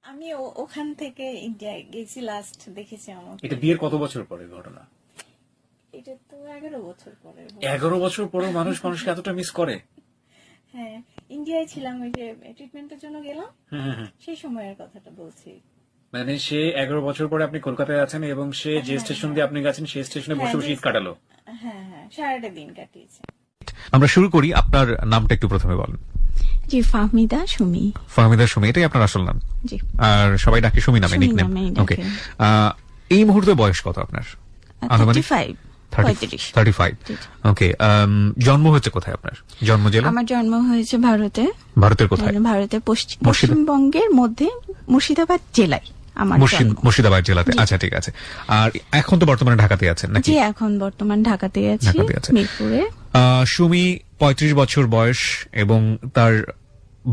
আমি ওখান থেকে ইন্ডিয়ায় গেছি, লাস্ট দেখেছি আমার। এটা বিয়ের কত বছর পরে ঘটনা? এটা তো 11 বছর পরে। 11 বছর পরেও মানুষ মানুষকে এতটা মিস করে? হ্যাঁ, ইন্ডিয়ায় ছিলাম, ওই যে ট্রিটমেন্টের জন্য গেলাম, সেই সময়ের কথাটা বলছি। মানে সে 11 বছর পরে আপনি কলকাতায় আছেন এবং সে যে স্টেশন দিয়ে আপনি গেছেন সেই স্টেশনে বসে বসে ঈদ কাটালো। হ্যাঁ হ্যাঁ, সারাটা দিন কাটিয়েছে। আমরা শুরু করি, আপনার নামটা একটু প্রথমে বলেন। জি, ফাহমিদা সুমি। ফাহমিদা সুমি, এটাই আপনার আসল নাম? জি। আর সবাই ডাকে সুমি নামে, নিকনেম? ওকে। এই মুহূর্তে বয়স কত আপনার? 35। ওকে। জন্ম হয়েছে কোথায় আপনার? জন্ম জেলা? আমার জন্ম হয়েছে ভারতে। ভারতের কোথায়? ভারতের পশ্চিমবঙ্গের মধ্যে মুর্শিদাবাদ জেলায়। মুর্শিদাবাদ জেলাতে। আচ্ছা, ঠিক আছে। আর এখন তো বর্তমানে ঢাকাতে আছেন নাকি? জি, এখন বর্তমান ঢাকাতে আছি, মিরপুরে। সুমি 35 বছর বয়স এবং তার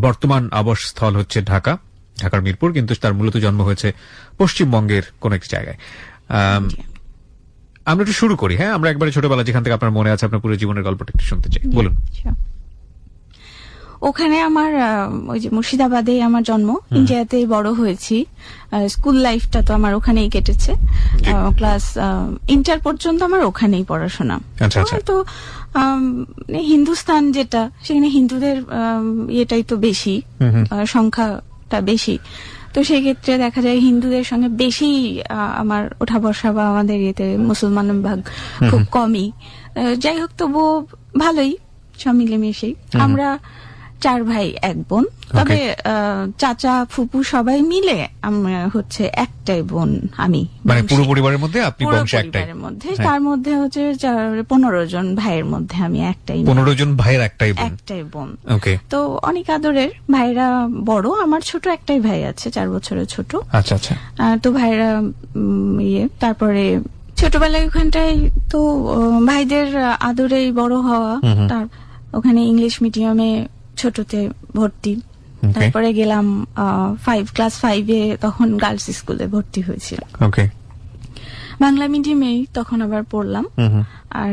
বর্তমান আবাসস্থল হচ্ছে ঢাকার মিরপুর, কিন্তু তার মূলত জন্ম হয়েছে পশ্চিমবঙ্গের কোন একটি জায়গায়। আমরা একটু শুরু করি। হ্যাঁ, আমরা একবারে ছোটবেলা যেখান থেকে আপনার মনে আছে আপনার পুরো জীবনের গল্পটা একটু শুনতে চাই, বলুন। ওখানে আমার ওই যে মুর্শিদাবাদে আমার জন্ম, ইন্ডিয়াতে বড় হয়েছি। স্কুল লাইফটা তো আমার ওখানেই কেটেছে, ক্লাস ইন্টার পর্যন্ত আমার ওখানেই পড়াশোনা। তো হিন্দুস্তান যেটা, সেখানে হিন্দুদের ইয়েটাই তো বেশি, সংখ্যাটা বেশি। তো সেই ক্ষেত্রে দেখা যায় হিন্দুদের সঙ্গে বেশি আমার ওঠা বসা, বা আমাদের ইয়েতে মুসলমান ভাগ খুব কমই। যাই হোক, তবুও ভালোই সব মিলেমিশেই। আমরা 4 ভাই 1 বোন, তবে চাচা ফুপু সবাই মিলে আমরা হচ্ছে একটাই বোন। আমি মানে পুরো পরিবারের মধ্যে আপনি বংশে একটাই? তার মধ্যে হচ্ছে 15 জন ভাইয়ের মধ্যে আমি একটাই। 15 জন ভাইয়ের একটাই বোন। ওকে। তো অনেক আদরের। ভাইরা বড়, আমার ছোট একটাই ভাই আছে, 4 বছরের ছোট। আচ্ছা আচ্ছা। তো ভাইরা তারপরে ছোটবেলায় ওখানটায় তো ভাইদের আদরেই বড় হওয়া। তার ওখানে ইংলিশ মিডিয়ামে ছোটতে ভর্তি। তারপরে গেলাম ক্লাস 5-এ, তখন গার্লস স্কুলে ভর্তি হয়েছিল। বাংলা মিডিয়ামেই তখন আবার পড়লাম। আর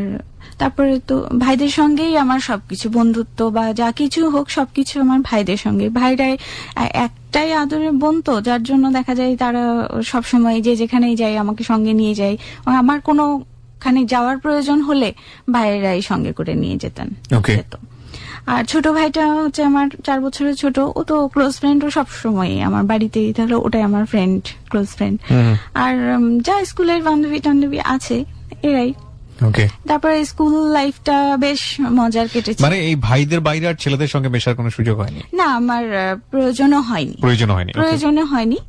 তারপরে তো ভাইদের সঙ্গেই আমার সবকিছু, বন্ধুত্ব বা যা কিছু হোক সবকিছু আমার ভাইদের সঙ্গে। ভাইরাই একটাই আদরের বোন, তো যার জন্য দেখা যায় তারা সবসময় যে যেখানেই যায় আমাকে সঙ্গে নিয়ে যায়। আমার কোনোখানে যাওয়ার প্রয়োজন হলে ভাইয়েরাই সঙ্গে করে নিয়ে যেতেন। আর ছোট ভাইটা হচ্ছে আমার 4 বছরের ছোট, ও তো ক্লোজ ফ্রেন্ড, ও সবসময় আমার বাড়িতেই থাকলে ওটাই আমার ফ্রেন্ড, ক্লোজ ফ্রেন্ড। আর যা স্কুলের বান্ধবী টান্ধবী আছে এরাই। তারপরে স্কুল লাইফটা বেশ মজার কেটেছে। মানে এই ভাইদের বাইরে আর ছেলেদের সঙ্গে মেশার কোনো সুযোগ হয়নি? না, আমার প্রয়োজনও হয়নি।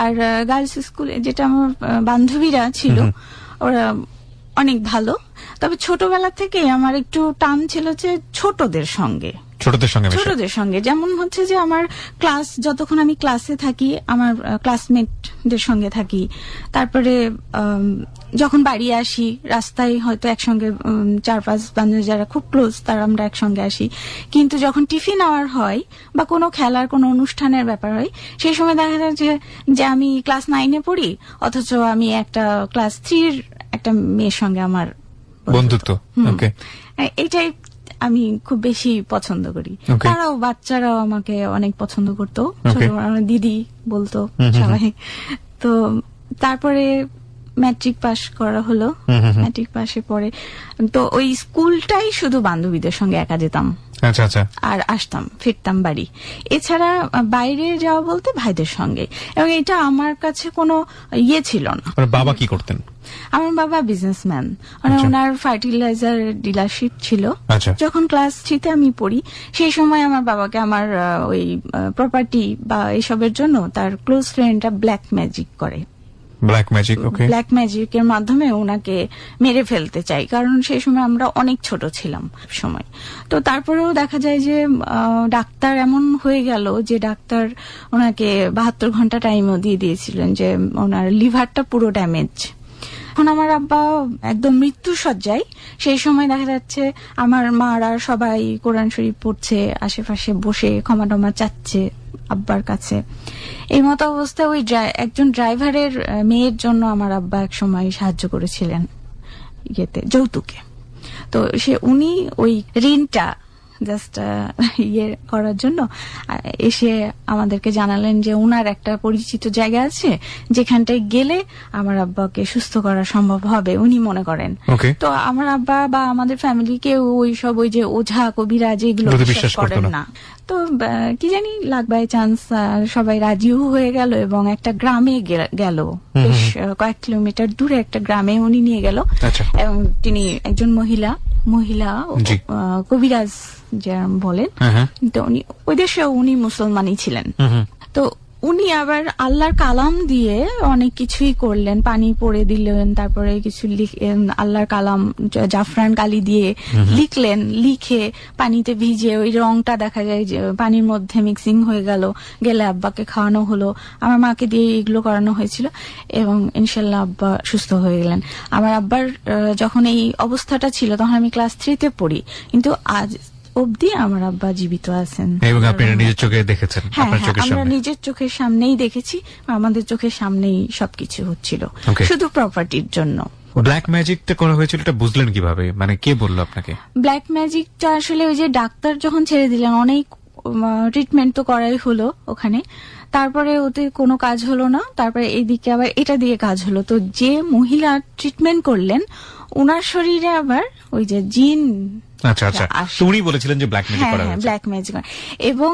আর গার্লস স্কুলে যেটা আমার বান্ধবীরা ছিল, ওরা অনেক ভালো। তবে ছোটবেলা থেকে আমার একটু টান ছিল যে ছোটদের সঙ্গে। যেমন হচ্ছে যে আমার ক্লাস, যতক্ষণ আমি ক্লাসে থাকি আমার ক্লাসমেটদের সঙ্গে থাকি। তারপরে যখন বাড়ি আসি, রাস্তায় হয়তো একসঙ্গে 4-5 বান্ধবী যারা খুব ক্লোজ, তারা আমরা একসঙ্গে আসি। কিন্তু যখন টিফিন আওয়ার হয় বা কোনো খেলার কোনো অনুষ্ঠানের ব্যাপার হয়, সেই সময় দেখা যায় যে আমি ক্লাস 9-এ পড়ি, অথচ আমি একটা ক্লাস 3-এর একটা মেয়ের সঙ্গে আমার বন্ধুত্ব। এটাই আমি খুব বেশি পছন্দ করি। তারাও, বাচ্চারাও আমাকে অনেক পছন্দ করতো, ছোট দিদি বলতো সবাই। তো তারপরে ম্যাট্রিক পাস করা হলো। ম্যাট্রিক পাশে পরে তো ওই স্কুলটাই শুধু বান্ধবীদের সঙ্গে একা যেতাম। আর ফিরতাম বাড়ি। এছাড়া বাইরে যাওয়া বলতে ভাইদের সঙ্গে। এবং এটা আমার কাছে কোনো ছিল না। বাবা কি করতেন? আমার বাবা বিজনেসম্যান, ওনার ফার্টিলাইজার ডিলারশিপ ছিল। যখন ক্লাস 3-তে আমি পড়ি, সেই সময় আমার বাবাকে আমার ওই প্রপার্টি বা এসবের জন্য তার ক্লোজ ফ্রেন্ডরা ব্ল্যাক ম্যাজিকের মাধ্যমে ওনাকে মেরে ফেলতে চাই, কারণ সেই সময় আমরা অনেক ছোট ছিলাম সময়। তো তারপরেও দেখা যায় যে ডাক্তার এমন হয়ে গেল যে ডাক্তার ওনাকে 72 ঘন্টা টাইমও দিয়ে দিয়েছিলেন যে ওনার লিভারটা পুরো ড্যামেজ। এখন আমার আব্বা একদম মৃত্যু শয্যায়। সেই সময় দেখা যাচ্ছে আমার মারা সবাই কোরআন শরীফ পড়ছে, আশেপাশে বসে ক্ষমা টমা চাচ্ছে আব্বার কাছে। এই মতো অবস্থায় ওই একজন ড্রাইভারের মেয়ের জন্য আমার আব্বা এক সময় সাহায্য করেছিলেন যৌতুকে। তো উনি ওই ঋণটা জাস্ট ইয়ে করার জন্য এসে আমাদেরকে জানালেন যে ওনার একটা পরিচিত জায়গা আছে যেখানটায় গেলে আমার আব্বাকে সুস্থ করা সম্ভব হবে উনি মনে করেন। ওকে। তো আমার আব্বা বা আমাদের ফ্যামিলি কেউ ওই যে ওঝা কবিরাজ এগুলো বিশ্বাস করেন না। তো কি জানি লাক বাই চান্স সবাই রাজিও হয়ে গেল এবং একটা গ্রামে গেল, বেশ কয়েক কিলোমিটার দূরে একটা গ্রামে উনি নিয়ে গেল। আচ্ছা। এবং তিনি একজন মহিলা জি। কবিরাজ যেরকম বলেন, তো উনি ওই দেশে উনি মুসলমানই ছিলেন। তো উনি আবার আল্লাহর কালাম দিয়ে অনেক কিছুই করলেন, পানি পড়ে দিলেন, তারপরে কিছু আল্লাহর কালাম জাফরান কালি দিয়ে লিখলেন, লিখে পানিতে ভিজে ওই রংটা দেখা যায় যে পানির মধ্যে মিক্সিং হয়ে গেলে আব্বাকে খাওয়ানো হলো, আমার মাকে দিয়ে এগুলো করানো হয়েছিল এবং ইনশাল্লাহ আব্বা সুস্থ হয়ে গেলেন। আমার আব্বার যখন এই অবস্থাটা ছিল তখন আমি ক্লাস 3-তে পড়ি, কিন্তু আজ অবধি আমার আব্বা জীবিত আছেন এবং আপনি নিজের চোখে দেখেছেন? হ্যাঁ, আপনার চোখের আমরা সামনে? নিজের চোখের সামনেই দেখেছি, আমাদের চোখের সামনেই সবকিছু হচ্ছিল, শুধু প্রপার্টির জন্য। ব্ল্যাক ম্যাজিকটা করা হয়েছিল, এটা বুঝলেন কিভাবে? মানে কে বললো আপনাকে? ব্ল্যাক ম্যাজিকটা আসলে ওই যে ডাক্তার যখন ছেড়ে দিলেন, অনেক ট্রিটমেন্ট তো করাই হলো ওখানে, তারপরে ওতে কোনো কাজ হলো না, তারপরে এইদিকে আবার এটা দিয়ে কাজ হলো। তো যে মহিলা ট্রিটমেন্ট করলেন ওনার শরীরে আবার ওই যে জিন। আচ্ছা আচ্ছা, তো উনি বলেছিলেন যে ব্ল্যাক ম্যাজিক করা হয়েছে। Black magic. এবং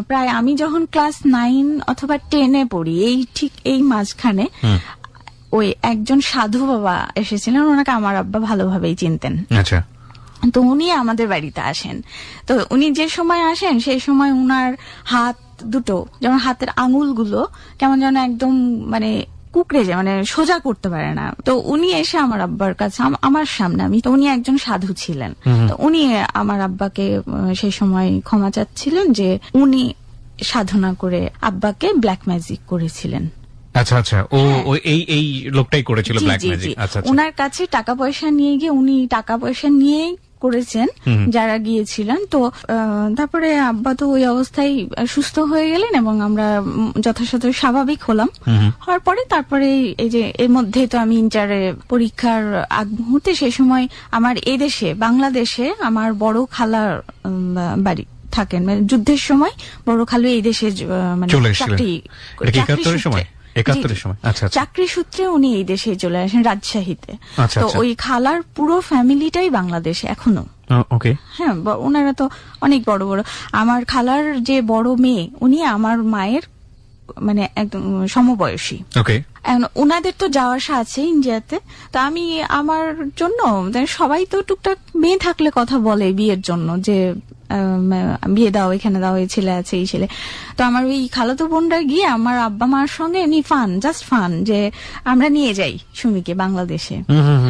প্রায় আমি যখন ক্লাস 9 অথবা 10-এ পড়ি, ঠিক এই মাঝখানে ওই একজন সাধু বাবা এসেছিলেন, ওনাকে আমার আব্বা ভালোভাবেই চিনতেন। আচ্ছা। তো উনি আমাদের বাড়িতে আসেন, তো উনি যে সময় আসেন সেই সময় উনার হাত দুটো, যেমন হাতের আঙুলগুলো কেমন যেন একদম মানে কুকড়ে যায়, মানে সোজা করতে পারে না। তো উনি এসে আমার আব্বার কাছে, আমার সামনে, তো উনি একজন সাধু ছিলেন, তো উনি আমার আব্বাকে সেই সময় ক্ষমা চাচ্ছিলেন যে উনি সাধনা করে আব্বাকে ব্ল্যাক ম্যাজিক করেছিলেন। আচ্ছা আচ্ছা, ও এই লোকটাই করেছিল ব্ল্যাক ম্যাজিক। আচ্ছা, ওনার কাছে টাকা পয়সা নিয়ে গিয়ে উনি টাকা পয়সা নিয়ে করেছেন যারা গিয়েছিলেন। তো তারপরে আব্বা তো ওই অবস্থায় সুস্থ হয়ে গেলেন এবং আমরা যথাযথ স্বাভাবিক হলাম। হওয়ার পরে তারপরে এই যে এর মধ্যে তো আমি ইন্টারে পরীক্ষার আগ মুহূর্তে, সেই সময় আমার এদেশে বাংলাদেশে আমার বড় খালার বাড়ি থাকেন, মানে যুদ্ধের সময় বড় খালু এই দেশে মানে চাকরি সূত্রে উনি এই দেশে চলে আসেন রাজশাহীতে। তো ওই খালার পুরো ফ্যামিলিটাই বাংলাদেশে এখনো। ওকে। হ্যাঁ, ওনারা তো অনেক বড় বড়। আমার খালার যে বড় মেয়ে উনি আমার মায়ের মানে একদম সমবয়সী। ওকে। ওনাদের তো যাওয়া আসা আছে ইন্ডিয়াতে। তো আমি আমার জন্য, সবাই তো টুকটাক মেয়ে থাকলে কথা বলে বিয়ের জন্য যে বিয়ে দাও, এখানে দাও, এই ছেলে আছে, এই ছেলে। তো আমার ওই খালাতো বোনরা গিয়ে আমার আব্বা মার সঙ্গে এমনি জাস্ট ফান যে আমরা নিয়ে যাই সুমিকে বাংলাদেশে।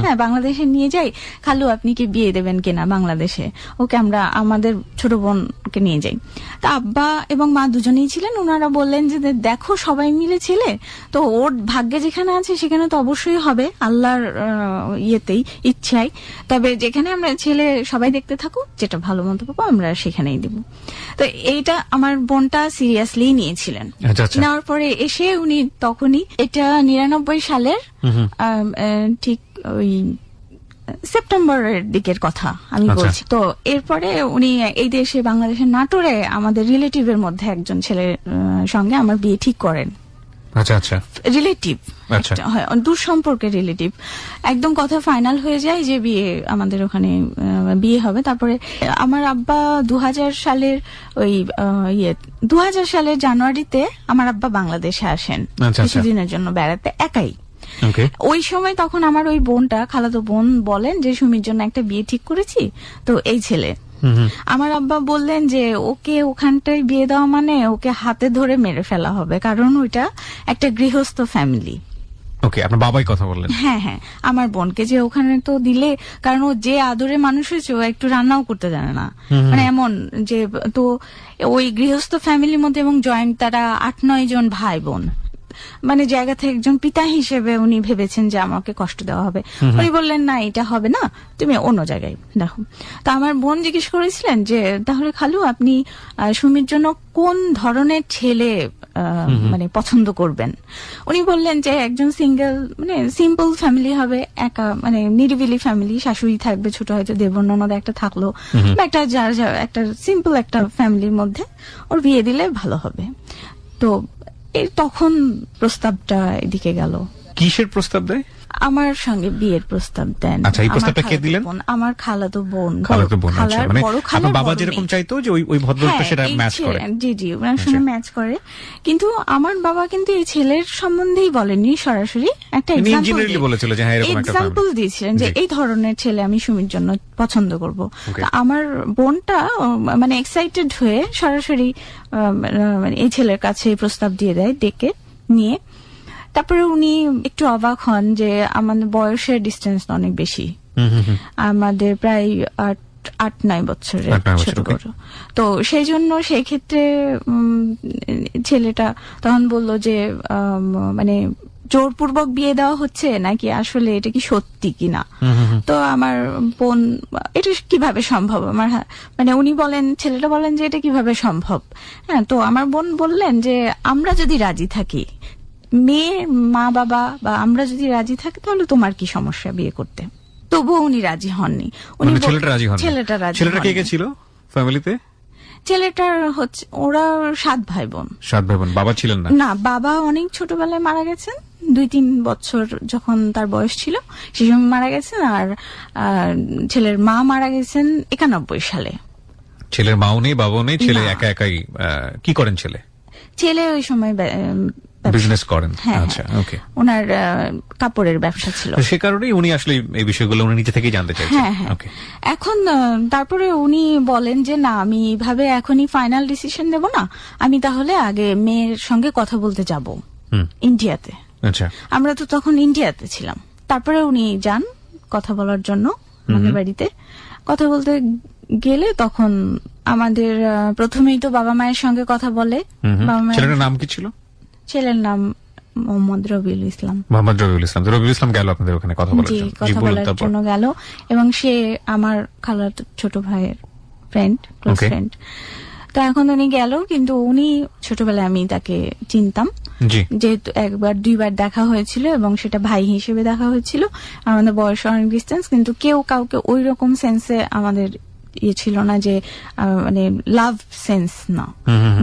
হ্যাঁ, বাংলাদেশে নিয়ে যাই, খালু আপনি কি বিয়ে দেবেন কিনা বাংলাদেশে, ওকে আমরা আমাদের ছোট বোনকে নিয়ে যাই। তা আব্বা এবং মা দুজনেই ছিলেন, ওনারা বললেন যে দেখো সবাই মিলে ছেলে তো, ওর ভাগ্যে যেখানে আছে সেখানে তো অবশ্যই হবে, আল্লাহর ইয়েতেই, ইচ্ছাই। তবে যেখানে আমরা ছেলে সবাই দেখতে থাকুক, যেটা ভালো মতো পাবো আমরা সেখানেই দিব। তো এইটা আমার বোনটা সিরিয়াসলি নিয়েছিলেন। নেওয়ার পরে এসে উনি তখনই, এটা 99 সালের ঠিক ওই সেপ্টেম্বরের দিকের কথা আমি বলছি। তো এরপরে উনি এই দেশে বাংলাদেশের নাটোরে আমাদের রিলেটিভের মধ্যে একজন ছেলের সঙ্গে আমার বিয়ে ঠিক করেন। আচ্ছা আচ্ছা, রিলেটিভ, দূর সম্পর্কের রিলেটিভ। একদম কথা ফাইনাল হয়ে যায় যে বিয়ে, আমাদের ওখানে বিয়ে হবে। তারপরে আমার আব্বা 2000 সালের ওই 2000 সালের জানুয়ারিতে আমার আব্বা বাংলাদেশে আসেন কিছুদিনের জন্য বেড়াতে, একাই। ওই সময় তখন আমার ওই বোনটা, খালাতো বোন বলেন যে সুমির জন্য একটা বিয়ে ঠিক করেছি, তো এই ছেলে। আমার আব্বা বললেন যে ওকে ওখানটায় বিয়ে দেওয়া মানে ওকে হাতে ধরে মেরে ফেলা হবে, কারণ ওইটা একটা গৃহস্থ ফ্যামিলি। ওকে, আপনার বাবাই কথা বললেন? হ্যাঁ হ্যাঁ, আমার বোনকে যে ওখানে তো দিলে, কারণ ও যে আদরে মানুষ হয়েছে ও একটু রান্নাও করতে জানে না, মানে এমন যে, তো ওই গৃহস্থ ফ্যামিলির মধ্যে এবং জয়েন্ট, তারা 8-9 জন ভাই বোন, মানে জায়গা থেকে একজন পিতা হিসেবে উনি ভেবেছেন যে আমাকে কষ্ট দেওয়া হবে। উনি বললেন না, এটা হবে না, তুমি অন্য জায়গায় দেখো। তো আমার বোন জিজ্ঞেস করেছিলেন যে তাহলে খালু আপনি সুমির জন্য কোন ধরনের ছেলে মানে পছন্দ করবেন। উনি বললেন যে একজন সিঙ্গেল মানে সিম্পল ফ্যামিলি হবে, একা মানে নিরিবিলি ফ্যামিলি, শাশুড়ি থাকবে, ছোট হয়তো দেবর ননদ একটা থাকলো, বা একটা যার একটা সিম্পল একটা ফ্যামিলির মধ্যে ওর বিয়ে দিলে ভালো হবে। তো তখন প্রস্তাবটা এদিকে গেল। কিসের প্রস্তাব দেয়? আমার সঙ্গে বিয়ের প্রস্তাব দেন। আচ্ছা, এই প্রস্তাবটা কে দিলেন? আমার খালাতো বোন। খালাতো বোন, আচ্ছা, মানে বড় খালার আপনার বাবা বড় যেরকম মেয়ে। চাইতো যে ওই ভদ্রলোকটা হ্যাঁ, সেটা এই ম্যাচ করে। জি জি, ওনার সঙ্গে ম্যাচ করে। কিন্তু আমার বাবা কিন্তু এই ছেলের সম্বন্ধেই বলেননি সরাসরি, একটা ইঞ্জিনিয়ারিং বলেছিল যে হ্যাঁ এরকম একটা এক্সাম্পল দিয়েছিলেন যে জি। এই ধরনের ছেলে আমি সুমির জন্য পছন্দ করব। Okay. তো আমার বোনটা মানে এক্সাইটেড হয়ে সরাসরি মানে এই ছেলের কাছে এই প্রস্তাব দিয়ে দেয়, ডেকে নিয়ে। তারপরে উনি একটু অবাক হন যে আমাদের বয়সের ডিস্টেন্স অনেক বেশি, আমাদের প্রায় 8-9 বছরের 8-9 বছর, ছোট okay. বড়। তো সেই জন্য সেই ক্ষেত্রে ছেলেটা তখন বলল যে মানে জোরপূর্বক বিয়ে দেওয়া হচ্ছে নাকি আসলে এটা কি সত্যি কিনা। তো আমার বোন, এটা কিভাবে সম্ভব, আমার মানে উনি বলেন, ছেলেটা বলেন যে এটা কিভাবে সম্ভব। হ্যাঁ, তো আমার বোন বললেন যে আমরা যদি রাজি থাকি, মেয়ের মা বাবা বা আমরা যদি রাজি থাকি, তাহলে তোমার কি সমস্যা বিয়ে করতে। তবুও উনি রাজি হননি। উনি মানে ছেলেটা রাজি হন? ছেলেটা রাজি ছেলেটা কে হননি। কে ছিল ফ্যামিলিতে? ছেলেটার হচ্ছে ওরা 7 ভাই বোন। 7 ভাই বোন। বাবা ছিলেন না? না, বাবা অনেক ছোটবেলায় মারা গেছেন, 2-3 বছর যখন তার বয়স ছিল সেই সময় মারা গেছেন। আর ছেলের মা মারা গেছেন 91 সালে। ছেলের মাও নেই, বাবাও নেই, ছেলে না। একা একাই। কি করেন ছেলে? ছেলে ওই সময় বিজনেস করেন? হ্যাঁ, আচ্ছা, ওকে। ওনার কাপড়ের ব্যবসা ছিল। তো সে কারণেই উনি আসলে এই বিষয়গুলো উনি নিজে থেকেই জানতে চাইছেন। হ্যাঁ হ্যাঁ। ওকে। এখন তারপরে উনি বলেন যে না, আমি এইভাবে এখনই ফাইনাল ডিসিশন নেব না, আমি তাহলে আগে মেয়ের সঙ্গে কথা বলতে যাব ইন্ডিয়াতে। আচ্ছা। আমরা তো তখন ইন্ডিয়াতে ছিলাম। তারপরে উনি যান কথা বলার জন্য আমাদের বাড়িতে। কথা বলতে গেলে তখন আমাদের প্রথমেই তো বাবা মায়ের সঙ্গে কথা বলে। বাবা মায়ের ছেলেটার নাম কি ছিল? ছেলের নাম মোহাম্মদ রবিউল ইসলাম। মোহাম্মদ রবিউল ইসলাম। তো রবিউল ইসলাম গেল আপনাদের ওখানে কথা বলার জি, জন্য? কথা বলুন বলার তারপর। জন্য গেল, এবং সে আমার খালার ছোট ভাইয়ের ফ্রেন্ড, ক্লোজ Okay. ফ্রেন্ড। তো এখন উনি গেল, কিন্তু উনি ছোটবেলায় আমি তাকে চিনতাম, জি। যেহেতু 1-2 বার দেখা হয়েছিল এবং সেটা ভাই হিসেবে দেখা হয়েছিল। আমাদের বয়স অনেক ডিস্টেন্স, কিন্তু কেউ কাউকে ওই রকম সেন্সে আমাদের ইয়ে ছিল না যে মানে লাভ সেন্স না,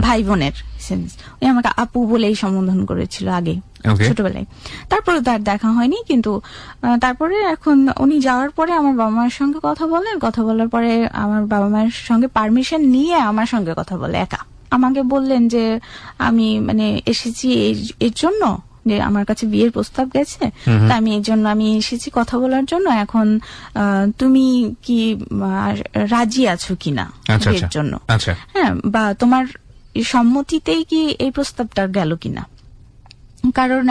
ভাই বোনের সেন্স। উনি আমাকে আপু বলেই সম্বোধন করেছিল আগে Okay. ছোটবেলায়। তারপরে তার দেখা হয়নি, কিন্তু তারপরে এখন উনি যাওয়ার পরে আমার বাবা মায়ের সঙ্গে কথা বলেন। কথা বলার পরে আমার বাবা মায়ের সঙ্গে পারমিশন নিয়ে আমার সঙ্গে কথা বলে একা। আমাকে বললেন যে আমি মানে এসেছি এর জন্য যে আমার কাছে বিয়ের প্রস্তাব গেছে, তা আমি এই জন্য আমি এসেছি কথা বলার জন্য। এখন তুমি কি রাজি আছো কিনা আচ্ছা, বিয়ের আচ্ছা। জন্য, আচ্ছা। হ্যাঁ, বা তোমার সম্মতিতেই কি এই প্রস্তাবটা গেল কিনা। কারণ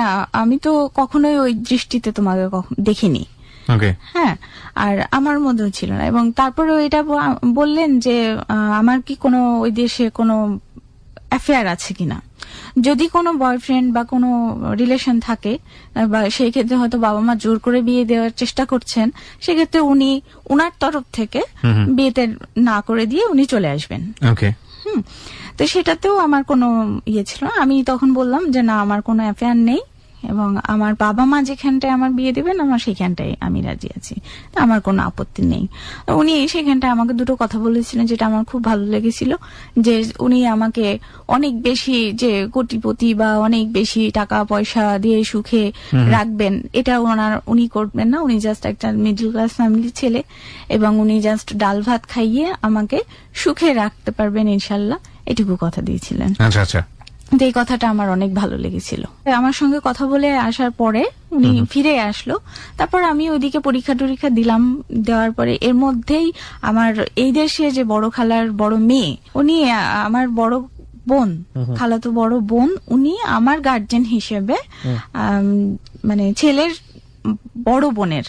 আমি তো কখনোই ওই দৃষ্টিতে তোমাকে দেখিনি। ওকে। হ্যাঁ, আর আমার মধ্যেও ছিল না। এবং তারপরেও এটা বললেন যে আমার কি কোনো ওই দেশে কোনো অ্যাফেয়ার আছে কিনা, যদি কোনো বয়ফ্রেন্ড বা কোনো রিলেশন থাকে, বা সেই ক্ষেত্রে হয়তো বাবা মা জোর করে বিয়ে দেওয়ার চেষ্টা করছেন, সেক্ষেত্রে উনি উনার তরফ থেকে বিয়েতে না করে দিয়ে উনি চলে আসবেন। ওকে। তো সেটাতেও আমার কোনো ইয়ে ছিল না। আমি তখন বললাম যে না, আমার কোনো অ্যাফেয়ার নেই, এবং আমার বাবা মা যেখানটায় আমার বিয়ে দেবেন আমার সেখানটায় আমি রাজি আছি, আমার কোনো আপত্তি নেই। উনি সেখানটায় আমাকে দুটো কথা বলেছিলেন যেটা আমার খুব ভালো লেগেছিল, যে উনি আমাকে অনেক বেশি যে কোটিপতি বা অনেক বেশি টাকা পয়সা দিয়ে সুখে রাখবেন এটা উনি করবেন না। উনি জাস্ট একটা মিডল ক্লাস ফ্যামিলির ছেলে, এবং উনি জাস্ট ডাল ভাত খাইয়ে আমাকে সুখে রাখতে পারবেন ইনশাল্লাহ, এটুকু কথা দিয়েছিলেন। আচ্ছা আচ্ছা। এই কথাটা আমার অনেক ভালো লেগেছিল। আমার সঙ্গে কথা বলে আসার পরে উনি ফিরে আসলো। তারপর আমি ওইদিকে পরীক্ষা টরীক্ষা দিলাম। দেওয়ার পরে এর মধ্যেই আমার এই দেশে যে বড় খালার বড় মেয়ে, উনি আমার বড় বোন, খালাতো বড় বোন, উনি আমার গার্জেন হিসেবে মানে ছেলের বড় বোনের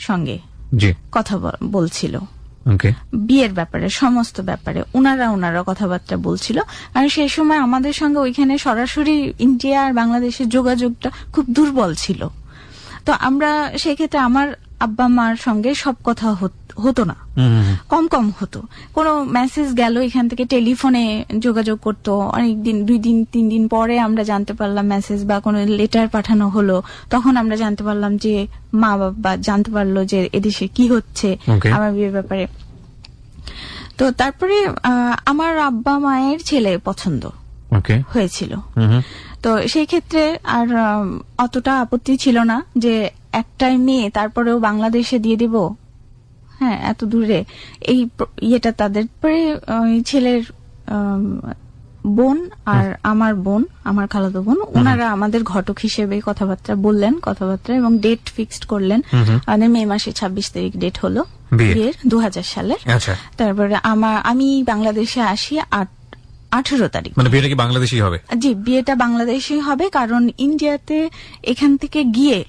সঙ্গে জি কথা বলছিল ওকে বিয়ের ব্যাপারে, সমস্ত ব্যাপারে ওনারা কথাবার্তা বলছিল। কারণ সেই সময় আমাদের সঙ্গে ওইখানে সরাসরি ইন্ডিয়া আর বাংলাদেশের যোগাযোগটা খুব দুর্বল ছিল। তো আমরা সেই ক্ষেত্রে আব্বা মার সঙ্গে সব কথা হতো না, কম কম হতো। কোনো মেসেজ গেল এখান থেকে টেলিফোনে যোগাযোগ করতো অনেকদিন, 2 দিন 3 দিন পরে আমরা জানতে পারলাম মেসেজ বা কোনো লেটার পাঠানো হলো, তখন আমরা জানতে পারলাম যে মা বাবা জানতে পারলো যে এদেশে কি হচ্ছে আমার বিয়ের ব্যাপারে। তো তারপরে আমার আব্বা মায়ের ছেলে পছন্দ হয়েছিল, তো সেই ক্ষেত্রে আর অতটা আপত্তি ছিল না যে একটাই মেয়ে তারপরেও বাংলাদেশে দিয়ে দেব, হ্যাঁ এত দূরে, এই ইয়েটা তাদের। পরে ছেলের বোন আর আমার বোন, আমার খালাতো বোন, ওনারা আমাদের ঘটক হিসেবে কথাবার্তা বললেন, এবং ডেট ফিক্সড করলেন। আমাদের মে মাসে 26 তারিখ ডেট হলো বিয়ের, 2000 সালের। তারপরে আমি বাংলাদেশে আসি 18 তারিখ। মানে বিয়েটা কি বাংলাদেশী হবে? জি, বিয়েটা বাংলাদেশী হবে, কারণ ইন্ডিয়াতে এখান থেকে গিয়ে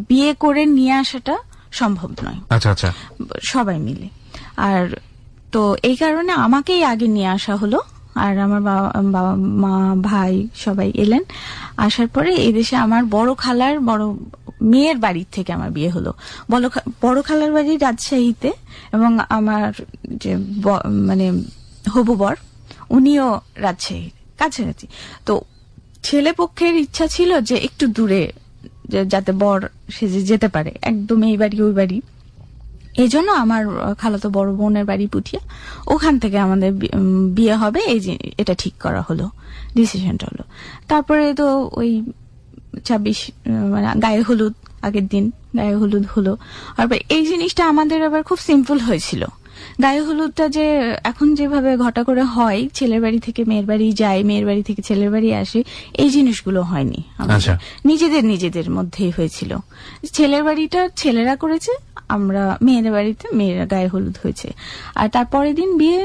বিয়ে করে নিয়ে আসাটা সম্ভব নয়। আচ্ছা আচ্ছা, সবাই মিলে। আর তো এই কারণে আমাকেই আগে নিয়ে আসা হলো, আর আমার বাবা মা ভাই সবাই এলেন। আসার পরে এই দেশে আমার বড় খালার বড় মেয়ের বাড়ির থেকে আমার বিয়ে হলো। বড় খালার বাড়ি রাজশাহীতে, এবং আমার যে মানে হবু বর উনিও রাজশাহীর কাছাকাছি। তো ছেলে পক্ষের ইচ্ছা ছিল যে একটু দূরে যাতে বর সেজে যেতে পারে, একদম এই বাড়ি ওই বাড়ি। এই জন্য আমার খালাতো বড় বোনের বাড়ি পুঠিয়া, ওখান থেকে আমাদের বিয়ে হবে, এটা ঠিক করা হলো, ডিসিশনটা হলো। তারপরে তো ওই 26 মানে গায়ে হলুদ, আগের দিন গায়ে হলুদ হলো। আর এই জিনিসটা আমাদের আবার খুব সিম্পল হয়েছিল। গায়ে হলুদটা যে এখন যেভাবে ঘটা করে হয়, ছেলের বাড়ি থেকে মেয়ের বাড়ি যায়, মেয়ের বাড়ি থেকে ছেলের বাড়ি আসে, এই জিনিসগুলো হয়নি। নিজেদের মধ্যেই হয়েছিল। ছেলের বাড়িটা ছেলেরা করেছে, আমরা মেয়েদের বাড়িতে মেয়েরা গায়ে হলুদ হয়েছে। আর তারপরের দিন বিয়ে,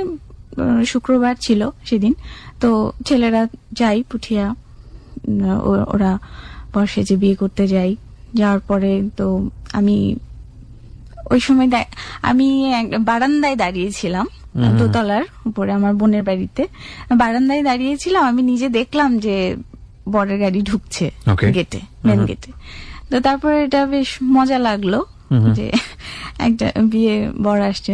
শুক্রবার ছিল সেদিন। তো ছেলেরা যাই পুঠিয়া, ওরা বর্ষে যে বিয়ে করতে যাওয়ার পরে তো আমি ওই সময় আমি বারান্দায় দাঁড়িয়েছিলাম, দোতলার উপরে আমার বোনের বাড়িতে বারান্দায় দাঁড়িয়েছিলাম। আমি নিজে দেখলাম যে বরের গাড়ি ঢুকছে গেটে, মেন গেটে। তো তারপরে এটা বেশ মজা লাগলো যে একটা বিয়ে বর আসছে।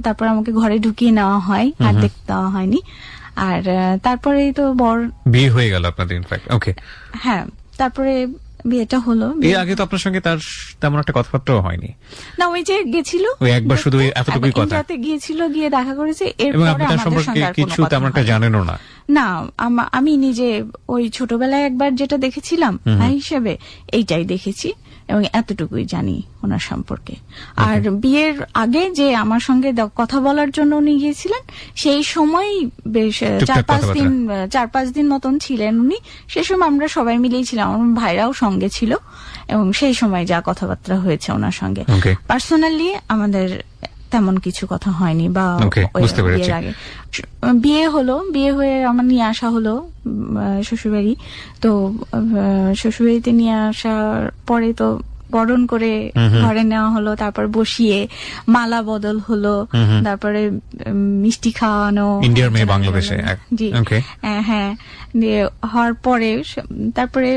তারপর আমাকে ঘরে ঢুকিয়ে নেওয়া হয়, আর দেখতে দেওয়া হয়নি। আর তারপরে তো বর বিয়ে হয়ে গেল আপনাদের, ইনফ্যাক্ট। ওকে, হ্যাঁ, তারপরে বিয়েটা হলো। এর আগে তো আপনার সঙ্গে তার তেমন একটা কথাবার্তাও হয়নি না, ওই যে গেছিল, ওই একবার শুধু এতটুকুই কথা, গিয়েছিল, গিয়ে দেখা করেছে, এবং আপনি তার সম্পর্কে কিছু তেমন একটা জানেনও না। না, আমি নিজে ওই ছোটবেলায় একবার যেটা দেখেছিলাম ভাই হিসেবে, এইটাই দেখেছি, এবং এতটুকুই জানি ওনার সম্পর্কে। আর বিয়ের আগে যে আমার সঙ্গে কথা বলার জন্য উনি গিয়েছিলেন, সেই সময় বেশ 4-5 দিন মতন ছিলেন উনি। সে সময় আমরা সবাই মিলেই ছিলাম, আমার ভাইরাও সঙ্গে ছিল, এবং সেই সময় যা কথাবার্তা হয়েছে ওনার সঙ্গে, পার্সোনালি আমাদের তেমন কিছু কথা হয়নি। বা বিয়ের আগে বিয়ে হলো, বিয়ে হয়ে আমার নিয়ে আসা হলো শ্বশুরবাড়ি। তো শ্বশুরবাড়িতে নিয়ে আসার পরে তো বরণ করে ঘরে নেওয়া হলো, তারপর বসিয়ে মালা বদল হলো, তারপরে মিষ্টি খাওয়ানো, ইন্ডিয়ার মেয়ে বাংলাদেশে। জি, হ্যাঁ, হওয়ার পরে তারপরে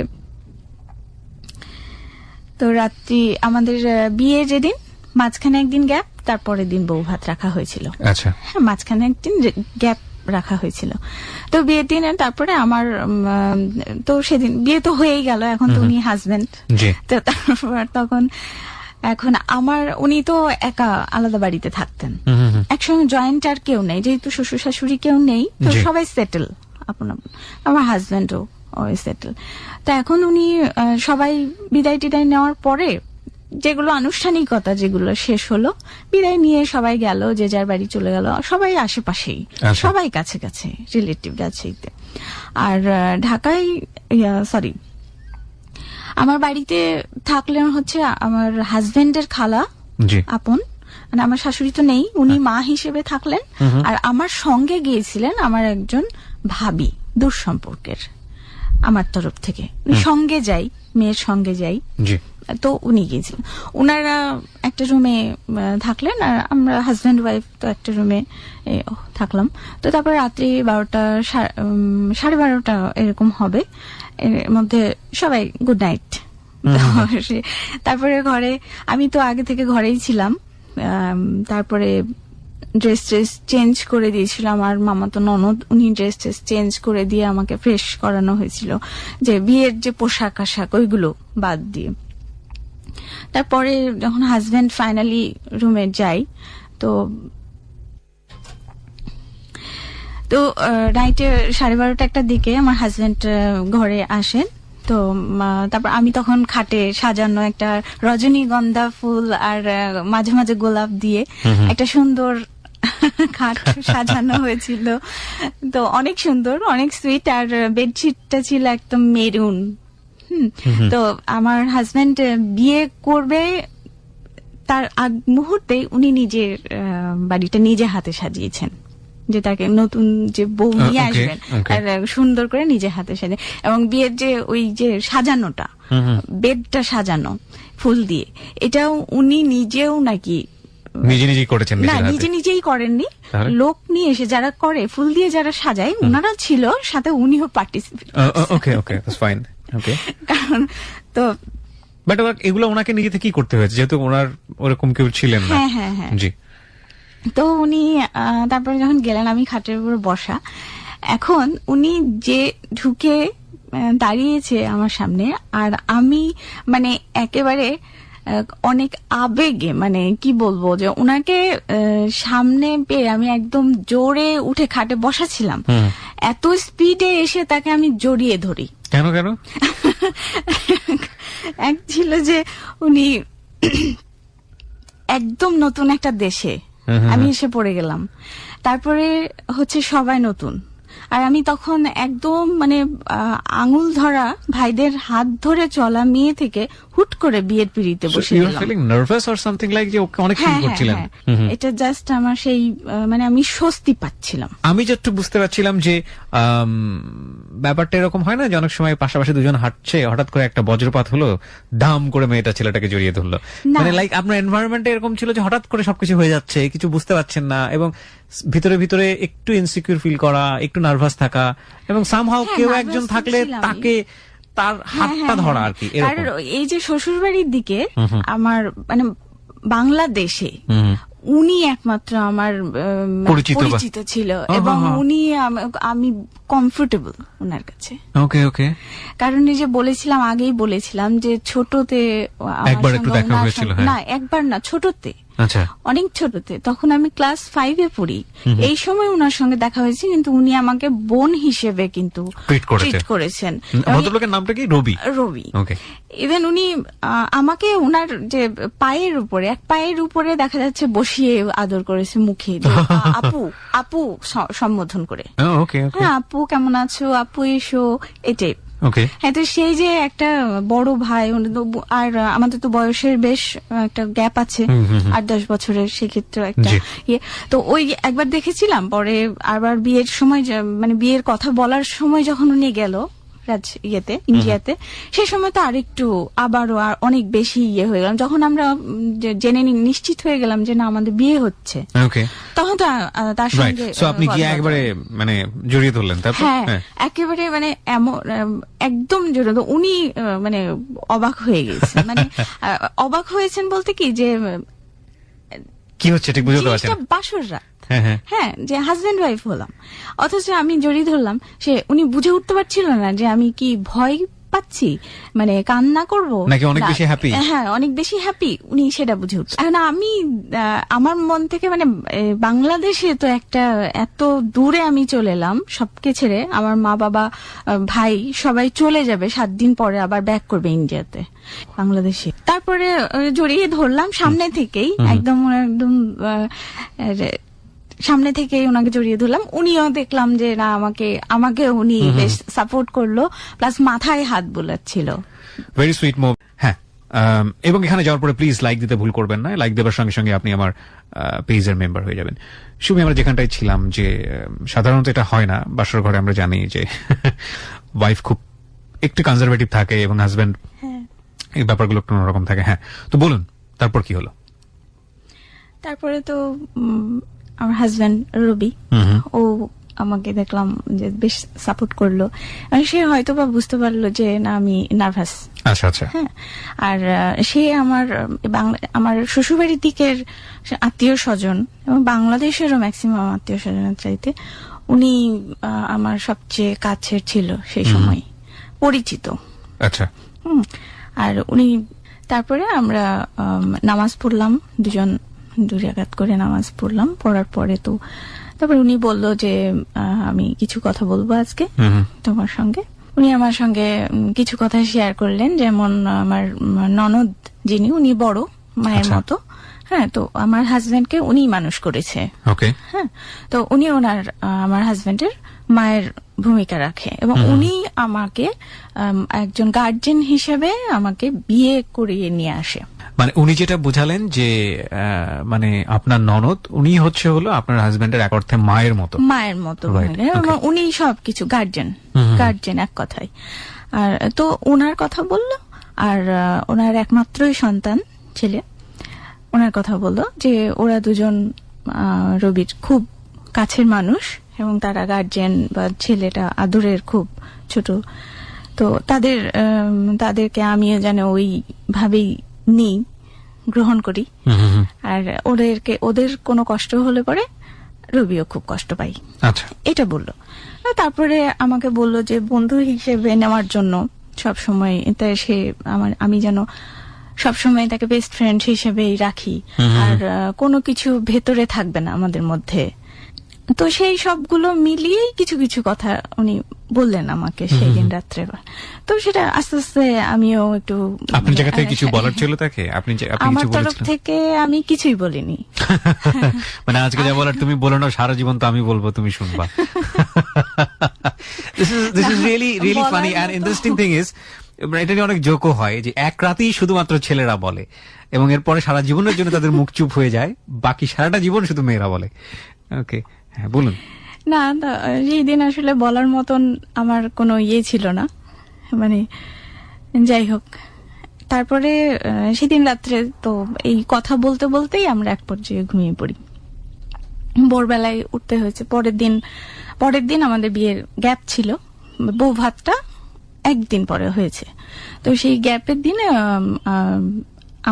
তো রাত্রি আমাদের বিয়ে যেদিন, মাঝখানে একদিন গ্যাপ, তারপরের দিন বউ ভাত রাখা হয়েছিল। আচ্ছা, হ্যাঁ, মাঝখানে একদিন গ্যাপ রাখা হয়েছিল। তো বিয়ের দিন তারপরে আমার তো সেদিন বিয়ে তো হয়েই গেল, এখন তো উনি হাজবেন্ড। তো তারপর তখন এখন উনি তো একা আলাদা বাড়িতে থাকতেন, একসঙ্গে জয়েন্ট আর কেউ নেই, যেহেতু শ্বশুর শাশুড়ি কেউ নেই, তো সবাই সেটেল আপন। আমার হাজবেন্ডও সেটেল। তো এখন উনি সবাই বিদায় টিদায় নেওয়ার পরে যেগুলো আনুষ্ঠানিকতা যেগুলো শেষ হলো, বিদায় নিয়ে সবাই গেল, যে যার বাড়ি চলে গেল, সবাই আশেপাশেই, সবাই কাছে কাছে রিলেটিভ রাজশাহীতে। আর ঢাকায় আমার বাড়িতে থাকলেন হচ্ছে আমার হাজবেন্ডের খালা আপন, মানে আমার শাশুড়ি তো নেই, উনি মা হিসেবে থাকলেন। আর আমার সঙ্গে গিয়েছিলেন আমার একজন ভাবি, দূর সম্পর্কের, আমার তরফ থেকে। সঙ্গে যাই, মেয়ের সঙ্গে যাই, তো উনি গিয়েছিলেন। ওনারা একটা রুমে থাকলেন, আর আমরা হাজব্যান্ড ওয়াইফ তো একটা রুমে থাকলাম। তো তারপর রাত্রি 12টা 12:30 এরকম হবে, এর মধ্যে সবাই গুড নাইট তারপরে ঘরে আমি তো আগে থেকে ঘরেই ছিলাম, তারপরে ড্রেস চেঞ্জ করে দিয়েছিল আমার মামাতো ননদ, উনি ড্রেস চেঞ্জ করে দিয়ে আমাকে ফ্রেশ করানো হয়েছিল, যে বিয়ের যে পোশাক আশাক ওইগুলো বাদ দিয়ে। তারপরে যখন হাজবেন্ড ফাইনালি রুমে যাই, তো রাইটে 12:30 একটা দিকে আমার হাজবেন্ড ঘরে আসেন। তো তারপর আমি তখন খাটে সাজানো একটা রজনীগন্ধা ফুল আর মাঝে মাঝে গোলাপ দিয়ে একটা সুন্দর খাট সাজানো হয়েছিল, তো অনেক সুন্দর, অনেক সুইট। আর বেডশিটটা ছিল একদম মেরুন। তো আমার হাজবেন্ড বিয়ে করবে তার আগ মুহূর্তে উনি নিজের বাড়িটা নিজে হাতে সাজিয়েছেন, যে তাকে নতুন যে বউ নিয়ে আসবেন আর সুন্দর করে নিজে হাতে সাজে। এবং বিয়ের যে ওই যে সাজানোটা, বেডটা সাজানো ফুল দিয়ে, এটাও উনি নিজেও নাকি নিজেই করেছেন? না, নিজেই করেননি, লোক নিয়ে এসে যারা করে ফুল দিয়ে যারা সাজায় ওনারা ছিল সাথে, উনিও participate. Okay okay, that's fine. Okay, কারণ তো বাট এগুলো ওনাকে নিজে থেকেই করতে হয়েছে যেহেতু ওনার ওরকম কেউ ছিলেন না। হ্যাঁ, জি। তো উনি তারপরে যখন গেলেন, আমি খাটের উপর বসা, এখন উনি যে ঢুকে দাঁড়িয়েছে আমার সামনে, আর আমি মানে একেবারে অনেক আবেগে, মানে কি বলবো, যে ওনাকে সামনে পেয়ে আমি একদম জোরে উঠে খাটে বসাছিলাম, এত স্পিডে এসে তাকে আমি জড়িয়ে ধরি। কেন? এক ছিল যে উনি একদম নতুন একটা দেশে আমি এসে পড়ে গেলাম, তারপরে হচ্ছে সবাই নতুন, আর আমি তখন একদম মানে আঙুল ধরা ভাইদের হাত ধরে চলা মেয়ে থেকে হুট করে বিয়ের পিড়িতে বসে you are feeling nervous or something like, যে ওকে অনেক ফিল করছিলেন? এটা জাস্ট আমার সেই মানে আমি স্বস্তি পাচ্ছিলাম। আমি যতটুকু বুঝতে পারছিলাম যে ব্যাপারটা এরকম হয় না যে অনেক সময় পাশাপাশি দুজন হাঁটছে, হঠাৎ করে একটা বজ্রপাত হলো, দাম করে মেয়েটা ছেলেটাকে জড়িয়ে ধরলো, মানে লাইক আপনার এনভায়রনমেন্টে এরকম ছিল যে হঠাৎ করে সবকিছু হয়ে যাচ্ছে, কিছু বুঝতে পারছেন না, এবং ভিতরে ভিতরে একটু ইনসিকিউর ফিল করা, একটু নার্ভাস থাকা, এবং সামহাউ কেউ একজন থাকলে তাকে তার হাতটা ধরা আর কি। আর এই যে শ্বশুরবাড়ির দিকে আমার মানে বাংলাদেশে উনি একমাত্র আমার পরিচিত ছিল, এবং উনি আমি কমফোর্টেবল ওনার কাছে। ওকে ওকে। কারণ এই যে বলেছিলাম, আগেই বলেছিলাম যে ছোটতে একবার একটু দেখা হয়েছিল। না, একবার না, ছোটতে, আচ্ছা, অনেক ছোটতে, তখন আমি ক্লাস 5-এ পড়ি, এই সময় ওনার সঙ্গে দেখা হয়েছে, কিন্তু উনি আমাকে বোন হিসেবে কিন্তু ট্রিট করেছেন। ভদ্রলোকের নামটা কি? রবি। ওকে। ইভেন উনি আমাকে ওনার যে পায়ের উপরে, এক পায়ের উপরে দেখা যাচ্ছে বসিয়ে আদর করেছে মুখে, আপু আপু সম্বোধন করে। হ্যাঁ, আপু কেমন আছো, আপু এসো, এটাই। হ্যাঁ, তো সেই যে একটা বড় ভাই, আর আমাদের তো বয়সের বেশ একটা গ্যাপ আছে, 8-10 বছরের, সেক্ষেত্রে একটা ইয়ে। তো ওই একবার দেখেছিলাম, পরে আবার বিয়ের সময়, মানে বিয়ের কথা বলার সময় যখন উনি গেল ইন্ডিয়াতে, সেই সময় তো আরেকটু আবারও আর অনেক বেশি ইয়ে হয়ে গেলাম, যখন আমরা জেনে নিশ্চিত হয়ে গেলাম যে না, আমাদের বিয়ে হচ্ছে, তখন তো তার সঙ্গে আপনি কি একবারে মানে জড়িয়ে ধরলেন? হ্যাঁ, একেবারে মানে একদম জড়িয়ে। তো উনি মানে অবাক হয়ে গেছেন, মানে অবাক হয়েছেন বলতে কি, যে কি হচ্ছে ঠিক বুঝতে পারছেন, বাসর রাত, হ্যাঁ, যে হাজবেন্ড ওয়াইফ হলাম, অথচ আমি জড়িয়ে ধরলাম, উনি বুঝে উঠতে পারছিল না যে আমি কি ভয় পাচ্ছি, মানে কান্না করব নাকি অনেক বেশি হ্যাপি। হ্যাঁ, অনেক বেশি হ্যাপি, উনি সেটা বুঝে উঠছে। এখন আমি আমার মন থেকে, মানে বাংলাদেশে তো একটা এত দূরে আমি চলে এলাম সবকে ছেড়ে, আমার মা বাবা ভাই সবাই চলে যাবে 7 দিন পরে, আবার ব্যাক করবে ইন্ডিয়াতে, বাংলাদেশে। তারপরে জড়িয়ে ধরলাম সামনে থেকেই, একদম সামনে থেকে ওনাকে জড়িয়ে ধরলাম। উনিও দেখলাম যে না, আমাকে উনি বেশ সাপোর্ট করলো, প্লাস মাথায় হাত বোলাচ্ছিল। Very sweet move. হ্যাঁ, এবং এখানে যাওয়ার পরে প্লিজ লাইক দিতে ভুল করবেন না, লাইক দেওয়ার সঙ্গে সঙ্গে আপনি আমার পেজের মেম্বার হয়ে যাবেন। সুমি, আমরা যেখানটায় ছিলাম, যে সাধারণত এটা হয় না বাসর ঘরে, আমরা জানি যে ওয়াইফ খুব একটু কনজারভেটিভ থাকে এবং হাজবেন্ড এই ব্যাপারগুলো একটু অন্যরকম থাকে। হ্যাঁ, তো বলুন তারপর কি হলো? তারপরে তো আমার হাজবেন্ড রবি, ও আমাকে দেখলাম যে বেশ সাপোর্ট করলো, সে হয়তো বা বুঝতে পারলো যে না, আমি নার্ভাস। আচ্ছা আচ্ছা। হ্যাঁ, আর সে আমার আমার শ্বশুরবাড়ির দিকের আত্মীয় স্বজন এবং বাংলাদেশেরও ম্যাক্সিমাম আত্মীয় স্বজনের চাইতে উনি আমার সবচেয়ে কাছের ছিল সেই সময়, পরিচিত। আচ্ছা। আর উনি তারপরে আমরা নামাজ পড়লাম, দুজন 2 রাকাত করে নামাজ পড়লাম। পড়ার পরে তো তারপরে উনি বলল যে আমি কিছু কথা বলবো আজকে তোমার সঙ্গে। উনি আমার সঙ্গে কিছু কথা শেয়ার করলেন, যেমন আমার ননদ যিনি, উনি বড় মায়ের মতো। হ্যাঁ, তো আমার হাজবেন্ডকে উনি মানুষ করেছে। ওকে। হ্যাঁ, তো উনি আমার হাজবেন্ডের মায়ের ভূমিকা রাখে এবং উনি আমাকে একজন গার্জিয়ান হিসেবে আমাকে বিয়ে করিয়ে নিয়ে আসে। মানে উনি যেটা বুঝালেন যে মানে আপনার ননদ উনি হলো আপনার হাজবেন্ডের এক অর্থে মায়ের মতো ভূমিকা, এবং উনি সবকিছু গার্জিয়ান এক কথায়। আর তো ওনার কথা বললো, আর ওনার একমাত্রই সন্তান ছেলে, ওনার কথা বললো যে ওরা দুজন রবির খুব কাছের মানুষ এবং তারা গার্জিয়ান, বা ছেলেটা আদরের খুব ছোট, তো তাদেরকে আমিও যেন ওইভাবেই নিই, গ্রহণ করি। আর ওদের কোনো কষ্ট হলে পরে রবিও খুব কষ্ট পাই। আচ্ছা, এটা বললো। তারপরে আমাকে বললো যে বন্ধু হিসেবে নেওয়ার জন্য সবসময় সে আমি যেন সবসময় তাকে বেস্ট ফ্রেন্ড হিসেবেই রাখি, আর কোনো কিছু ভেতরে থাকবে না আমাদের মধ্যে। তো সেই সবগুলো মিলিয়েই কিছু কিছু কথা উনি বললেন আমাকে সেই দিন রাত্রে। তো সেটা আস্তে আস্তে আমিও একটু, আপনার জায়গা থেকে কিছু বলার ছিল তাকে? আমার তরফ থেকে আমি কিছুই বলিনি। মানে আজকে যা বলার তুমি বলো না, সারা জীবন তো আমি বলবো, তুমি শুনবা। This is really funny and interesting thing is, এটা নিয়ে অনেক জোকও হয় যে এক রাতেই শুধুমাত্র ছেলেরা বলে এবং এরপরে সারা জীবনের জন্য তাদের মুখ চুপ হয়ে যায়, বাকি সারাটা জীবন শুধু মেয়েরা বলে। ওকে, হ্যাঁ বলুন। না, সেই দিন আসলে বলার মতন আমার কোনো ছিল না, মানে যাই হোক। তারপরে সেদিন রাত্রে তো এই কথা বলতে বলতেই আমরা এক পর্যায়ে ঘুমিয়ে পড়ি। ভোরবেলায় উঠতে হয়েছে। পরের দিন আমাদের বিয়ের গ্যাপ ছিল, বউ ভাতটা একদিন পরে হয়েছে। তো সেই গ্যাপের দিনে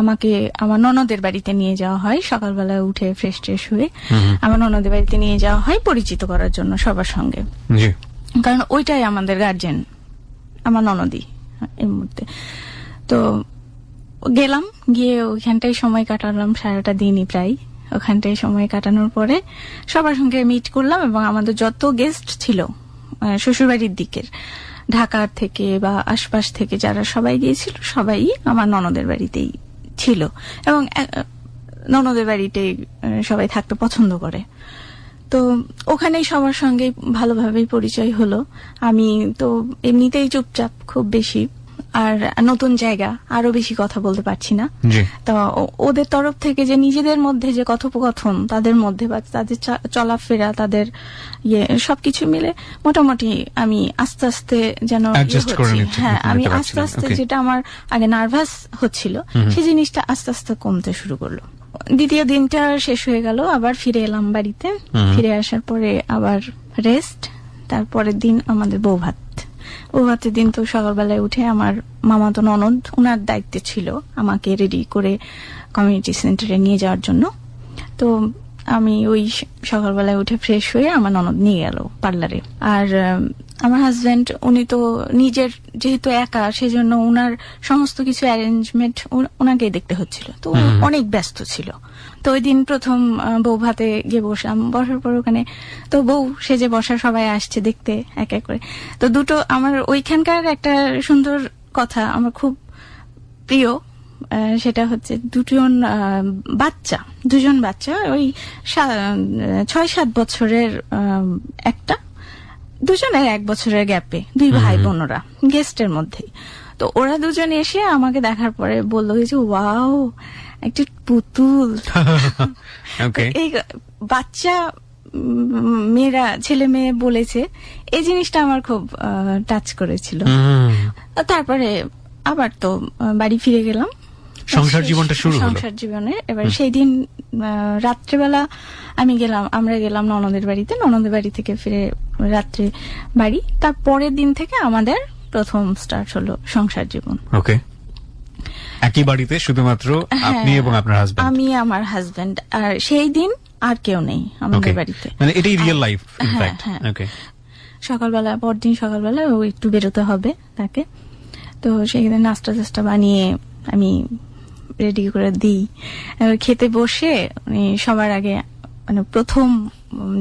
আমাকে আমার ননদের বাড়িতে নিয়ে যাওয়া হয়। সকালবেলায় উঠে ফ্রেশ ট্রেশ হয়ে আমার ননদের বাড়িতে নিয়ে যাওয়া হয় পরিচিত করার জন্য সবার সঙ্গে, কারণ ওইটাই আমাদের গার্জেন, আমার ননদই এই মুহূর্তে। তো গেলাম, গিয়ে ওইখানটাই সময় কাটালাম, সারাটা দিনই প্রায় ওখানটায় সময় কাটানোর পরে সবার সঙ্গে মিট করলাম এবং আমাদের যত গেস্ট ছিল শ্বশুরবাড়ির দিকের, ঢাকার থেকে বা আশপাশ থেকে যারা সবাই গিয়েছিল, সবাই আমার ননদের বাড়িতেই ছিল এবং ননদের বাড়িতেই সবাই থাকতে পছন্দ করে। তো ওখানেই সবার সঙ্গে ভালোভাবেই পরিচয় হলো। আমি তো এমনিতেই চুপচাপ খুব বেশি, আর নতুন জায়গা, আরো বেশি কথা বলতে পারছি না। তো ওদের তরফ থেকে যে নিজেদের মধ্যে যে কথোপকথন তাদের মধ্যে বা তাদের চলাফেরা, তাদের সবকিছু মিলে মোটামুটি আমি আস্তে আস্তে যেন হ্যাঁ, আমি আস্তে আস্তে যেটা আমার আগে নার্ভাস হচ্ছিল সেই জিনিসটা আস্তে আস্তে কমতে শুরু করলো। দ্বিতীয় দিনটা শেষ হয়ে গেল, আবার ফিরে এলাম বাড়িতে। ফিরে আসার পরে আবার রেস্ট। তারপরের দিন আমাদের বউ ভাতের দিন তো সকালবেলায় উঠে আমার মামাতো ননদ, ওনার দায়িত্বে ছিল আমাকে রেডি করে কমিউনিটি সেন্টারে নিয়ে যাওয়ার জন্য। তো আমি ওই সকালবেলায় উঠে ফ্রেশ হয়ে আমার ননদ নিয়ে গেল পার্লারে। আর আমার হাজবেন্ড, উনি তো নিজের যেহেতু একা, সেজন্য ওনার সমস্ত কিছু অ্যারেঞ্জমেন্ট ওনাকেই দেখতে হচ্ছিল, তো অনেক ব্যস্ত ছিল। তো ওই দিন প্রথম বউ ভাতে গিয়ে বসলাম। বসার পর ওখানে তো বউ সেজে বসা, সবাই আসছে দেখতে এক এক করে। তো দুটো আমার ওইখানকার একটা সুন্দর কথা আমার খুব প্রিয়, সেটা হচ্ছে দুজন বাচ্চা, ওই 6-7 বছরের একটা, দুজনের 1 বছরের গ্যাপে, 2 ভাই বোনরা গেস্টের মধ্যেই। তো ওরা দুজন এসে আমাকে দেখার পরে বললো যে ওয়াও, একটা পুতুল। এই বাচ্চা মেয়েরা, ছেলে মেয়ে বলেছে, এই জিনিসটা আমার খুব টাচ করেছিল। তারপরে আবার তো বাড়ি ফিরে গেলাম, সংসার জীবনটা শুরু হলো। সংসার জীবনে এবার সেই দিন রাত্রেবেলা আমরা গেলাম ননদের বাড়িতে। ননদের বাড়ি থেকে ফিরে রাত্রে বাড়ি। তার পরের দিন থেকে আমাদের প্রথম স্টার্ট হলো সংসার জীবন। ওকে, একই বাড়িতে শুধুমাত্র আপনি এবং আপনার হাজবেন্ড? আমি আমার হাজবেন্ড, আর সেই দিন আর কেউ নেই আমাদের বাড়িতে। মানে এটাই রিয়েল লাইফ হ্যাঁ, ইনফ্যাক্ট? হ্যাঁ। ওকে। সকালবেলা, পরদিন সকালবেলা ও একটু বেরোতে হবে তাকে, তো সেখানে নাস্তা টাস্তা বানিয়ে আমি রেডি করে দিই। এবার খেতে বসে সবার আগে মানে প্রথম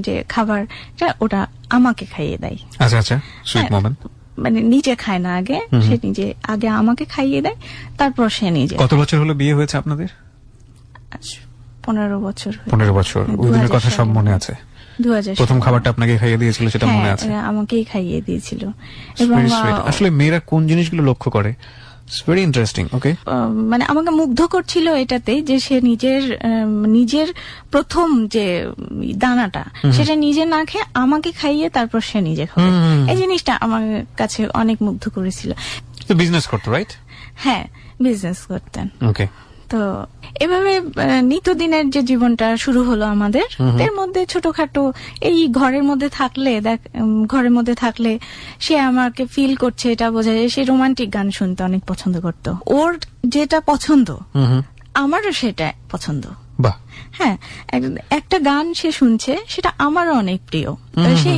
যে খাবারটা ওটা আমাকে খাইয়ে দেয়। আচ্ছা আচ্ছা, সুইট হ্যাঁ, মোমেন্ট। মানে নিজে খায় না আগে, সে নিজে আগে আমাকে খাইয়ে দেয়, তারপর সে নিজে। কত বছর হলো বিয়ে হয়েছে আপনাদের? 15 বছর। 15 বছর। ওই দিনের কথা সব মনে আছে? 2000 প্রথম খাবারটা আপনাকে খাইয়ে দিয়েছিল সেটা মনে আছে? হ্যাঁ, আমাকেই খাইয়ে দিয়েছিল। এবং Very sweet. আসলে মেয়েরা কোন জিনিসগুলো লক্ষ্য করে? It's very interesting. ওকে, মানে আমাকে মুগ্ধ করছিল এটাতে যে সে নিজের প্রথম যে দানাটা সেটা নিজে না খেয়ে আমাকে খাইয়ে তারপর সে নিজে খাবে। এই জিনিসটা আমার কাছে অনেক মুগ্ধ করেছিল। তো বিজনেস করতো, রাইট? হ্যাঁ, বিজনেস করতেন। ওকে। তো এভাবে নিত্যদিনের যে জীবনটা শুরু হলো আমাদের, এর মধ্যে ছোটখাটো এই ঘরের মধ্যে থাকলে ঘরের মধ্যে থাকলে সে আমাকে ফিল করছে এটা বোঝা যায়। সে রোমান্টিক গান শুনতে অনেক পছন্দ করতো। ওর যেটা পছন্দ আমারও সেটা পছন্দ। বাহ। হ্যাঁ, একটা গান সে শুনছে সেটা আমারও অনেক প্রিয়। সে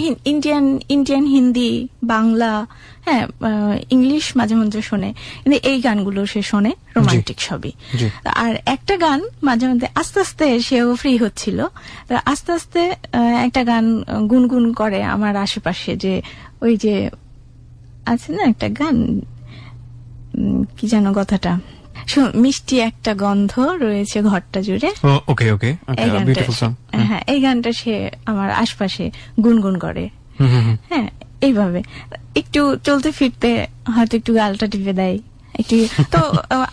ইন্ডিয়ান হিন্দি, বাংলা, হ্যাঁ, ইংলিশ মাঝে মধ্যে শোনে, কিন্তু এই গানগুলো সে শোনে রোমান্টিক সবই। আর একটা গান মাঝে মধ্যে আস্তে আস্তে সেও ফ্রি হচ্ছিল, আস্তে আস্তে একটা গান গুনগুন করে আমার আশেপাশে, যে ওই যে আছে না একটা গান, কি যেন কথাটা, মিষ্টি একটা গন্ধ রয়েছে ঘরটা জুড়ে। ওকে ওকে, বিউটিফুল সং। হ্যাঁ, এই গানটা সে আমার আশপাশে গুনগুন করে। হ্যাঁ, এইভাবে একটু চলতে ফিরতে হয়তো একটু গালটা টিপে দেয় একটু। তো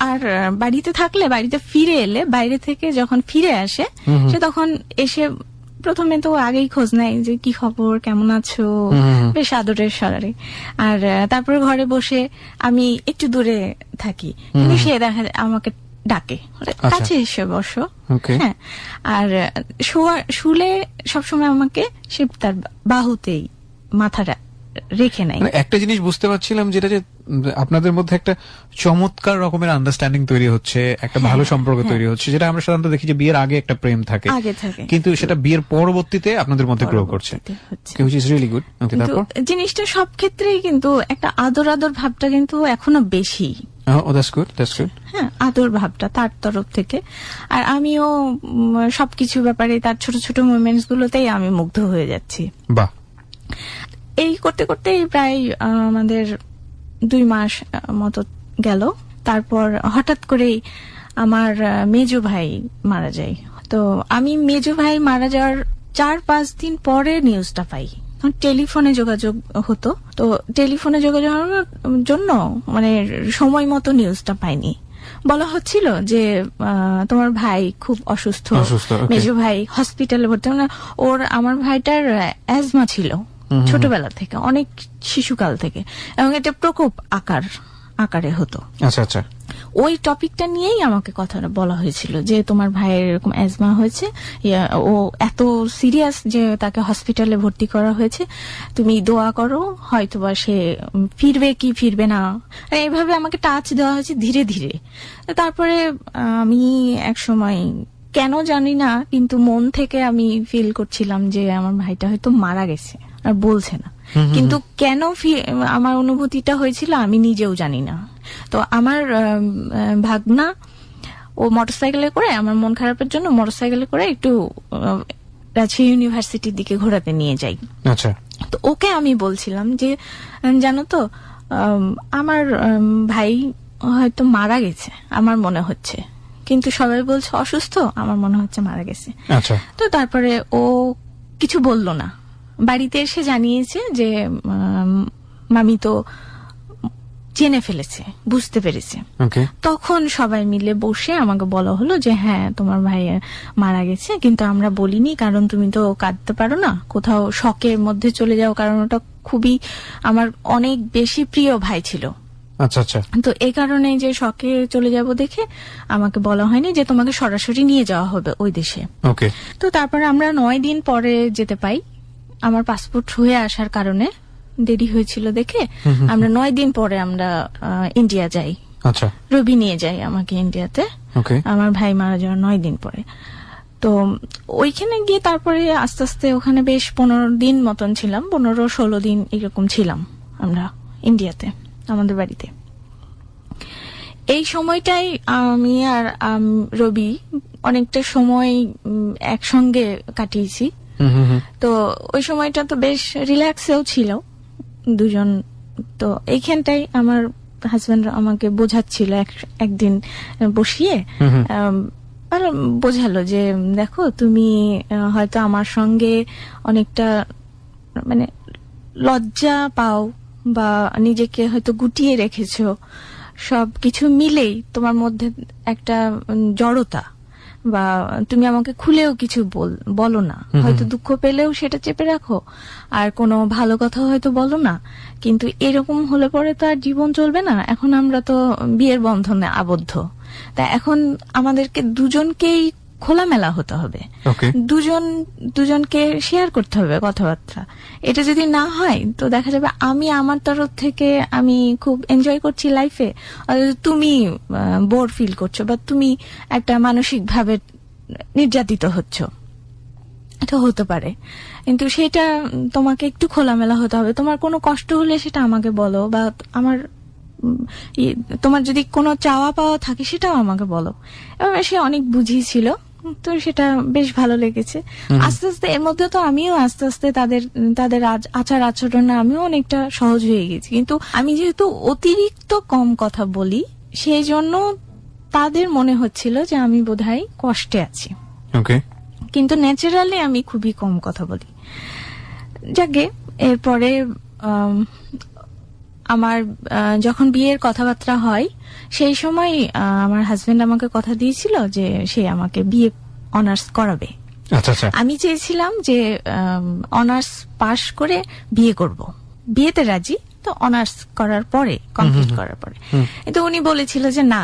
আর বাড়িতে থাকলে, বাড়িতে ফিরে এলে, বাইরে থেকে যখন ফিরে আসে সে তখন এসে প্রথমে তো আগেই খোঁজ নেয় যে কি খবর, কেমন আছো, বেশ আদরের স্বরে। আর তারপরে ঘরে বসে আমি একটু দূরে থাকি, কিন্তু সে দেখা আমাকে ডাকে, কাছে এসে বসো। হ্যাঁ, আর শুলে সবসময় আমাকে সে তার বাহুতেই মাথাটা রেখে নেয়। একটা জিনিস বুঝতে পারছিলাম, যেটা যে আপনাদের মধ্যে একটা চমৎকার রকমের আন্ডারস্ট্যান্ডিং তৈরি হচ্ছে, একটা ভালো সম্পর্ক তৈরি হচ্ছে, যেটা আমরা সাধারণত দেখি যে বিয়ের আগে একটা প্রেম থাকে, কিন্তু সেটা বিয়ের পরবর্তীতে আপনাদের মধ্যে গ্রো করছে, which is really good. তারপর জিনিসটা সব ক্ষেত্রেই কিন্তু একটা আদর আদর ভাবটা কিন্তু এখনো বেশি। that's good, that's good. হ্যাঁ, আদর ভাবটা তার তরফ থেকে। আর আমিও সবকিছু ব্যাপারে তার ছোট ছোট মোমেন্টস গুলোতেই আমি মুগ্ধ হয়ে যাচ্ছি। বাহ। এই করতে করতে প্রায় আমাদের 2 মাস মতো গেল। তারপর হঠাৎ করেই আমার মেজো ভাই মারা যায়। তো আমি মেজো ভাই মারা যাওয়ার 4-5 দিন পরে নিউজটা পাই। টেলিফোনে যোগাযোগ হতো, তো টেলিফোনে যোগাযোগের জন্য মানে সময় মতো নিউজটা পাইনি। বলা হচ্ছিল যে তোমার ভাই খুব অসুস্থ, মেজো ভাই হসপিটালে ভর্তি। মানে আমার ভাইটার অ্যাজমা ছিল ছোটবেলা থেকে, অনেক শিশুকাল থেকে, এবং এটা প্রকোপ আকারে হতো। আচ্ছা আচ্ছা। ওই টপিকটা নিয়েই আমাকে কথাটা বলা হয়েছিল যে তোমার ভাইয়ের এরকম অ্যাজমা হয়েছে, ও এত সিরিয়াস যে তাকে হসপিটালে ভর্তি করা হয়েছে, তুমি দোয়া করো, হয়তোবা সে ফিরবে কি ফিরবে না। এইভাবে আমাকে টাচ দেওয়া হয়েছে ধীরে ধীরে। তারপরে আমি এক সময় কেন জানি না, কিন্তু মন থেকে আমি ফিল করছিলাম যে আমার ভাইটা হয়তো মারা গেছে, আর বলছে না। কিন্তু কেন আমার অনুভূতিটা হয়েছিল আমি নিজেও জানি না। তো আমার ভাগনা ও মোটরসাইকেলে করে, আমার মন খারাপের জন্য মোটরসাইকেলে করে একটু রাজশাহী ইউনিভার্সিটির দিকে ঘোরাতে নিয়ে যাই। আচ্ছা। তো ওকে আমি বলছিলাম যে জানো তো আমার ভাই হয়তো মারা গেছে, আমার মনে হচ্ছে, কিন্তু সবাই বলছে অসুস্থ, আমার মনে হচ্ছে মারা গেছে। আচ্ছা। তো তারপরে ও কিছু বলল না, বাড়িতে এসে জানিয়েছে যে মামি তো জেনে ফেলেছে, বুঝতে পেরেছে। তখন সবাই মিলে বসে আমাকে বলা হলো যে হ্যাঁ তোমার ভাই মারা গেছে, কিন্তু আমরা বলিনি কারণ তুমি তো কাঁদতে পারো না, কোথাও শকের মধ্যে চলে যাও, কারণ ওটা খুবই আমার অনেক বেশি প্রিয় ভাই ছিল। আচ্ছা আচ্ছা। তো এই কারণে যে শকে চলে যাব দেখে আমাকে বলা হয়নি যে তোমাকে সরাসরি নিয়ে যাওয়া হবে ওই দেশে। ওকে। তো তারপরে আমরা 9 দিন পরে যেতে পাই, আমার পাসপোর্ট হয়ে আসার কারণে দেরি হয়েছিল দেখে আমরা 9 দিন পরে আমরা ইন্ডিয়া যাই। আচ্ছা, রবি নিয়ে যায় আমাকে ইন্ডিয়াতে, ওকে। আমার ভাই মারা যাওয়ার 9 দিন পরে। তো ওইখানে গিয়ে তারপরে আস্তে আস্তে ওখানে বেশ 15 দিন মতন ছিলাম, 15-16 দিন এরকম ছিলাম আমরা ইন্ডিয়াতে আমাদের বাড়িতে। এই সময়টাই আমি আর রবি অনেকটা সময় একসঙ্গে কাটিয়েছি। তো ওই সময়টা তো বেশ রিল্যাক্সেও ছিল দুজন। তো এইখানটাই আমার হাজবেন্ড আমাকে বোঝাচ্ছিল একদিন বসিয়ে, আর বোঝালো যে দেখো তুমি হয়তো আমার সঙ্গে অনেকটা মানে লজ্জা পাও বা নিজেকে হয়তো গুটিয়ে রেখেছো, সব কিছু মিলেই তোমার মধ্যে একটা জড়তা, বা তুমি আমাকে খুলেও কিছু বলো না, হয়তো দুঃখ পেলেও সেটা চেপে রাখো, আর কোনো ভালো কথা হয়তো বলো না। কিন্তু এরকম হলে পরে তো আর জীবন চলবে না। এখন আমরা তো বিয়ের বন্ধনে আবদ্ধ, তা এখন আমাদেরকে দুজনকেই খোলামেলা হতে হবে, দুজনকে শেয়ার করতে হবে কথাবার্তা। এটা যদি না হয় তো দেখা যাবে আমি আমার তরফ থেকে আমি খুব এনজয় করছি লাইফে, তুমি বোর ফিল করছো বা তুমি একটা মানসিক ভাবে নির্যাতিত হচ্ছ। এটা হতে পারে, কিন্তু সেটা তোমাকে একটু খোলামেলা হতে হবে। তোমার কোনো কষ্ট হলে সেটা আমাকে বলো, বা তোমার যদি কোনো চাওয়া পাওয়া থাকে সেটাও আমাকে বলো। এবার সে অনেক বুঝিয়েছিল, তো সেটা বেশ ভালো লেগেছে। আস্তে আস্তে এর মধ্যে তো আমিও আস্তে আস্তে তাদের আচার আচরণে আমিও অনেকটা সহজ হয়ে গেছি। কিন্তু আমি যেহেতু অতিরিক্ত কম কথা বলি, সেই জন্য তাদের মনে হচ্ছিল যে আমি বোধহয় কষ্টে আছি। কিন্তু ন্যাচারালি আমি খুবই কম কথা বলি। যাকে এরপরে আমার যখন বিয়ের কথাবার্তা হয়, সেই সময় আমার হাজবেন্ড আমাকে কথা দিয়েছিল যে সে আমাকে বিয়ে অনার্স করাবে। আমি চেয়েছিলাম যে অনার্স পাশ করে বিয়ে করব, বিয়েতে রাজি, তো অনার্স করার পরে কমপ্লিট করার পরে। কিন্তু উনি বলেছিল যে না,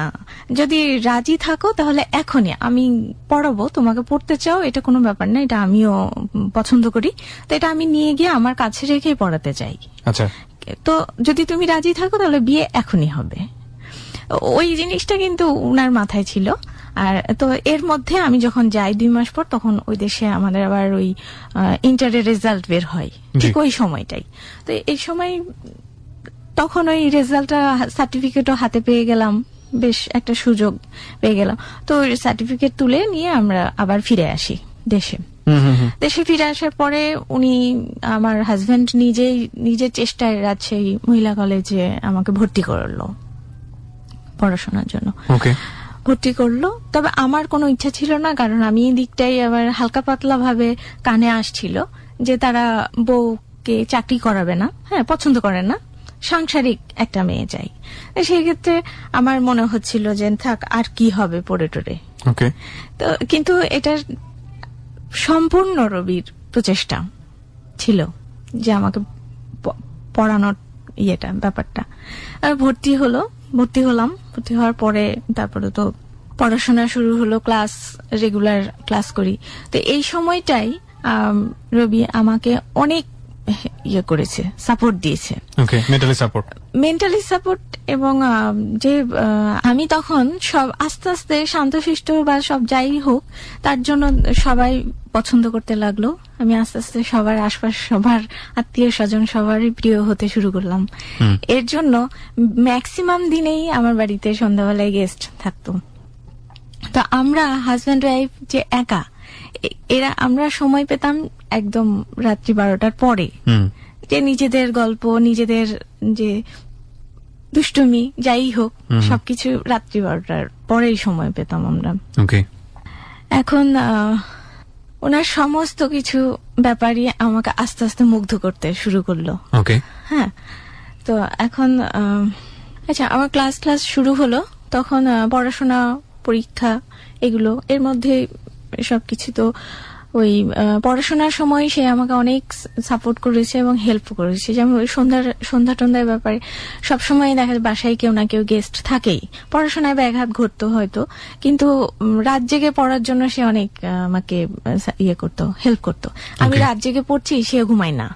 যদি রাজি থাকো তাহলে এখনই আমি পড়াবো, তোমাকে পড়তে চাও এটা কোনো ব্যাপার না, এটা আমিও পছন্দ করি, তো এটা আমি নিয়ে গিয়ে আমার কাছে রেখেই পড়াতে চাই। আচ্ছা, তো যদি তুমি রাজি থাকো তাহলে বিয়ে এখনই হবে। ওই জিনিসটা কিন্তু উনার মাথায় ছিল। আর তো এর মধ্যে আমি যখন যাই 2 মাস পর, তখন ওই দেশে আমাদের আবার ওই ইন্টারের রেজাল্ট বের হয় ঠিক ওই সময়টাই। তো এই সময় তখন ওই রেজাল্টটা সার্টিফিকেটও হাতে পেয়ে গেলাম, বেশ একটা সুযোগ পেয়ে গেলাম। তো ওই সার্টিফিকেট তুলে নিয়ে আমরা আবার ফিরে আসি দেশে। দেশে ফিরে আসার পরে উনি আমার হাজবেন্ড নিজের চেষ্টায় রাজশাহী মহিলা কলেজে আমাকে ভর্তি করলো পড়াশোনার জন্য। ভর্তি করলো, তবে আমার কোনো ইচ্ছা ছিল না, কারণ আমি এই দিকটাই আবার হালকা পাতলা ভাবে কানে আসছিল যে তারা বউকে চাকরি করাবে না, হ্যাঁ পছন্দ করে না, সাংসারিক একটা মেয়ে চাই। সেই ক্ষেত্রে আমার মনে হচ্ছিল যে থাক, আর কি হবে পড়ে টড়ে। তো কিন্তু এটা সম্পূর্ণ রবির প্রচেষ্টা ছিল যে আমাকে পড়ানোর ব্যাপারটা। ভর্তি হলাম। ভর্তি হওয়ার পরে তারপরে তো পড়াশোনা শুরু হলো, রেগুলার ক্লাস করি। তো এই সময়টাই রবি আমাকে অনেক করেছে, সাপোর্ট দিয়েছে, মেন্টালি সাপোর্ট। এবং যে আমি তখন সব আস্তে আস্তে শান্তশিষ্ট বা সব যাই হোক, তার জন্য সবাই পছন্দ করতে লাগলো। আমি আস্তে আস্তে সবার আশপাশ, সবার আত্মীয় স্বজন সবারই প্রিয় হতে শুরু করলাম। এর জন্য ম্যাক্সিমাম দিনেই আমার বাড়িতে সন্ধ্যাবেলায় গেস্ট থাকতো। তো আমরা হাজব্যান্ড ওয়াইফ যে একা, আমরা সময় পেতাম একদম রাত্রি 12টার পরে, যে নিজেদের গল্প, নিজেদের যে দুষ্টুমি যাই হোক সবকিছু রাত্রি 12টার পরেই সময় পেতাম আমরা। এখন ওনার সমস্ত কিছু ব্যাপারই আমাকে আস্তে আস্তে মুগ্ধ করতে শুরু করলো। হ্যাঁ, তো এখন আচ্ছা, আমার ক্লাস শুরু হলো, তখন পড়াশোনা, পরীক্ষা, এগুলো এর মধ্যে সবকিছু। তো ওই পড়াশোনার সময় সে আমাকে অনেক সাপোর্ট করেছে এবং হেল্প করেছে। যেমন ওই সন্ধ্যা টন্ধ্যার ব্যাপারে সবসময় দেখা যায় বাসায় কেউ না কেউ গেস্ট থাকেই, পড়াশোনায় ব্যাঘাত ঘটতো হয়তো, কিন্তু রাত জেগে পড়ার জন্য সে অনেক আমাকে হেল্প করতো। আমি রাত জেগে পড়ছি, সে ঘুমায় না,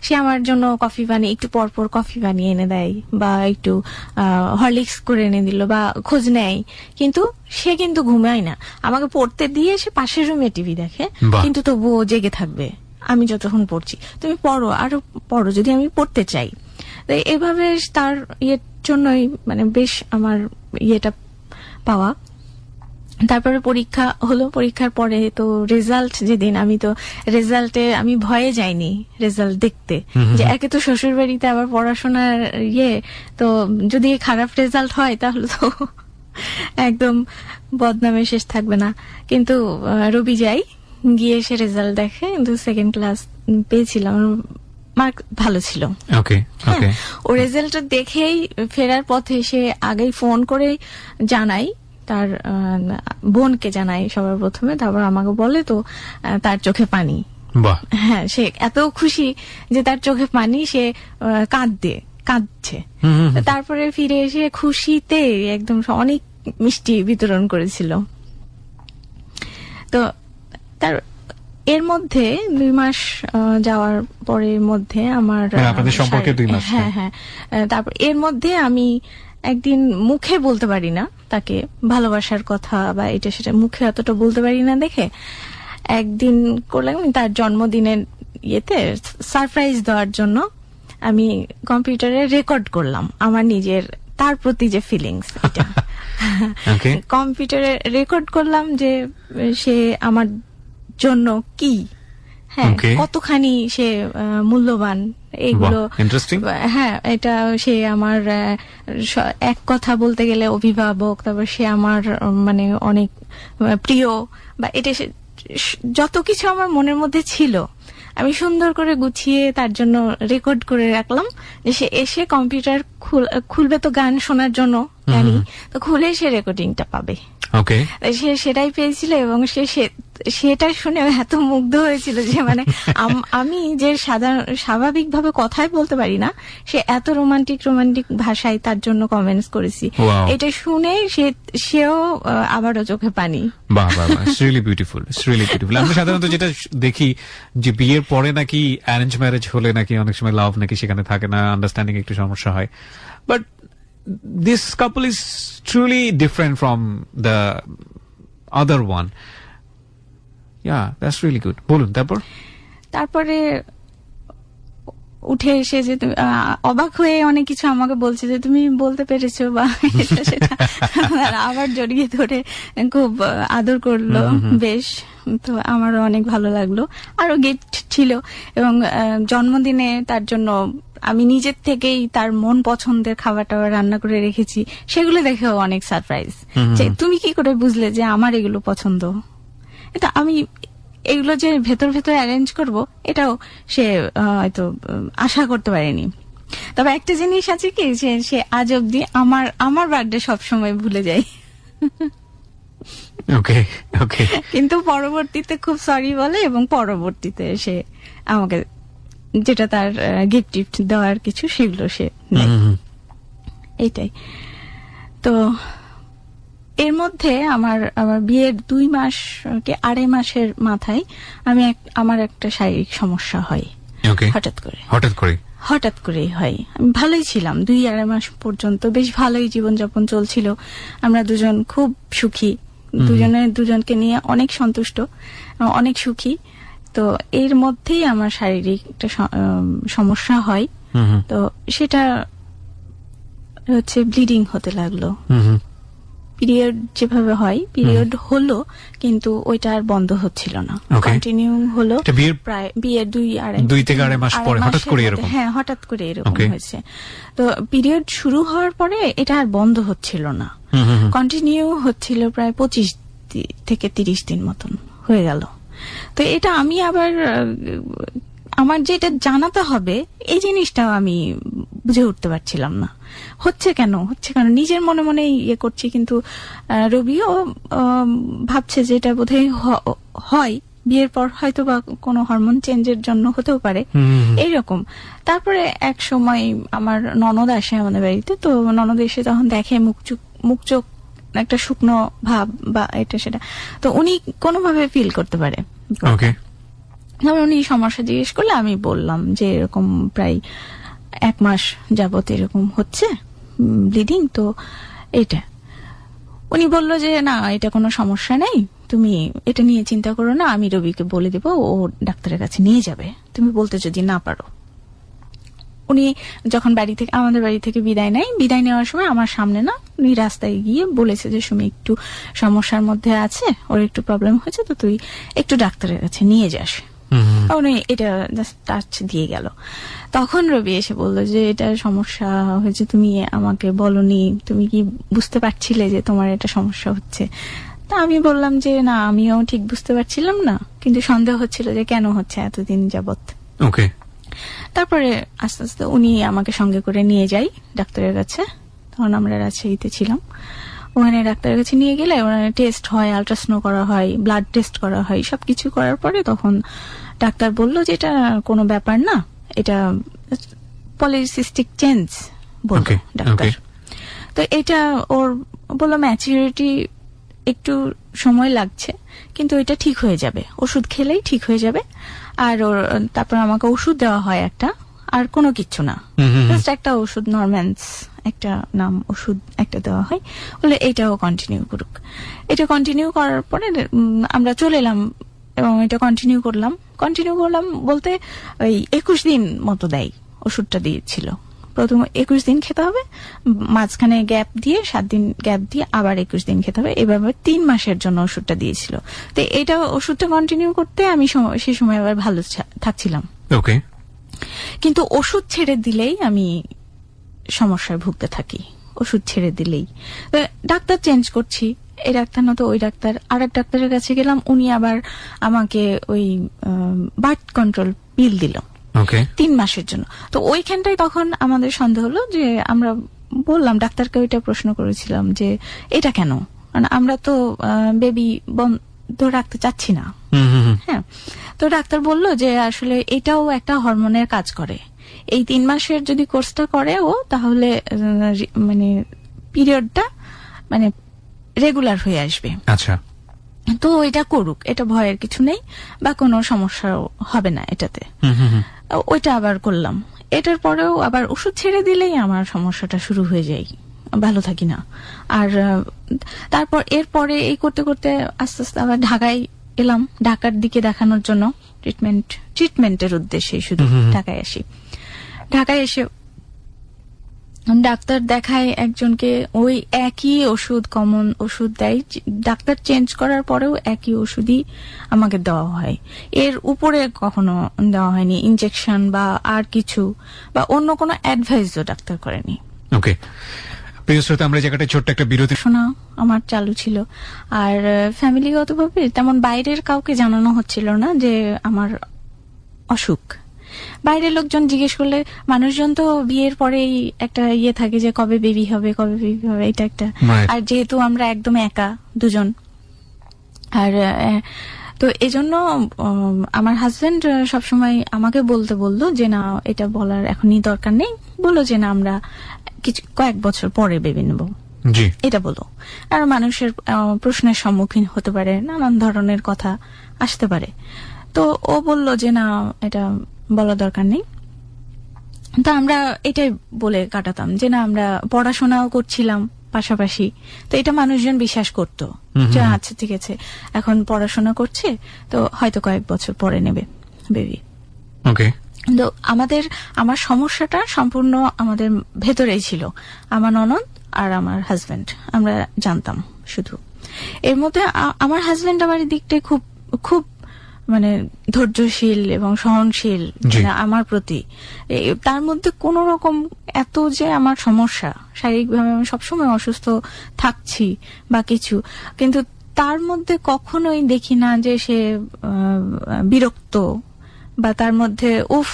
সে আমার জন্য কফি বানিয়ে একটু পর পর কফি বানিয়ে এনে দেয়, বা একটু হরলিক্স করে এনে দিল, বা খোঁজ নেয়। কিন্তু সে কিন্তু ঘুমায় না, আমাকে পড়তে দিয়ে সে পাশের রুমে টিভি দেখে, বাহ। কিন্তু তবুও জেগে থাকবে আমি যতক্ষণ পড়ছি। তুমি পড়ো, আরো পড়ো যদি আমি পড়তে চাই। তো এভাবে তার ইয়ের জন্যই মানে বেশ আমার ইয়েটা পাওয়া। তারপরে পরীক্ষা হলো, পরীক্ষার পরে তো রেজাল্ট যেদিন, আমি তো রেজাল্টে আমি ভয়ে যাইনি রেজাল্ট দেখতে, যে একে তো শ্বশুর বাড়িতে আবার পড়াশোনার তো যদি খারাপ রেজাল্ট হয় তাহলে তো একদম বদনামে শেষ থাকবে না। কিন্তু রবি যাই, গিয়ে এসে রেজাল্ট দেখে, কিন্তু সেকেন্ড ক্লাস পেয়েছিলাম, মার্ক ভালো ছিল। ওকে ওকে। ও রেজাল্টটা দেখেই ফেরার পথে সে আগেই ফোন করে জানাই, তার বোনকে জানাই সবার প্রথমে, তারপর আমাকে বলে, তো তার চোখে পানি। বাহ। হ্যাঁ, সে এত খুশি যে তার চোখে পানি, সে কাঁদছে। তারপরে ফিরে এসে খুশিতে একদম অনেক মিষ্টি বিতরণ করেছিল। তো তার এর মধ্যে 2 মাস যাওয়ার পরের মধ্যে আমার আপনাদের সম্পর্কে 2 মাস। হ্যাঁ হ্যাঁ। তারপর এর মধ্যে আমি একদিন মুখে বলতে পারি না তাকে ভালোবাসার কথা, বা এটা সেটা মুখে অতটা বলতে পারি না দেখে একদিন করলাম, তার জন্মদিনের সারপ্রাইজ দেওয়ার জন্য আমি কম্পিউটারে রেকর্ড করলাম আমার নিজের তার প্রতি যে ফিলিংস, এটা কম্পিউটারে রেকর্ড করলাম যে সে আমার জন্য কি, হ্যাঁ, কতখানি সে মূল্যবান, এইগুলো ইন্টারেস্টিং। হ্যাঁ, এটা সে আমার এক কথা বলতে গেলে অভিভাবক, তারপর সে আমার মানে অনেক প্রিয়, বা এটা যত কিছু আমার মনের মধ্যে ছিল আমি সুন্দর করে গুছিয়ে তার জন্য রেকর্ড করে রাখলাম, যে সে এসে কম্পিউটার খুলবে তো গান শোনার জন্য, জানি তো খুলে সে রেকর্ডিংটা পাবে। ওকে। সে সেটাই পেয়েছিল, এবং সেটা শুনে এত মুগ্ধ হয়েছিল যে মানে আমি যে স্বাভাবিকভাবে কথাই বলতে পারি না, সে এত রোমান্টিক ভাষায় তার জন্য কমেন্টস করেছি। এটা শুনে সেও আবারও চোখে পানি। বাহ বাহ, it's really beautiful, it's really beautiful. আমরা সাধারণত যেটা দেখি যে বিয়ের পরে নাকি অ্যারেঞ্জ ম্যারেজ হলে নাকি অনেক সময় লাভ নাকি সেখানে থাকে না, আন্ডারস্ট্যান্ডিং একটু সমস্যা হয়, but this couple is truly different from the other one. Yeah, that's really good. বলুন তারপরে উঠে এসে যে অবাক হয়ে অনেক কিছু আমাকে বলছে যে তুমি বলতে পেরেছো, বা সেটা আবার জড়িয়ে ধরে খুব আদর করলো বেশ। তো আমারও অনেক ভালো লাগলো। আরো গিফট ছিল, এবং জন্মদিনে তার জন্য আমি নিজের থেকেই তার মন পছন্দের খাবারটা রান্না করে রেখেছি, সেগুলো দেখেও অনেক সারপ্রাইজ, যে তুমি কি করে বুঝলে যে আমার এগুলো পছন্দ। এটা আমি এগুলো যে ভেতর অ্যারেঞ্জ করব, এটাও সে হয়তো আশা করতে পারেনি। তবে একটা জিনিস আছে কি, সে আজ অব্দি আমার বার্থডে সবসময় ভুলে যায়। ওকে ওকে। কিন্তু পরবর্তীতে খুব সরি বলে, এবং পরবর্তীতে সে আমাকে যেটা তার গিফট দেওয়ার কিছু, সেগুলো সে নেয়। এইটাই তো। এর মধ্যে আমার বিয়ের 2 মাস কি 2.5 মাসের মাথায় আমার একটা শারীরিক সমস্যা হয়। হঠাৎ করেই হয়। আমি ভালোই ছিলাম 2-2.5 মাস পর্যন্ত, বেশ ভালোই জীবনযাপন চলছিল। আমরা দুজন খুব সুখী, দুজনকে নিয়ে অনেক সন্তুষ্ট, অনেক সুখী। তো এর মধ্যেই আমার শারীরিক একটা সমস্যা হয়। তো সেটা হচ্ছে ব্লিডিং হতে লাগলো। পিরিয়ড যেভাবে হয়, পিরিয়ড হলো, কিন্তু ওইটা আর বন্ধ হচ্ছিল না, কন্টিনিউ হলো। প্রায় বিয়ের 2 থেকে 2.5 মাস পরে হঠাৎ করে এরকম, হ্যাঁ হঠাৎ করে এরকম হয়েছে। তো পিরিয়ড শুরু হওয়ার পরে এটা আর বন্ধ হচ্ছিল না, কন্টিনিউ হচ্ছিল প্রায় 25 থেকে 30 দিন মতন হয়ে গেল। তো এটা আমি আবার আমার যেটা জানাতে হবে এই জিনিসটাও আমি বুঝে উঠতে পারছিলাম না, হচ্ছে কেন নিজের মনে মনে ইয়ে করছি। কিন্তু রবিও ভাবছে যে এটা বোধহয় হয় বিয়ের পর, হয়তো বা কোনো হরমোন চেঞ্জের জন্য হতেও পারে এইরকম। তারপরে এক সময় আমার ননদ আসে আমাদের বাড়িতে। তো ননদ এসে তখন দেখে মুখ চোখ একটা শুকনো ভাব বা এটা সেটা, তো উনি কোনোভাবে ফিল করতে পারে। তারপর উনি সমস্যা জিজ্ঞেস করলে আমি বললাম যে এরকম প্রায় 1 মাস যাবত এরকম হচ্ছে ব্লিডিং, তো এটা উনি বললো যে না, এটা কোনো সমস্যা নেই, তুমি এটা নিয়ে চিন্তা করো না, আমি রবিকে বলে দেবো, ও ডাক্তারের কাছে নিয়ে যাবে, তুমি বলতে যদি না পারো। উনি যখন আমাদের বাড়ি থেকে বিদায় নেওয়ার সময় আমার সামনে না, উনি রাস্তায় গিয়ে বলেছে যে সুমি একটু সমস্যার মধ্যে আছে, ওর একটু প্রবলেম হয়েছে, তো তুই একটু ডাক্তারের কাছে নিয়ে যাস। উনি এটা জাস্ট টাচ দিয়ে গেল। তখন রবি এসে বললো যে এটা সমস্যা হয়েছে, তুমি আমাকে বলনি, তুমি কি বুঝতে পারছিলে যে তোমার এটা সমস্যা হচ্ছে? তা আমি বললাম যে না, আমিও ঠিক বুঝতে পারছিলাম না, কিন্তু সন্দেহ হচ্ছিল যে কেন হচ্ছে এতদিন যাবত। ওকে। তারপরে আস্তে আস্তে উনি আমাকে সঙ্গে করে নিয়ে যাই ডাক্তারের কাছে। তখন আমরা রাজশাহীতে ছিলাম। ওখানে ডাক্তারের কাছে নিয়ে গেলে ওখানে টেস্ট হয়, আল্ট্রাসাউন্ড করা হয়, ব্লাড টেস্ট করা হয়, সবকিছু করার পরে তখন ডাক্তার বলল যে এটা কোনো ব্যাপার না, এটা পলিসিস্টিক চেঞ্জ বলল ডাক্তার। তো এটা ওর বললো ম্যাচুরিটি একটু সময় লাগছে, কিন্তু এটা ঠিক হয়ে যাবে, ওষুধ খেলেই ঠিক হয়ে যাবে। আর ওর তারপর আমাকে ওষুধ দেওয়া হয় একটা, আর কোনো কিচ্ছু না, জাস্ট একটা ওষুধ, নরম্যান্স একটা নাম ওষুধ একটা দেওয়া হয়, বলে এটাও কন্টিনিউ করুক। এটা কন্টিনিউ করার পরে আমরা চলে এলাম এবং এটা কন্টিনিউ করলাম বলতে ওই 21 দিন মতো দেয়, ওষুধটা দিয়েছিল। প্রথম 21 দিন খেতে হবে, মাঝখানে গ্যাপ দিয়ে 7 দিন গ্যাপ দিয়ে আবার 21 দিন খেতে হবে, এভাবে 3 মাসের জন্য ওষুধটা দিয়েছিল। তো এটা ওষুধটা কন্টিনিউ করতে আমি সেই সময় আবার ভালো থাকছিলাম। ওকে। কিন্তু ওষুধ ছেড়ে দিলেই আমি সমস্যায় ভুগতে থাকি, ওষুধ ছেড়ে দিলেই। ডাক্তার চেঞ্জ করছি, এই ডাক্তার না তো ওই ডাক্তার, আর এক ডাক্তারের কাছে গেলাম, উনি আবার আমাকে ওই বার্থ কন্ট্রোল পিল দিল 3 মাসের জন্য। তো ওইখানটায় তখন আমাদের সন্দেহ হলো যে, আমরা বললাম ডাক্তারকে, ওইটা প্রশ্ন করেছিলাম যে এটা কেন, মানে আমরা তো বেবি বন্ধ রাখতে চাচ্ছি না। হ্যাঁ, তো ডাক্তার বলল যে আসলে এটাও একটা হরমোনের কাজ করে, এই 3 মাসের যদি কোর্সটা করে ও, তাহলে মানে পিরিয়ডটা মানে রেগুলার হয়ে আসবে। আচ্ছা, তো এটা করুক, এটা ভয়ের কিছু নেই, বা কোনো সমস্যা হবে না এটাতে। ওইটা আবার করলাম। এটার পরেও আবার ওষুধ ছেড়ে দিলেই আমার সমস্যাটা শুরু হয়ে যায়, ভালো থাকি না। আর তারপর এরপরে এই করতে করতে আস্তে আস্তে আবার ঢাকায় এলাম, ঢাকার দিকে দেখানোর জন্য, ট্রিটমেন্টের উদ্দেশ্যে শুধু ঢাকায় আসি। ঢাকায় এসে ডাক্তার দেখায় একজনকে, ওই একই ওষুধ, কমন ওষুধ দেয়, ডাক্তার চেঞ্জ করার পরেও একই ওষুধই আমাকে দেওয়া হয়, এর উপরে কখনো দেওয়া হয়নি ইনজেকশন বা আর কিছু, বা অন্য কোনো অ্যাডভাইসও ডাক্তার করেনি। ওকে, প্রিয় শ্রোতা, আমরা জায়গাটা ছোট্ট একটা বিরতি। শোনা আমার চালু ছিল, আর ফ্যামিলিগতভাবে তেমন বাইরের কাউকে জানানো হচ্ছিল না যে আমার অসুখ। বাইরের লোকজন জিজ্ঞেস করলে, মানুষজন তো বিয়ের পরেই একটা ইয়ে থাকে যে কবে বেবি হবে, এটা একটা। আর যেহেতু আমরা একদম একা দুজন, আর তো এজন্য আমার হাজবেন্ড সবসময় আমাকে বললো যে না, এটা বলার এখনই দরকার নেই, বললো যে না, আমরা কয়েক বছর পরে বেবি নেব, এটা বলো। আর মানুষের প্রশ্নের সম্মুখীন হতে পারে, নানান ধরনের কথা আসতে পারে, তো ও বলল যে না, এটা বলা দরকার নেই। তো আমরা এটাই বলে কাটাতাম যে না, আমরা পড়াশোনাও করছিলাম পাশাপাশি, তো এটা মানুষজন বিশ্বাস করতো যে আচ্ছা ঠিক আছে, এখন পড়াশোনা করছে, তো হয়তো কয়েক বছর পরে নেবে বেবি। ওকে। তো আমার সমস্যাটা সম্পূর্ণ আমাদের ভেতরেই ছিল, আমার ননদ আর আমার হাজবেন্ড, আমরা জানতাম শুধু। এর মধ্যে আমার হাজবেন্ড আমার দিকটাই খুব খুব মানে ধৈর্যশীল এবং সহনশীল আমার প্রতি। তার মধ্যে কোন রকম এত যে আমার সমস্যা, শারীরিকভাবে আমি সবসময় অসুস্থ থাকছি বা কিছু, কিন্তু তার মধ্যে কখনোই দেখি না যে সে বিরক্ত, বা তার মধ্যে উফ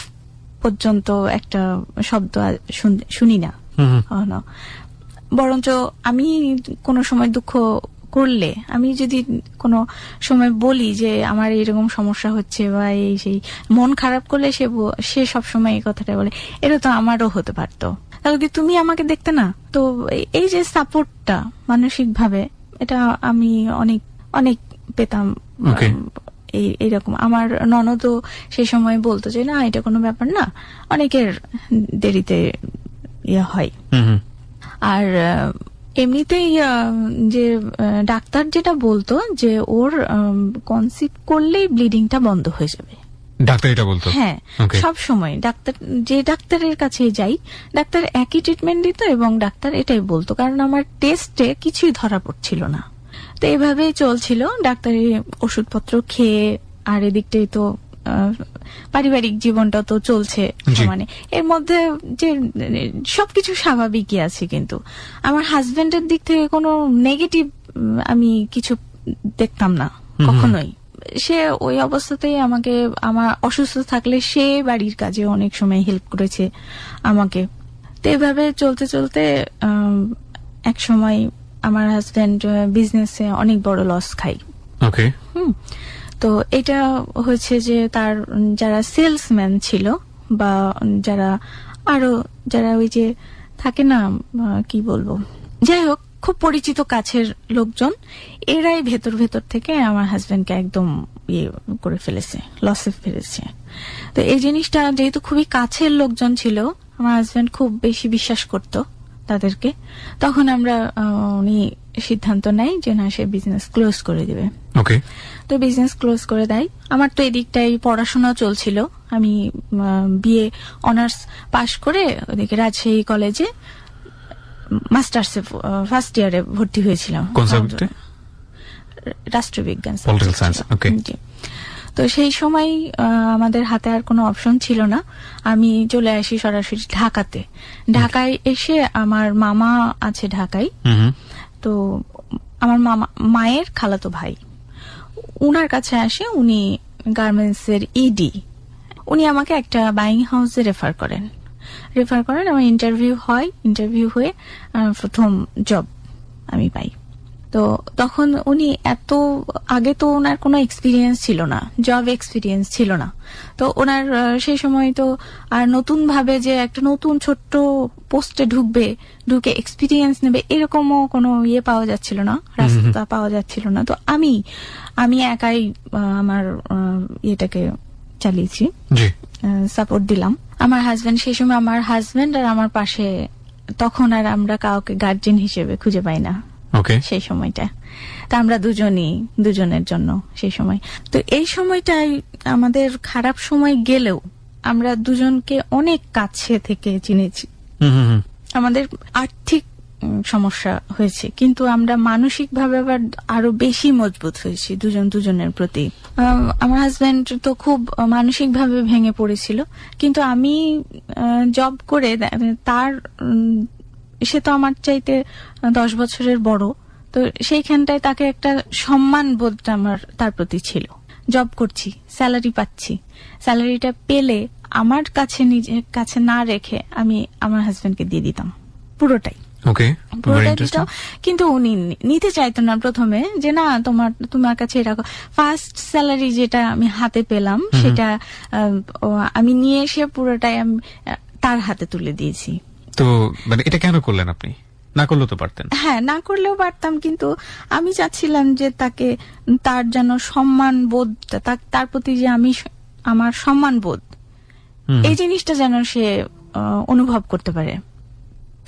পর্যন্ত একটা শব্দ শুনি না। বরঞ্চ আমি কোনো সময় দুঃখ করলে, আমি যদি কোনো সময় বলি যে আমার এরকম সমস্যা হচ্ছে বা এই সেই, মন খারাপ করলে সে সবসময় এই কথাটা বলে, এটা তো আমারও হতে পারতো, তাহলে কি তুমি আমাকে দেখতে না? তো এই যে সাপোর্টটা মানসিক ভাবে, এটা আমি অনেক অনেক পেতাম এইরকম আমার ননদও সেই সময় বলতো যে না এটা কোনো ব্যাপার না, অনেকের দেরিতে ইয়ে হয়। আর এমনিতেই যে ডাক্তার যেটা বলতো যে ওর কনসিভ করলেই ব্লিডিংটা বন্ধ হয়ে যাবে, ডাক্তার এটা বলতো? হ্যাঁ, সব সময় ডাক্তার, যে ডাক্তারের কাছে যাই ডাক্তার একই ট্রিটমেন্ট দিত এবং ডাক্তার এটাই বলতো, কারণ আমার টেস্টে কিছুই ধরা পড়ছিল না। তো এভাবেই চলছিল, ডাক্তারের ওষুধপত্র খেয়ে, আর এদিকটাই তো পারিবারিক জীবনটা তো চলছে মানে এর মধ্যে যে সবকিছু স্বাভাবিকই আছে, কিন্তু আমার হাজবেন্ডের দিক থেকে কোনো নেগেটিভ আমি কিছু দেখতাম না কখনোই। সে ওই অবস্থাতেই আমাকে, আমার অসুস্থ থাকলে সে বাড়ির কাজে অনেক সময় হেল্প করেছে আমাকে। তো এভাবে চলতে চলতে এক সময় আমার হাজবেন্ড বিজনেসে অনেক বড় লস খাই। ওকে। তো এটা হয়েছে যে তার যারা সেলসম্যান ছিল বা যারা আরো যারা ওই যে থাকে না কি বলবো, যাই হোক খুব পরিচিত কাছের লোকজন, এরাই ভেতর ভেতর থেকে আমার হাজবেন্ডকে একদম ইয়ে করে ফেলেছে, লসে ফেলেছে। তো এই জিনিসটা যেহেতু খুবই কাছের লোকজন ছিল, আমার হাজবেন্ড খুব বেশি বিশ্বাস করত তাদেরকে, তখন আমরা উনি সিদ্ধান্ত নেয় যে না সে বিজনেস ক্লোজ করে দেবে। ওকে। তো বিজনেস ক্লোজ করে দেয়। আমার তো এদিকটাই পড়াশোনা চলছিল, আমি বিএ অনার্স পাশ করে ওদিকে রাজশাহী কলেজে মাস্টার্সে ফার্স্ট ইয়ারে ভর্তি হয়েছিলাম। কোন সাবজেক্টে? রাষ্ট্রবিজ্ঞান, পলিটিক্যাল সায়েন্স। ওকে। তো সেই সময় আমাদের হাতে আর কোনো অপশন ছিল না, আমি চলে আসি সরাসরি ঢাকাতে। ঢাকায় এসে আমার মামা আছে ঢাকায়, তো আমার মায়ের খালাতো ভাই উনার কাছে আসে, উনি গার্মেন্টস এর ইডি, উনি আমাকে একটা বাইং হাউসে রেফার করেন। আমার ইন্টারভিউ হয়, ইন্টারভিউ হয়ে প্রথম জব আমি পাই। তো তখন উনি এত আগে তো ওনার কোনো এক্সপিরিয়েন্স ছিল না, জব এক্সপিরিয়েন্স ছিল না। তো ওনার সেই সময় তো আর নতুন ভাবে যে একটা নতুন ছোট্ট পোস্টে ঢুকে এক্সপিরিয়েন্স নেবে এরকমও কোনো ইয়ে পাওয়া যাচ্ছিল না, রাস্তা পাওয়া যাচ্ছিল না। তো আমি একাই আমার ইয়েটাকে চালিয়েছি, সাপোর্ট দিলাম। আমার হাজবেন্ড সেই সময়, আমার হাজবেন্ড আর আমার পাশে তখন আর আমরা কাউকে গার্জিয়ান হিসেবে খুঁজে পাই না সেই সময়টা, তা আমরা দুজনের জন্য সেই সময়। তো এই সময়টাই আমাদের খারাপ সময় গেলেও আমরা দুজনকে অনেক কাছে থেকে চিনেছি। আমাদের আর্থিক সমস্যা হয়েছে, কিন্তু আমরা মানসিক ভাবে আবার আরো বেশি মজবুত হয়েছি দুজনের প্রতি। আমার হাজবেন্ড তো খুব মানসিক ভাবে ভেঙে পড়েছিল, কিন্তু আমি জব করে সে তো আমার চাইতে 10 বছরের বড়, তো সেইখানটায় তাকে একটা সম্মান বোধটা আমার তার প্রতি ছিল। জব করছি, স্যালারি পাচ্ছি, স্যালারিটা পেলে আমার কাছে নিজের কাছে না রেখে আমি আমার হাজবেন্ডকে দিয়ে দিতাম পুরোটাই। কিন্তু উনি নিতে চাইতো না প্রথমে, যে না তোমার কাছে রাখো। ফার্স্ট স্যালারি যেটা আমি হাতে পেলাম সেটা আমি নিয়ে এসে পুরোটাই আমি তার হাতে তুলে দিয়েছি। তো মানে এটা কেন করলেন আপনি? না করলেও তো পারতেন। হ্যাঁ, না করলেও পারতাম, কিন্তু আমি চাচ্ছিলাম যে তার যেন সম্মান বোধ, তার প্রতি যে আমার সম্মান বোধ, এই জিনিসটা যেন সে অনুভব করতে পারে।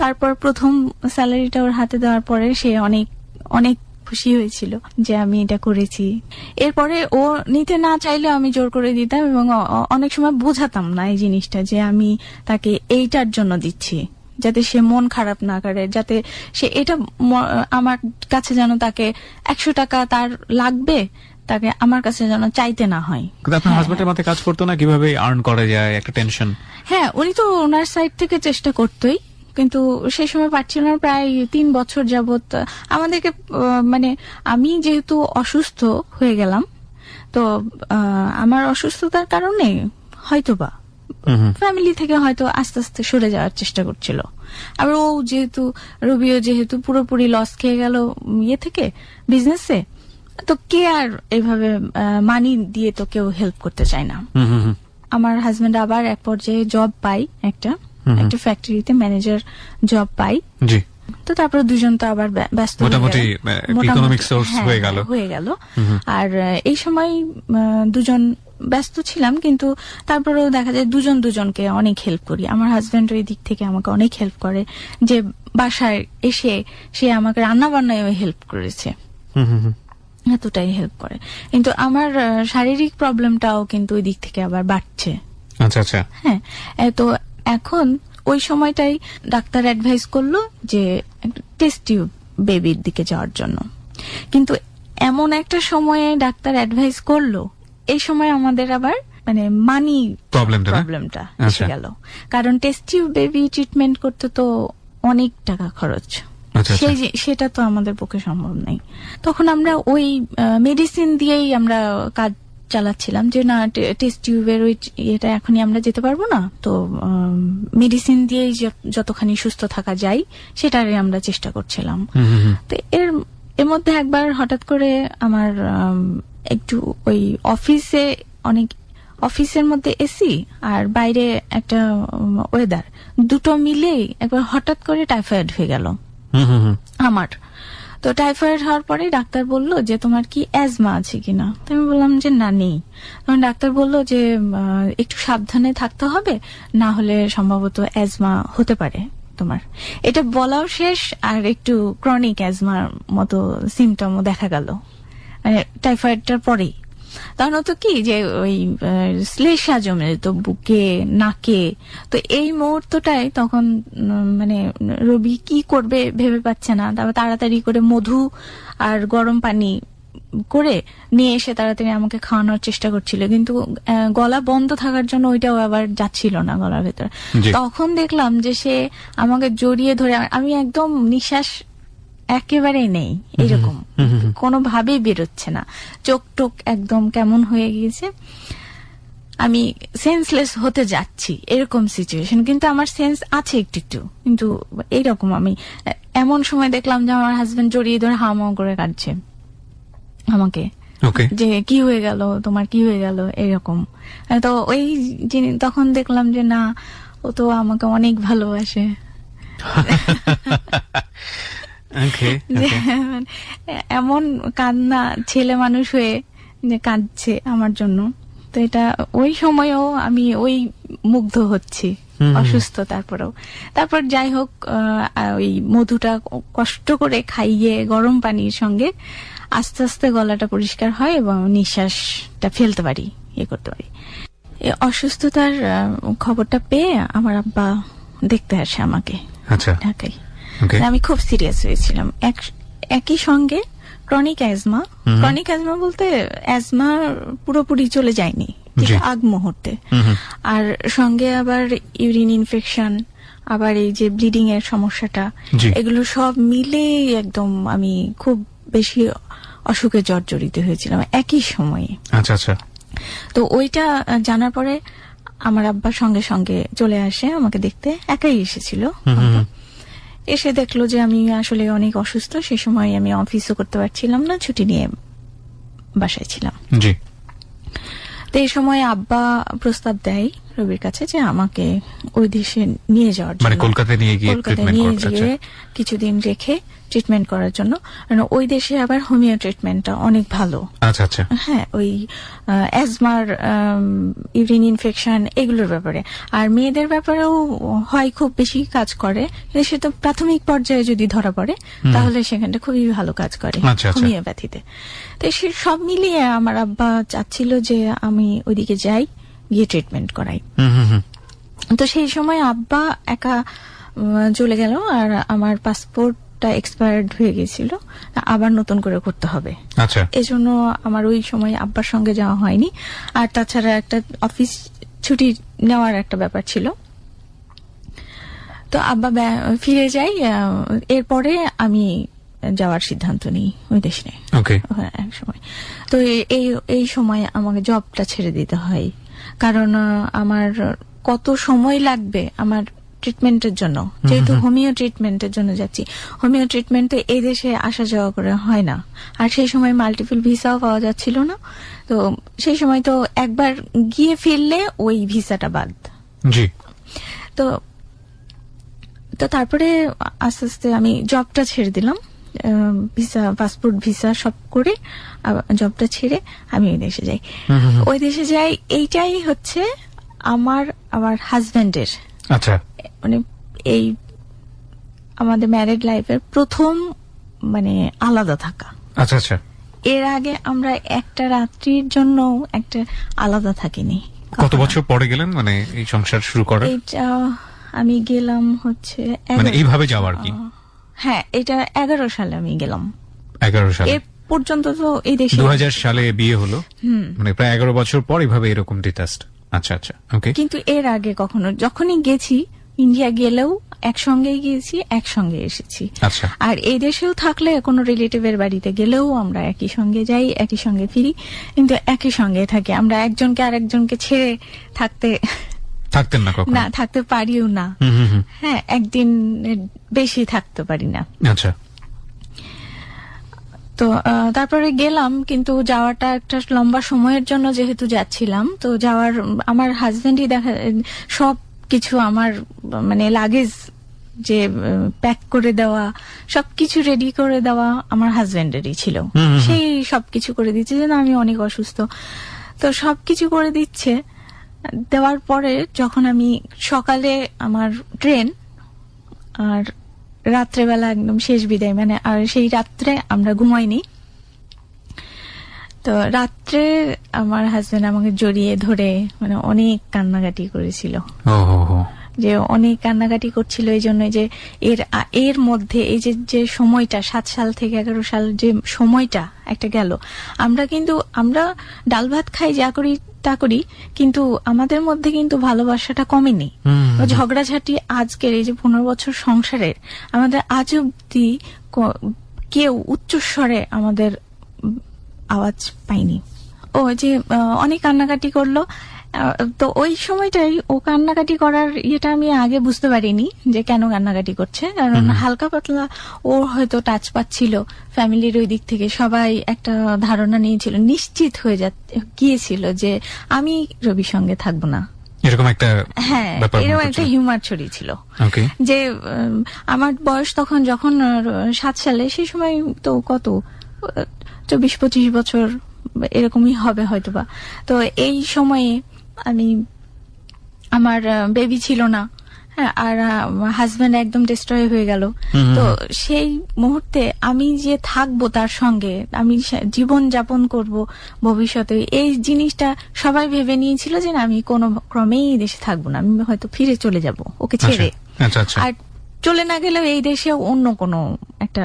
তারপর প্রথম স্যালারিটা ওর হাতে দেওয়ার পরে সে অনেক অনেক খুশি হয়েছিল যে আমি এটা করেছি। এরপরে ও নিতে না চাইলেও আমি জোর করে দিতাম এবং অনেক সময় বোঝাতাম না এই জিনিসটা যে আমি তাকে এইটার জন্য দিচ্ছি, যাতে সে মন খারাপ না করে, যাতে সে এটা আমার কাছে যেন তাকে 100 টাকা তার লাগবে, তাকে আমার কাছে যেন চাইতে না হয়। আপনার হাজবেন্ডের মাথায় কাজ করতো না কিভাবে আর্ন করা যায়, একটা টেনশন? হ্যাঁ, উনি তো ওনার সাইড থেকে চেষ্টা করতোই, কিন্তু সেই সময় পারছিল না। প্রায় 3 বছর যাবত আমাদেরকে মানে আমি যেহেতু অসুস্থ হয়ে গেলাম, তো আমার অসুস্থতার কারণে হয়তোবা ফ্যামিলি থেকে হয়তো আস্তে আস্তে সরে যাওয়ার চেষ্টা করছিল। আবার রবিও যেহেতু পুরোপুরি লস খেয়ে গেল থেকে বিজনেসে, তো কে আর এভাবে মানি দিয়ে তো কেউ হেল্প করতে চায় না। আমার হাজবেন্ড আবার এক পর্যায়ে জব পাই, একটা ফ্যাক্টরিতে ম্যানেজার জব পাই। তো তারপরে দুজন তো আবার ব্যস্ত হয়ে মোটামুটি গেল। ইকোনমিক মোটামুটি, সোর্স হ্যাঁ, হয়ে গেল। হয়ে গেল। আর এই সময় দুজন ব্যস্ত ছিলাম, কিন্তু তারপরেও দেখা যায় দুজন দুজনকে অনেক হেল্প করি। আমার হাজবেন্ড ওই দিক থেকে আমাকে অনেক হেল্প করে, যে বাসায় এসে সে আমাকে রান্না বান্নায় হেল্প করেছে, এতটাই হেল্প করে। কিন্তু আমার শারীরিক প্রবলেমটাও কিন্তু ওই দিক থেকে আবার বাড়ছে। আচ্ছা আচ্ছা। হ্যাঁ, তো এখন ওই সময়টাই ডাক্তার অ্যাডভাইস করলো যে টেস্ট টিউব বেবির দিকে যাওয়ার জন্য। কিন্তু এমন একটা সময়ে ডাক্তার অ্যাডভাইস করলো, এই সময় আমাদের আবার মানে মানি প্রবলেমটা এসে আচ্ছা। গেল। কারণ টেস্ট টিউব বেবি ট্রিটমেন্ট করতে তো অনেক টাকা খরচ, আচ্ছা, আচ্ছা। সেটা তো আমাদের পক্ষে সম্ভব নেই। তখন আমরা ওই মেডিসিন দিয়েই আমরা কাজ চালাচ্ছিলাম, যে না টেস্ট টিউবের ওই এটা এখনই আমরা যেতে পারবো না, তো মেডিসিন দিয়েই যতখানি সুস্থ থাকা যায় সেটারই আমরা চেষ্টা করছিলাম। তো এর মধ্যে একবার হঠাৎ করে আমার একটু ওই অফিসের মধ্যে এসি আর বাইরে একটা ওয়েদার, দুটো মিলেই একবার হঠাৎ করে টাইফয়েড হয়ে গেল আমার। তো টাইফয়েড হওয়ার পরে ডাক্তার বলল যে তোমার কি অ্যাজমা আছে কিনা। তো আমি বললাম যে না, নেই। তখন ডাক্তার বলল যে একটু সাবধানে থাকতে হবে, না হলে সম্ভবত অ্যাজমা হতে পারে তোমার। এটা বলাও শেষ, আর একটু ক্রনিক অ্যাজমার মতো সিমটমও দেখা গেল টাইফয়েডটার পরেই। তখন তো কি যে ওই শ্লেষা জমে যেত বুকে, নাকে। তো এই মুহূর্তটাই তখন মানে রবি কি করবে ভেবে পাচ্ছে না। তারপর তাড়াতাড়ি করে মধু আর গরম পানি করে নিয়ে এসে তাড়াতাড়ি আমাকে খাওয়ানোর চেষ্টা করছিল, কিন্তু গলা বন্ধ থাকার জন্য ওইটাও আবার যাচ্ছিল না গলার ভেতরে। তখন দেখলাম যে সে আমাকে জড়িয়ে ধরে, আমি একদম নিঃশ্বাস একেবারেই নেই, এরকম কোনোভাবেই বেরোচ্ছে না, চোখ টোক একদম কেমন হয়ে গিয়েছে, আমি সেন্সলেস হতে যাচ্ছি, এরকম সিচুয়েশন। কিন্তু আমার সেন্স আছে একটু একটু, কিন্তু এইরকম আমি এমন সময় দেখলাম যে আমার হাজবেন্ড জড়িয়ে ধরে হাওমাও করে কাটছে আমাকে, যে কি হয়ে গেল তোমার, কি হয়ে গেল, এরকম। তো ওই তখন দেখলাম যে না, ও তো আমাকে অনেক ভালোবাসে। এমন কান্না, ছেলে মানুষ হয়ে যে কাঁদছে আমার জন্য। তো এটা ওই সময়েও আমি ওই মুগ্ধ হচ্ছি, অসুস্থ তারপর যাই হোক ওই মধুটা কষ্ট করে খাইয়ে গরম পানির সঙ্গে আস্তে আস্তে গলাটা পরিষ্কার হয় এবং নিঃশ্বাসটা ফেলতে পারি, করতে পারি। এই অসুস্থতার খবরটা পেয়ে আমার আব্বা দেখতে আসে আমাকে ঢাকায়। আমি খুব সিরিয়াস হয়েছিলাম। একই সঙ্গে ক্রনিক অ্যাজমা বলতে অ্যাজমা পুরোপুরি চলে যায়নি, আগ মুহূর্তে, আর সঙ্গে আবার ইউরিন ইনফেকশন, আবার এই যে ব্লিডিং এর সমস্যাটা, এগুলো সব মিলে একদম আমি খুব বেশি অসুখে জর্জরিত হয়েছিলাম একই সময়ে। আচ্ছা আচ্ছা। তো ওইটা জানার পরে আমার আব্বা সঙ্গে সঙ্গে চলে আসে আমাকে দেখতে, একাই এসেছিল। এসে দেখলো যে আমি আসলে অনেক অসুস্থ। সে সময় আমি অফিসও করতে পারছিলাম না, ছুটি নিয়ে বাসায় ছিলাম। তো এই সময় আব্বা প্রস্তাব দেয় রবির কাছে যে আমাকে ওই দেশে নিয়ে যাওয়ার জন্য, কলকাতায় নিয়ে গিয়ে কিছুদিন রেখে ট্রিটমেন্ট করার জন্য। ওই দেশে আবার হোমিও ট্রিটমেন্টটা অনেক ভালো। আচ্ছা আচ্ছা। হ্যাঁ, ওই অ্যাজমার, ইউরিন ইনফেকশন এগুলোর ব্যাপারে, আর মেয়েদের ব্যাপারেও হয় খুব বেশি কাজ করে। সে তো প্রাথমিক পর্যায়ে যদি ধরা পড়ে তাহলে সেখানটা খুবই ভালো কাজ করে হোমিওপ্যাথিতে। তো সে সব মিলিয়ে আমার আব্বা চাচ্ছিল যে আমি ওইদিকে যাই, গিয়ে ট্রিটমেন্ট করাই। তো সেই সময় আব্বা একা চলে গেল, আর আমার পাসপোর্টটা এক্সপায়ার্ড হয়ে গেছিল, আবার নতুন করে করতে হবে। এজন্য আমার ওই সময় আব্বার সঙ্গে যাওয়া হয়নি। আর তাছাড়া একটা অফিস ছুটি নেওয়ার একটা ব্যাপার ছিল। তো আব্বা ফিরে যাই, এরপরে আমি যাওয়ার সিদ্ধান্ত নিই ওই দেশে এক সময়। তো এই সময় আমাকে জবটা ছেড়ে দিতে হয়, কারণ আমার কত সময় লাগবে আমার ট্রিটমেন্টের জন্য, যেহেতু হোমিও ট্রিটমেন্টের জন্য যাচ্ছি। হোমিও ট্রিটমেন্টে এই দেশে আসা যাওয়া করে হয় না, আর সেই সময় মাল্টিপল ভিসাও পাওয়া যাচ্ছিল না। তো সেই সময় তো একবার গিয়ে ফিরলে ওই ভিসাটা বাদ। তো তারপরে আস্তে আস্তে আমি জবটা ছেড়ে দিলাম, ভিসা, পাসপোর্ট, ভিসা সব করে জবটা ছেড়ে আমি ওই দেশে যাই। ওই দেশে যাই, এইটাই হচ্ছে আমার হাজবেন্ডের, আচ্ছা, মানে এই আমাদের ম্যারিড লাইফের প্রথম মানে আলাদা থাকা। আচ্ছা আচ্ছা। এর আগে আমরা একটা রাত্রির জন্য একটা আলাদা থাকিনি। কত বছর পরে গেলেন মানে এই সংসার শুরু করার? এইটা আমি গেলাম হচ্ছে মানে এইভাবে যাওয়ার কি? হ্যাঁ, এটা 11 সালে আমি গেলাম। 11 সালে? এর পর্যন্ত তো এই দেশে 2000 সালে বিয়ে হলো, মানে প্রায় 11 বছর পর এইভাবে এরকম ডিটাচড। আচ্ছা আচ্ছা, ওকে। কিন্তু এর আগে কখনো, যখনই গেছি ইন্ডিয়া গেলেও একসঙ্গেই গিয়েছি, একসঙ্গে এসেছি। আচ্ছা। আর এই দেশেও থাকলে কোনো রিলেটিভের বাড়িতে গেলেও আমরা একই সঙ্গে যাই, একই সঙ্গে ফিরি, কিন্তু একই সঙ্গে থাকি। আমরা একজনকে আরেকজনকে ছেড়ে থাকতেন না কখনো? না, থাকতে পারিও না। হ্যাঁ, একদিন বেশি থাকতে পারি না। আচ্ছা। তো তারপরে গেলাম, কিন্তু যাওয়াটা একটা লম্বা সময়ের জন্য যেহেতু যাচ্ছিলাম, তো যাওয়ার আমার হাজবেন্ডই সব কিছু আমার মানে লাগেজ যে প্যাক করে দেওয়া, সবকিছু রেডি করে দেওয়া আমার হাজবেন্ডেরই ছিল। সেই সবকিছু করে দিচ্ছে, যেন আমি অনেক অসুস্থ, তো সবকিছু করে দিচ্ছে। দেওয়ার পরে যখন আমি সকালে আমার ট্রেন, আর রাত্রেবেলা একদম শেষ বিদায়, মানে আর সেই রাত্রে আমরা ঘুমাইনি। তো রাত্রে আমার হাজবেন্ড আমাকে জড়িয়ে ধরে মানে অনেক কান্নাকাটি করেছিল। যে অনেক কান্নাকাটি করছিল এই জন্য যে এর মধ্যে এই যে সময়টা 7 সাল থেকে 11 সাল যে সময়টা একটা গেল, আমরা ডাল ভাত খাই, যা করি তা করি, কিন্তু আমাদের মধ্যে কিন্তু ভালোবাসাটা কমেনি। ঝগড়াঝাটি আজকের এই যে 15 বছর সংসারের, আমাদের আজ অব্দি কেউ উচ্চস্বরে আমাদের আওয়াজ পাইনি। ও যে অনেক কান্নাকাটি করলো, তো ওই সময়টাই ও কান্নাকাটি করার ইয়েটা আমি আগে বুঝতে পারিনি যে কেন কান্নাকাটি করছে, কারণ হালকা পাতলা ও হয়তো টাচ পাচ্ছিল ফ্যামিলির ওই দিক থেকে, সবাই একটা ধারণা নিয়েছিল, নিশ্চিত হয়ে গিয়েছিল যে আমি রবির সঙ্গে থাকবো না, এরকম একটা, হ্যাঁ, এরকম একটা হিউমার ছড়িয়েছিল। যে আমার বয়স তখন যখন 7 সালে, সেই সময় তো কত 24-25 বছর এরকমই হবে হয়তোবা। তো এই সময়ে আমার বেবি ছিল না, হ্যাঁ, আর হাজবেন্ড একদম ডিস্ট্রয় হয়ে গেল। তো সেই মুহূর্তে আমি যে থাকবো তার সঙ্গে, আমি জীবন যাপন করব ভবিষ্যতে, এই জিনিসটা সবাই ভেবে নিয়েছিল যে আমি কোনো ক্রমেই এই দেশে থাকবো না, আমি হয়তো ফিরে চলে যাব ওকে ছেড়ে। আর চলে না গেলেও এই দেশে অন্য কোনো একটা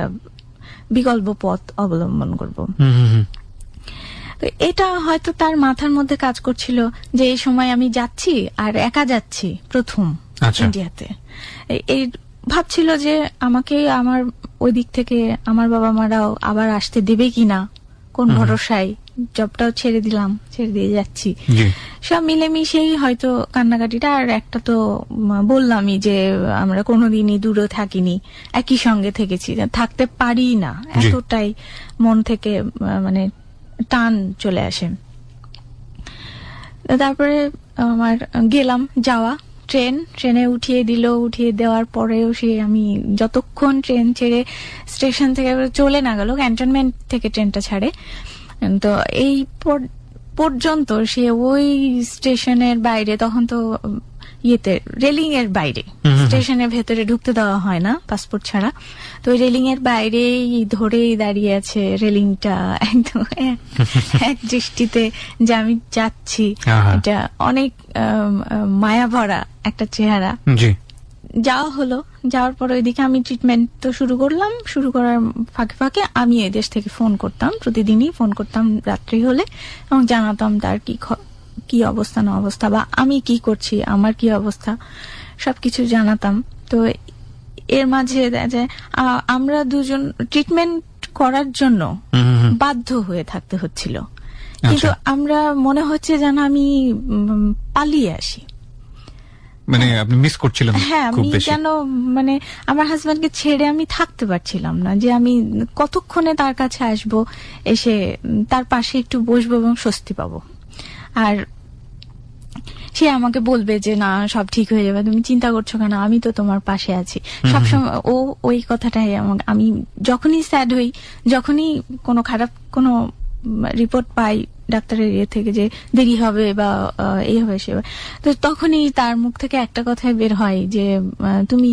বিকল্প পথ অবলম্বন করব। তো এটা হয়তো তার মাথার মধ্যে কাজ করছিল যে এই সময় আমি যাচ্ছি, আর একা যাচ্ছি প্রথম ইন্ডিয়াতে। এই ভাবছিল যে আমাকে আমার ওই দিক থেকে আমার বাবা মারাও আবার আসতে দেবে কিনা, কোন ভরসায়, জবটাও ছেড়ে দিলাম, ছেড়ে দিয়ে যাচ্ছি, সব মিলেমিশেই হয়তো কান্নাকাটিটা। আর একটা তো বললামই যে আমরা কোনোদিনই দূরে থাকিনি, একই সঙ্গে থেকেছি, থাকতে পারি না, এতটাই মন থেকে মানে টান চলে আসে। তারপরে আমার গেলাম, যাওয়া ট্রেনে উঠিয়ে দিল, উঠিয়ে দেওয়ার পরেও সে আমি যতক্ষণ ট্রেন ছেড়ে স্টেশন থেকে চলে না গেল, ক্যান্টনমেন্ট থেকে ট্রেনটা ছাড়ে, তো এই পর্যন্ত সে ওই স্টেশনের বাইরে, তখন তো ইয়েতে রেলিং এর বাইরে, স্টেশনের ভেতরে ঢুকতে দেওয়া হয় না পাসপোর্ট ছাড়া, তো ওই রেলিং এর বাইরেই ধরেই দাঁড়িয়ে আছে রেলিংটা, একদম এক দৃষ্টিতে যে আমি যাচ্ছি। এটা অনেক মায়া ভরা একটা চেহারা। যাওয়া হলো, যাওয়ার পর ওইদিকে আমি ট্রিটমেন্ট তো শুরু করলাম। শুরু করার ফাঁকে ফাঁকে আমি এই দেশ থেকে ফোন করতাম, প্রতিদিনই ফোন করতাম রাত্রি হলে, এবং জানাতাম তার কি অবস্থা না অবস্থা, বা আমি কি করছি, আমার কি অবস্থা, সবকিছু জানাতাম। তো এর মাঝে আমরা দুজন ট্রিটমেন্ট করার জন্য বাধ্য হয়ে থাকতে হচ্ছিল, কিন্তু আমরা মনে হচ্ছে যেন আমি পালিয়ে আসি। মানে আপনি মিস করছিলেন? হ্যাঁ, আমি যেন মানে আমার হাজবেন্ডকে ছেড়ে আমি থাকতে পারছিলাম না, যে আমি কতক্ষণে তার কাছে আসবো, এসে তার পাশে একটু বসবো এবং স্বস্তি পাবো। আর সে আমাকে বলবে যে না সব ঠিক হয়ে যাবে, তুমি চিন্তা করছো কেন, আমি তো তোমার পাশে আছি সবসময়। ওই কথাটাই আমি যখনই স্যাড হই, যখনই কোনো খারাপ কোনো রিপোর্ট পাই ডাক্তারের ইয়ে থেকে যে দেরি হবে বা এই হবে সে হবে, তো তখনই তার মুখ থেকে একটা কথাই বের হয় যে তুমি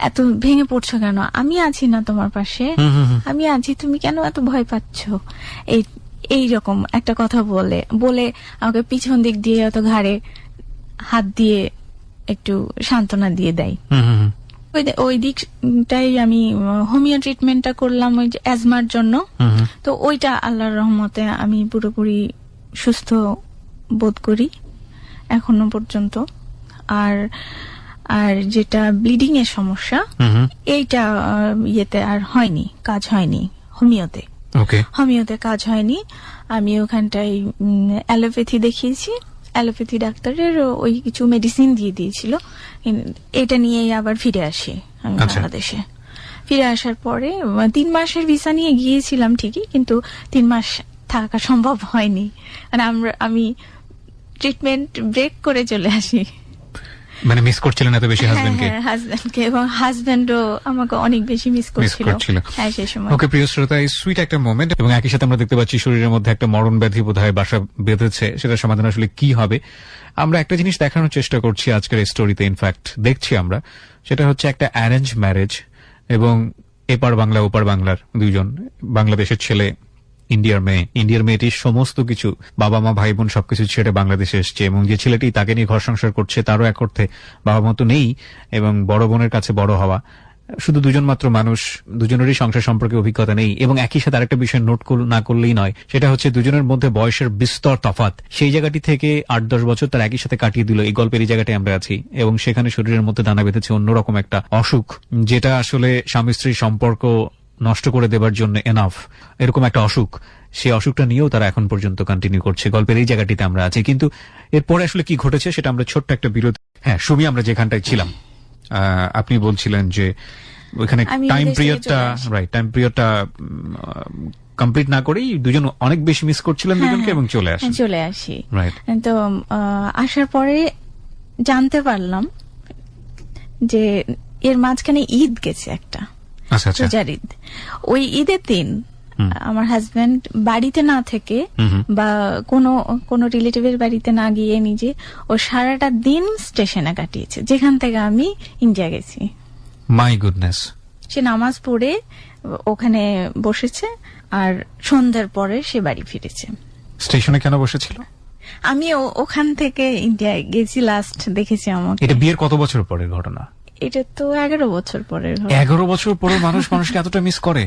এত ভেঙে পড়ছো কেন, আমি আছি না তোমার পাশে, আমি আছি, তুমি কেন এত ভয় পাচ্ছ, এইরকম একটা কথা বলে আমাকে পিছন দিক দিয়ে অত ঘাড়ে হাত দিয়ে একটু সান্ত্বনা দিয়ে দেয়। ওই দিকটাই আমি হোমিও ট্রিটমেন্টটা করলাম ওই অ্যাজমার জন্য। তো ওইটা আল্লাহর রহমতে আমি পুরোপুরি সুস্থ বোধ করি এখনো পর্যন্ত। আর যেটা ব্লিডিং এর সমস্যা, এইটা ইয়েতে আর হয়নি, কাজ হয়নি হোমিওতে। হোমিওতে কাজ হয়নি। আমি ওখানটায় অ্যালোপ্যাথি দেখিয়েছি, অ্যালোপ্যাথি ডাক্তারের ওই কিছু মেডিসিন দিয়ে দিয়েছিল। এটা নিয়েই আবার ফিরে আসি আমি বাংলাদেশে। ফিরে আসার পরে 3 মাসের ভিসা নিয়ে গিয়েছিলাম ঠিকই, কিন্তু 3 মাস থাকা সম্ভব হয়নি। মানে আমি ট্রিটমেন্ট ব্রেক করে চলে আসি। মানে মিস করছিলেন এত বেশি হাজবেন্ডকে? হ্যাঁ, হাজবেন্ডকে, এবং হাজবেন্ডও আমাকে অনেক বেশি মিস করছিল হ্যাঁ সেই সময়। ওকে প্রিয় শ্রোতা, এই সুইট একটা মোমেন্ট, এবং একই সাথে আমরা দেখতে পাচ্ছি শরীরের মধ্যে একটা মরণ ব্যাধি বোধহয় বাসা বেঁধেছে। সেটা সমাধান আসলে কি হবে, আমরা একটা জিনিস দেখানোর চেষ্টা করছি আজকের এই স্টোরিতে। ইনফ্যাক্ট দেখছি আমরা, সেটা হচ্ছে একটা অ্যারেঞ্জ ম্যারেজ, এবং এপার বাংলা ওপার বাংলার দুইজন, বাংলাদেশের ছেলে, ইন্ডিয়ার মেয়েটির সমস্ত কিছু, বাবা মা ভাই বোন সবকিছু ছেড়ে বাংলাদেশে এসছে, এবং যে ছেলেটি তাকে নিয়ে ঘর সংসার করছে তারও এক অর্থে বাবা মা তো নেই, এবং বড় বোনের কাছে বড় হওয়া, শুধু দুজন মাত্র মানুষ, দুজনেরই সংসার সম্পর্কে অভিজ্ঞতা নেই। এবং একই সাথে আরেকটা বিষয় নোট না করলেই নয়, সেটা হচ্ছে দুজনের মধ্যে বয়সের বিস্তর তফাৎ। সেই জায়গাটি থেকে 8-10 বছর তার একই সাথে কাটিয়ে দিল এই গল্পের এই জায়গাটায় আমরা আছি, এবং সেখানে শরীরের মধ্যে দানা বেঁধেছে অন্যরকম একটা অসুখ, যেটা আসলে স্বামী স্ত্রীর সম্পর্ক নষ্ট করে দেবার জন্য এনাফ, এরকম একটা অসুখ। সেই অসুখটা নিয়েও তারা এখন পর্যন্ত কন্টিনিউ করছে। গল্পের এই জায়গাটিতে আমরা আছি, কিন্তু এরপরে আসলে কি ঘটেছে সেটা আমরা ছোট্ট একটা বিরতি। হ্যাঁ সুমি, আমরা যেখানটায় ছিলাম, আপনি বলছিলেন যে ওইখানে টাইম পিরিয়ডটা কমপ্লিট না করেই দুজন অনেক বেশি মিস করছিলেন দুজনকে, এবং চলে আসি। তো আসার পরে জানতে পারলাম যে এর মাঝখানে ঈদ গেছে একটা, পূজার ঈদ। ওই ঈদের দিন আমার হাজবেন্ড বাড়িতে না থেকে বা কোনো রিলেটিভের বাড়িতে না গিয়ে নিজে ও সারাটা দিন স্টেশনে কাটিয়েছে, যেখান থেকে আমি ইন্ডিয়া গেছি। My goodness. সে নামাজ পড়ে ওখানে বসেছে, আর সন্ধ্যার পরে সে বাড়ি ফিরেছে। স্টেশনে কেন বসেছিল? আমি ওখান থেকে ইন্ডিয়া গেছি, লাস্ট দেখেছি আমাকে। এটা বিয়ের কত বছর পরের ঘটনা? এটা তো 11 বছর পরের। 11 বছর পরে মানুষকে এতটা মিস করে?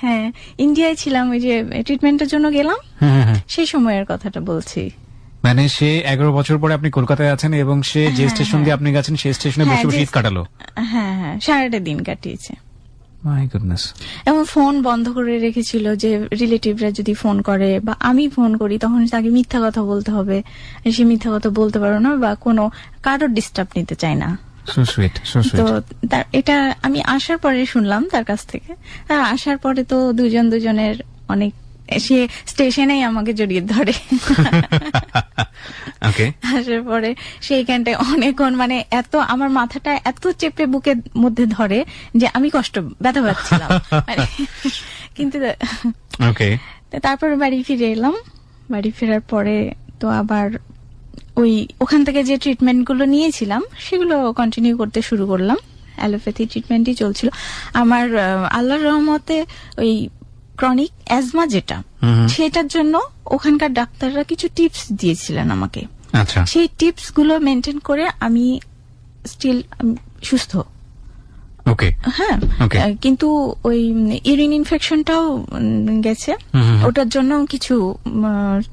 হ্যাঁ, ইন্ডিয়ায় ছিলাম, ওই যে ট্রিটমেন্টের জন্য গেলাম, সেই সময়ের কথাটা বলছি। মানে সে 11 বছর পরে আপনি কলকাতায় আছেন, এবং সে যে স্টেশন দিয়ে আপনি গেছেন সেই স্টেশনে বসে বসে ঈদ কাটালো? হ্যাঁ, সারাটা দিন কাটিয়েছে। My goodness. এবং ফোন বন্ধ করে রেখেছিল, যে রিলেটিভরা যদি ফোন করে বা আমি ফোন করি তখন তাকে মিথ্যা কথা বলতে হবে, সে মিথ্যা কথা বলতে পারো না, বা কারোর ডিস্টার্ব নিতে চায় না। তো এটা আমি আসার পরে শুনলাম তার কাছ থেকে। আসার পরে তো দুজনের অনেক, সে স্টেশনেই আমাকে জড়িয়ে ধরে। আসার পরে সেইখানটায় অনেকক্ষণ, মানে এত আমার মাথাটা এত চেপে বুকের মধ্যে ধরে যে আমি ব্যথা পাচ্ছিলাম। কিন্তু তারপরে বাড়ি ফিরে এলাম। বাড়ি ফেরার পরে তো আবার ওখান থেকে যে ট্রিটমেন্ট গুলো নিয়েছিলাম সেগুলো কন্টিনিউ করতে শুরু করলাম। অ্যালোপ্যাথি ট্রিটমেন্টই চলছিল আমার। আল্লাহর রহমতে ওই ক্রনিক অ্যাজমা যেটা, সেটার জন্য ওখানকার ডাক্তাররা কিছু টিপস দিয়েছিলেন আমাকে। সেই টিপস গুলো মেনটেন করে আমি স্টিল সুস্থ। হ্যাঁ, কিন্তু ওই ইউরিন ইনফেকশনটাও গেছে, ওটার জন্য কিছু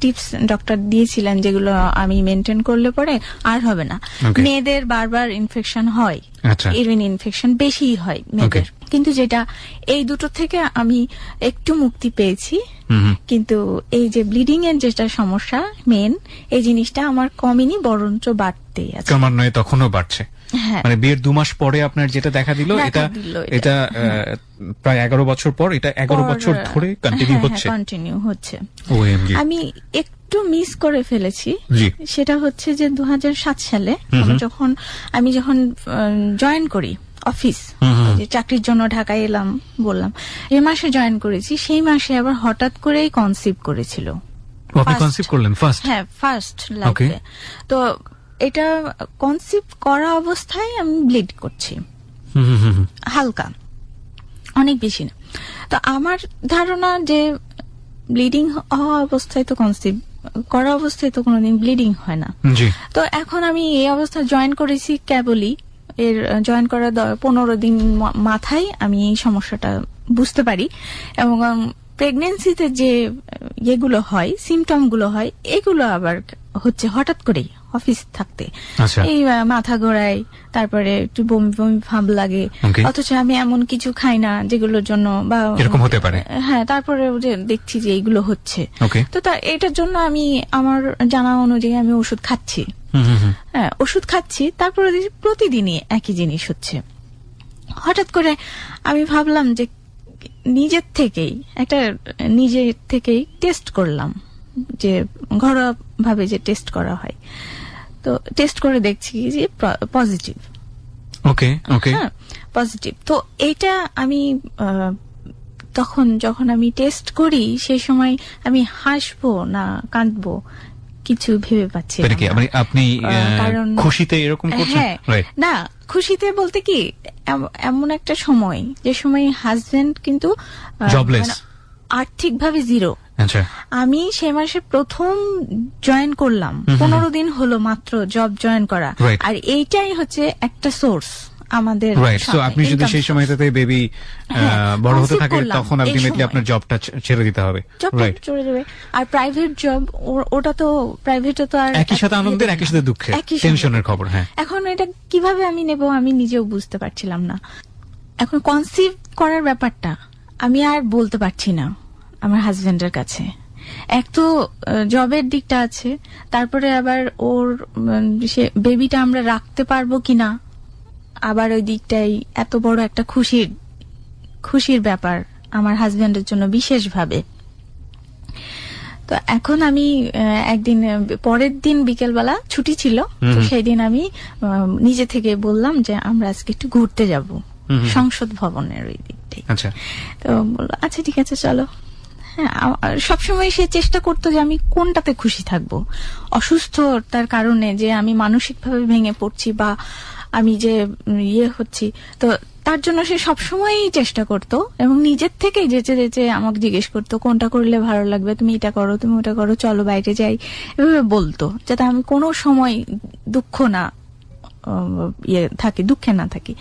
টিপস ডক্টর দিয়েছিলেন, যেগুলো আমি মেনটেন করলে পরে আর হবে না। মেয়েদের বারবার ইনফেকশন হয়, ইউরিন ইনফেকশন বেশি হয় মেয়েদের, কিন্তু যেটা এই দুটো থেকে আমি একটু মুক্তি পেয়েছি। কিন্তু এই যে ব্লিডিং এর যেটা সমস্যা মেন, এই জিনিসটা আমার কমেনি, বরঞ্চ বাড়তেই আছে। ক্রমান্বয়ে তখনও বাড়ছে। হ্যাঁ। মানে বিয়ের 2 মাস পরে আপনার যেটা দেখা দিল দেখা এটা দিল এটা প্রায় 11 বছর পর, এটা 11 বছর ধরে কন্টিনিউ হচ্ছে। কন্টিনিউ হচ্ছে। ওএমজি। আমি একটু মিস করে ফেলেছি, জি। সেটা হচ্ছে যে 2007 সালে আমি যখন জয়েন করি অফিস, ওই যে চাকরির জন্য ঢাকায় এলাম বললাম, এই মাসে জয়েন করেছি, সেই মাসে আবার হঠাৎ করেই কনসিভ করেছিল। আপনি First. কনসিভ করলেন ফার্স্ট? হ্যাঁ, ফার্স্ট লাইফে। তো এটা কনসিভ করা অবস্থায় আমি ব্লিড করছি, হালকা, অনেক বেশি না। তো আমার ধারণা যে ব্লিডিং হওয়া অবস্থায় তো কনসিভ করা অবস্থায় তো কোনোদিন ব্লিডিং হয় না। জি। তো এখন আমি এই অবস্থায় জয়েন করেছি কেবলই, এর জয়েন করার 15 দিন মাথায় আমি এই সমস্যাটা বুঝতে পারি। এবং প্রেগনেন্সিতে যে ইয়েগুলো হয়, সিমটম গুলো হয়, এগুলো আবার হচ্ছে হঠাৎ করেই অফিস থাকতে। আচ্ছা। এই মাথা ঘোরায়, তারপরে একটু বমি বমি ভাব লাগে, Okay. অথচ আমি এমন কিছু খাই না যেগুলোর জন্য বা এরকম হতে পারে। হ্যাঁ, তারপরে যে দেখছি যে এইগুলো হচ্ছে। Okay. তো এটার জন্য আমি আমার জানা অনুযায়ী আমি ওষুধ খাচ্ছি। হ্যাঁ, ওষুধ খাচ্ছি, তারপরে দেখি প্রতিদিনই একই জিনিস হচ্ছে। হঠাৎ করে আমি ভাবলাম যে নিজের থেকেই টেস্ট করলাম, যে ঘরোয়া ভাবে যে টেস্ট করা হয়। তো টেস্ট করে দেখছি যে পজিটিভ। ওকে ওকে। হ্যাঁ, পজিটিভ। তো এটা আমি যখন আমি টেস্ট করি সেই সময় আমি হাসবো না কাঁদবো কিছু ভেবে পাচ্ছি না। মানে আপনি কারণ খুশিতে এরকম করছেন? হ্যাঁ, রাইট। না, খুশিতে বলতে কি, এমন একটা সময় যে সময় হাজবেন্ড কিন্তু জবলেস, আর্থিকভাবে জিরো। আচ্ছা। আমি সে মাসে প্রথম জয়েন করলাম, 15 দিন হলো মাত্র জব জয়েন করা। Right. আর এইটাই হচ্ছে একটা সোর্স আমাদের। রাইট। সো আপনি যদি সেই সময়টাতে বেবি বড় হতে থাকে তখন আলটিমেটলি আপনার জবটা ছেড়ে দিতে হবে। রাইট। চলে যাবে। আর প্রাইভেট জব, ওটা তো প্রাইভেটে তো আর একই সাথে আনন্দের, একই সাথে দুঃখের, টেনশনের খবর। হ্যাঁ, এখন এটা কিভাবে আমি নেব আমি নিজেও বুঝতে পারছিলাম না। এখন কনসিভ করার ব্যাপারটা আমি আর বলতে পারছি না আমার হাজবেন্ডের কাছে। এক তো জবের দিকটা আছে, তারপরে আবার ওর সে বেবিটা আমরা রাখতে পারবো কিনা, আবার ওই দিকটাই এত বড় একটা খুশির ব্যাপার আমার হাজবেন্ডের জন্য বিশেষভাবে। তো এখন আমি একদিন পরের দিন বিকেলবেলা ছুটি ছিল, তো সেই দিন আমি নিজে থেকে বললাম যে আমরা আজকে একটু ঘুরতে যাব সংসদ ভবনের ওই দিকটাই। আচ্ছা। তো বললো আচ্ছা ঠিক আছে চলো। হ্যাঁ, সবসময় সে চেষ্টা করতো যে আমি কোনটাতে খুশি থাকবো, অসুস্থতার কারণে যে আমি মানসিকভাবে ভেঙে পড়ছি বা আমি যে হচ্ছি, তো তার জন্য সে সবসময়ই চেষ্টা করতো এবং নিজের থেকেই যেচে যেচে আমাকে জিজ্ঞেস করতো কোনটা করলে ভালো লাগবে, তুমি এটা করো, তুমি ওটা করো, চলো বাইরে যাই, এভাবে বলতো, যাতে আমি কোনো সময় দুঃখে না থাকি।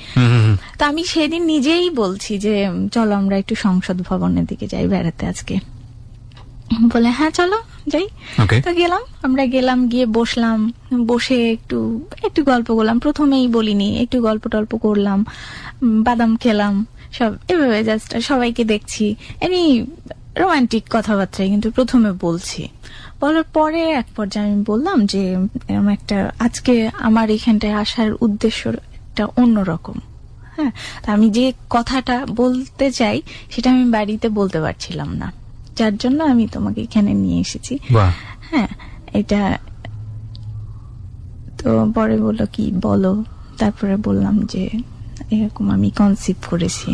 তা আমি সেদিন নিজেই বলছি যে চলো আমরা একটু সংসদ ভবনের দিকে যাই বেড়াতে আজকে। বলে হ্যাঁ চলো যাই। তো আমরা গেলাম, গিয়ে বসলাম, বসে একটু গল্প করলাম। প্রথমেই বলিনি, একটু গল্প টল্প করলাম, বাদাম খেলাম, সব এভাবে জাস্ট সবাইকে দেখছি, এমনি রোমান্টিক কথাবার্তায় কিন্তু প্রথমে বলছি। বলার পরে এক পর্যায়ে আমি বললাম যে এরকম একটা আজকে আমার এখানটায় আসার উদ্দেশ্যটা অন্যরকম। হ্যাঁ, তা আমি যে কথাটা বলতে চাই সেটা আমি বাড়িতে বলতে পারছিলাম না, যার জন্য আমি তোমাকে এখানে নিয়ে এসেছি। হ্যাঁ, এটা তো পরে বললো কি বলো, তারপরে বললাম যে এরকম আমি কনসিভ করেছি।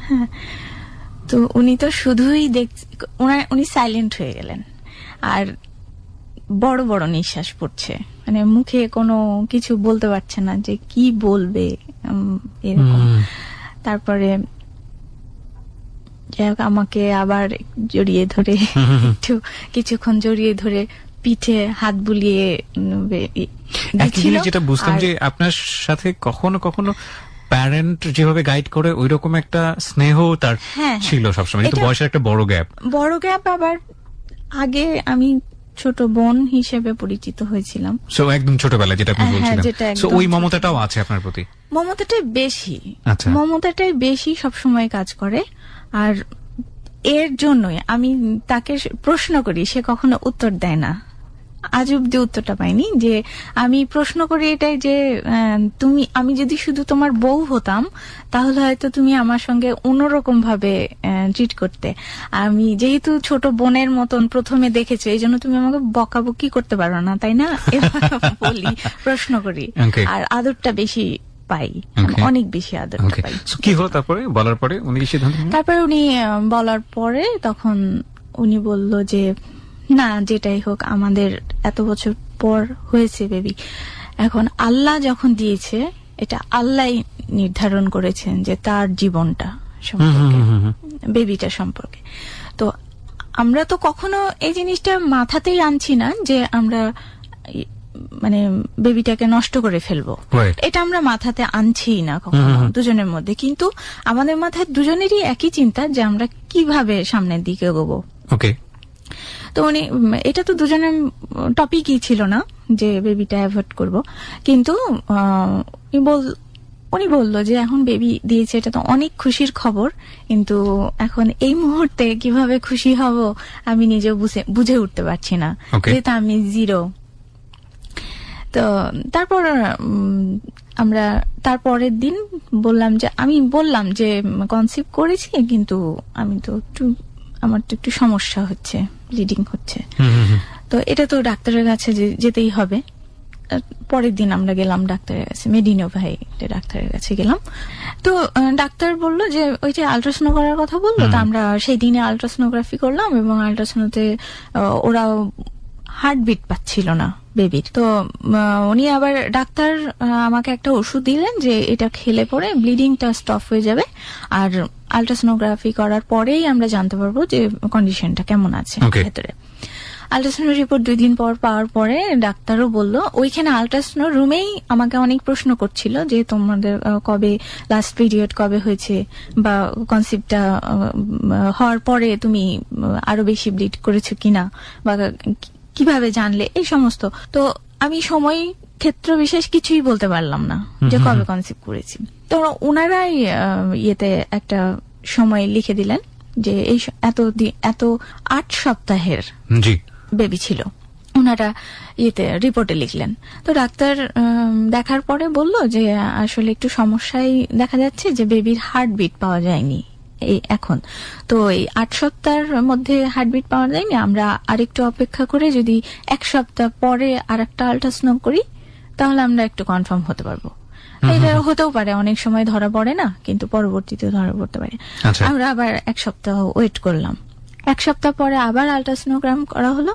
হ্যাঁ, তো উনি তো শুধুই উনি সাইলেন্ট হয়ে গেলেন, আর বড় বড় নিঃশ্বাস পড়ছে, মানে মুখে কোনো কিছু বলতে পারছে না যে কি বলবে এরকম। তারপরে যাই হোক আমাকে আবার জড়িয়ে ধরে কিছুক্ষণ জড়িয়ে ধরে পিঠে হাত বুলিয়ে যেটা বুঝতাম যে আপনার সাথে কখনো কখনো প্যারেন্ট যেভাবে গাইড করে ওই রকম একটা স্নেহ তার ছিল সবসময়, কিন্তু বয়সের একটা বড় গ্যাপ। আবার আগে আমি ছোট বোন হিসেবে পরিচিত হয়েছিলাম, সো একদম ছোটবেলায় যেটা আপনি বলছিলেন, সো ওই মমতাটাও আছে আপনার প্রতি? মমতাটাই বেশি সবসময় কাজ করে। আর এর জন্যই আমি তাকে প্রশ্ন করি, সে কখনো উত্তর দেয় না, আজ অব্দি উত্তরটা পাইনি। যে আমি প্রশ্ন করি এটাই যে আমি যদি শুধু তোমার বউ হতাম তাহলে হয়তো তুমি আমার সঙ্গে অন্যরকম ভাবে ট্রিট করতে। আমি যেহেতু ছোট বোনের মতন প্রথমে দেখেছো, এই জন্য তুমি আমাকে বকাবকি করতে পারো না, তাই না? বলি, প্রশ্ন করি, Okay. আর আদরটা বেশি পাই, Okay. অনেক বেশি আদরটা Okay. পাই। So, কি হলো তারপরে? বলার পরে উনি কি সিদ্ধান্ত নিলেন? তারপরে উনি বলার পরে তখন উনি বলল যে না, যেটাই হোক আমাদের এত বছর পর হয়েছে বেবি, এখন আল্লাহ যখন দিয়েছে এটা আল্লাহ নির্ধারণ করেছেন যে তার জীবনটা সম্পর্কে, বেবিটা সম্পর্কে। তো আমরা তো কখনো এই জিনিসটা মাথাতেই আনছি না যে আমরা মানে বেবিটাকে নষ্ট করে ফেলবো, Right. এটা আমরা মাথাতে আনছি না কখনো দুজনের মধ্যে। কিন্তু আমাদের মাথায় দুজনেরই একই চিন্তা যে আমরা কিভাবে সামনের দিকে এগোবো। ওকে। তো উনি এটা তো দুজনের টপিকই ছিল না যে বেবিটা অ্যাভয়েড করব, কিন্তু উনি বলল যে এখন বেবি দিয়েছে, এটা তো অনেক খুশির খবর, কিন্তু এখন এই মুহূর্তে কিভাবে খুশি হব আমি নিজেও বুঝে উঠতে পারছি না, Okay. যেহেতু আমি জিরো। তো তারপর আমরা তারপরের দিন আমি বললাম যে কনসিভ করেছি, কিন্তু আমার তো একটু সমস্যা হচ্ছে, ব্লিডিং হচ্ছে। তো এটা তো ডাক্তারের কাছে যেতেই হবে। পরের দিন আমরা গেলাম ডাক্তারের কাছে, মেডিনোভাই ডাক্তারের কাছে গেলাম। তো ডাক্তার বললো যে ওই যে আল্ট্রাসাউন্ড করার কথা বললো, তো আমরা সেই দিনে আল্ট্রাসোনোগ্রাফি করলাম, এবং আল্ট্রাসাউন্ডে ওরা হার্টবিট পাচ্ছিল না বেবির। তো উনি আবার ডাক্তার আমাকে একটা ওষুধ দিলেন যে এটা খেলে পরে ব্লিডিংটা স্টপ হয়ে যাবে, আর আল্ট্রাসোনোগ্রাফি করার পরেই আমরা জানতে পারবো যে কন্ডিশনটা কেমন আছে ভেতরে। আল্ট্রাসাউন্ড রিপোর্ট 2 দিন পর পাওয়ার পরে ডাক্তারও বলল, ওইখানে আল্ট্রাসাউন্ড রুমেই আমাকে অনেক প্রশ্ন করছিল যে তোমাদের কবে লাস্ট পিরিয়ড কবে হয়েছে, বা কনসেপ্টটা হওয়ার পরে তুমি আরো বেশি ব্লিড করেছো কিনা, বা কিভাবে জানলে, এই সমস্ত। তো আমি সময় ক্ষেত্র বিশেষ কিছুই বলতে পারলাম না যে কবে কনসেপ্ট করেছি। তো ওনারাই ইয়েতে একটা সময় লিখে দিলেন যে এই এত 8 সপ্তাহের বেবি ছিল, ওনারা রিপোর্টে লিখলেন। তো ডাক্তার দেখার পরে বলল যে আসলে একটু সমস্যাই দেখা যাচ্ছে, যে বেবির হার্টবিট পাওয়া যায়নি এখন। তো এই 8 সপ্তাহের মধ্যে হার্টবিট পাওয়া যায়নি, আমরা আরেকটু অপেক্ষা করে যদি 1 সপ্তাহ পরে আরেকটা আল্ট্রাসাউন্ড করি তাহলে আমরা একটু কনফার্ম হতে পারবো। এটা হতেও পারে, অনেক সময় ধরা পড়ে না, কিন্তু পরবর্তীতে ধরা পড়তে পারে। আমরা আবার 1 সপ্তাহ ওয়েট করলাম। 1 সপ্তাহ পরে আবার আল্ট্রাসোনোগ্রাম করা হলো,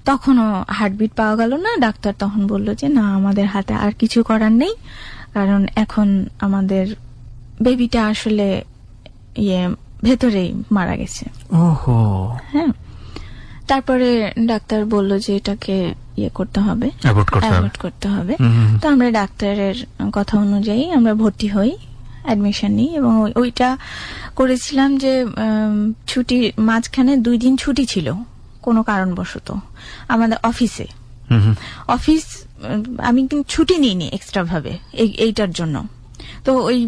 তখনও হার্টবিট পাওয়া গেল না। ডাক্তার তখন বলল যে না, আমাদের হাতে আর কিছু করার নেই, কারণ এখন আমাদের বেবিটা আসলে ভেতরেই মারা গেছে। ওহো। হ্যাঁ, তারপরে ডাক্তার বলল যে এটাকে করতে হবে, অ্যাভয়েড করতে হবে। তো আমরা ডাক্তারের কথা অনুযায়ী আমরা ভর্তি হই, অ্যাডমিশন নিই, এবং ওইটা করেছিলাম যে ছুটির মাঝখানে 2 দিন ছুটি ছিল কোনো কারণবশত আমাদের অফিসে। আমি কিন্তু ছুটি নিইনি এক্সট্রা ভাবে এইটার জন্য। তো ওই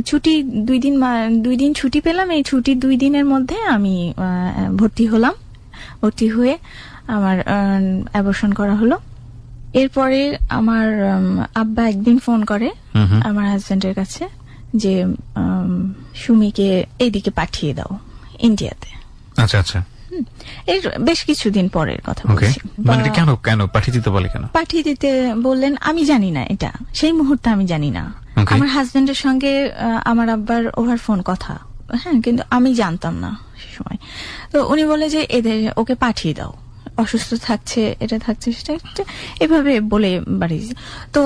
ছুটি 2 দিন ছুটি পেলাম, এই ছুটির 2 দিনের মধ্যে আমি ভর্তি হলাম। ভর্তি হয়ে আমার অ্যাবর্শন করা হলো। এরপরে আমার আব্বা একদিন ফোন করে আমার হাজবেন্ডের কাছে যে সুমিকে এইদিকে পাঠিয়ে দাও ইন্ডিয়াতে। আচ্ছা আচ্ছা। এর বেশ কিছুদিন পরের কথা বলছি। মানে কেন পাঠিয়ে দিতে বলে? কেন পাঠিয়ে দিতে বললেন আমি জানি না, এটা সেই মুহূর্তে আমি জানি না। আমার হাজবেন্ডের সঙ্গে আমার আব্বার ওভার ফোন কথা, হ্যাঁ, কিন্তু আমি জানতাম না সে সময়। তো উনি বলে যে ওকে পাঠিয়ে দাও, অসুস্থ থাকছে, এটা থাকছে, সেটা এভাবে বলে বাড়িয়েছে। তো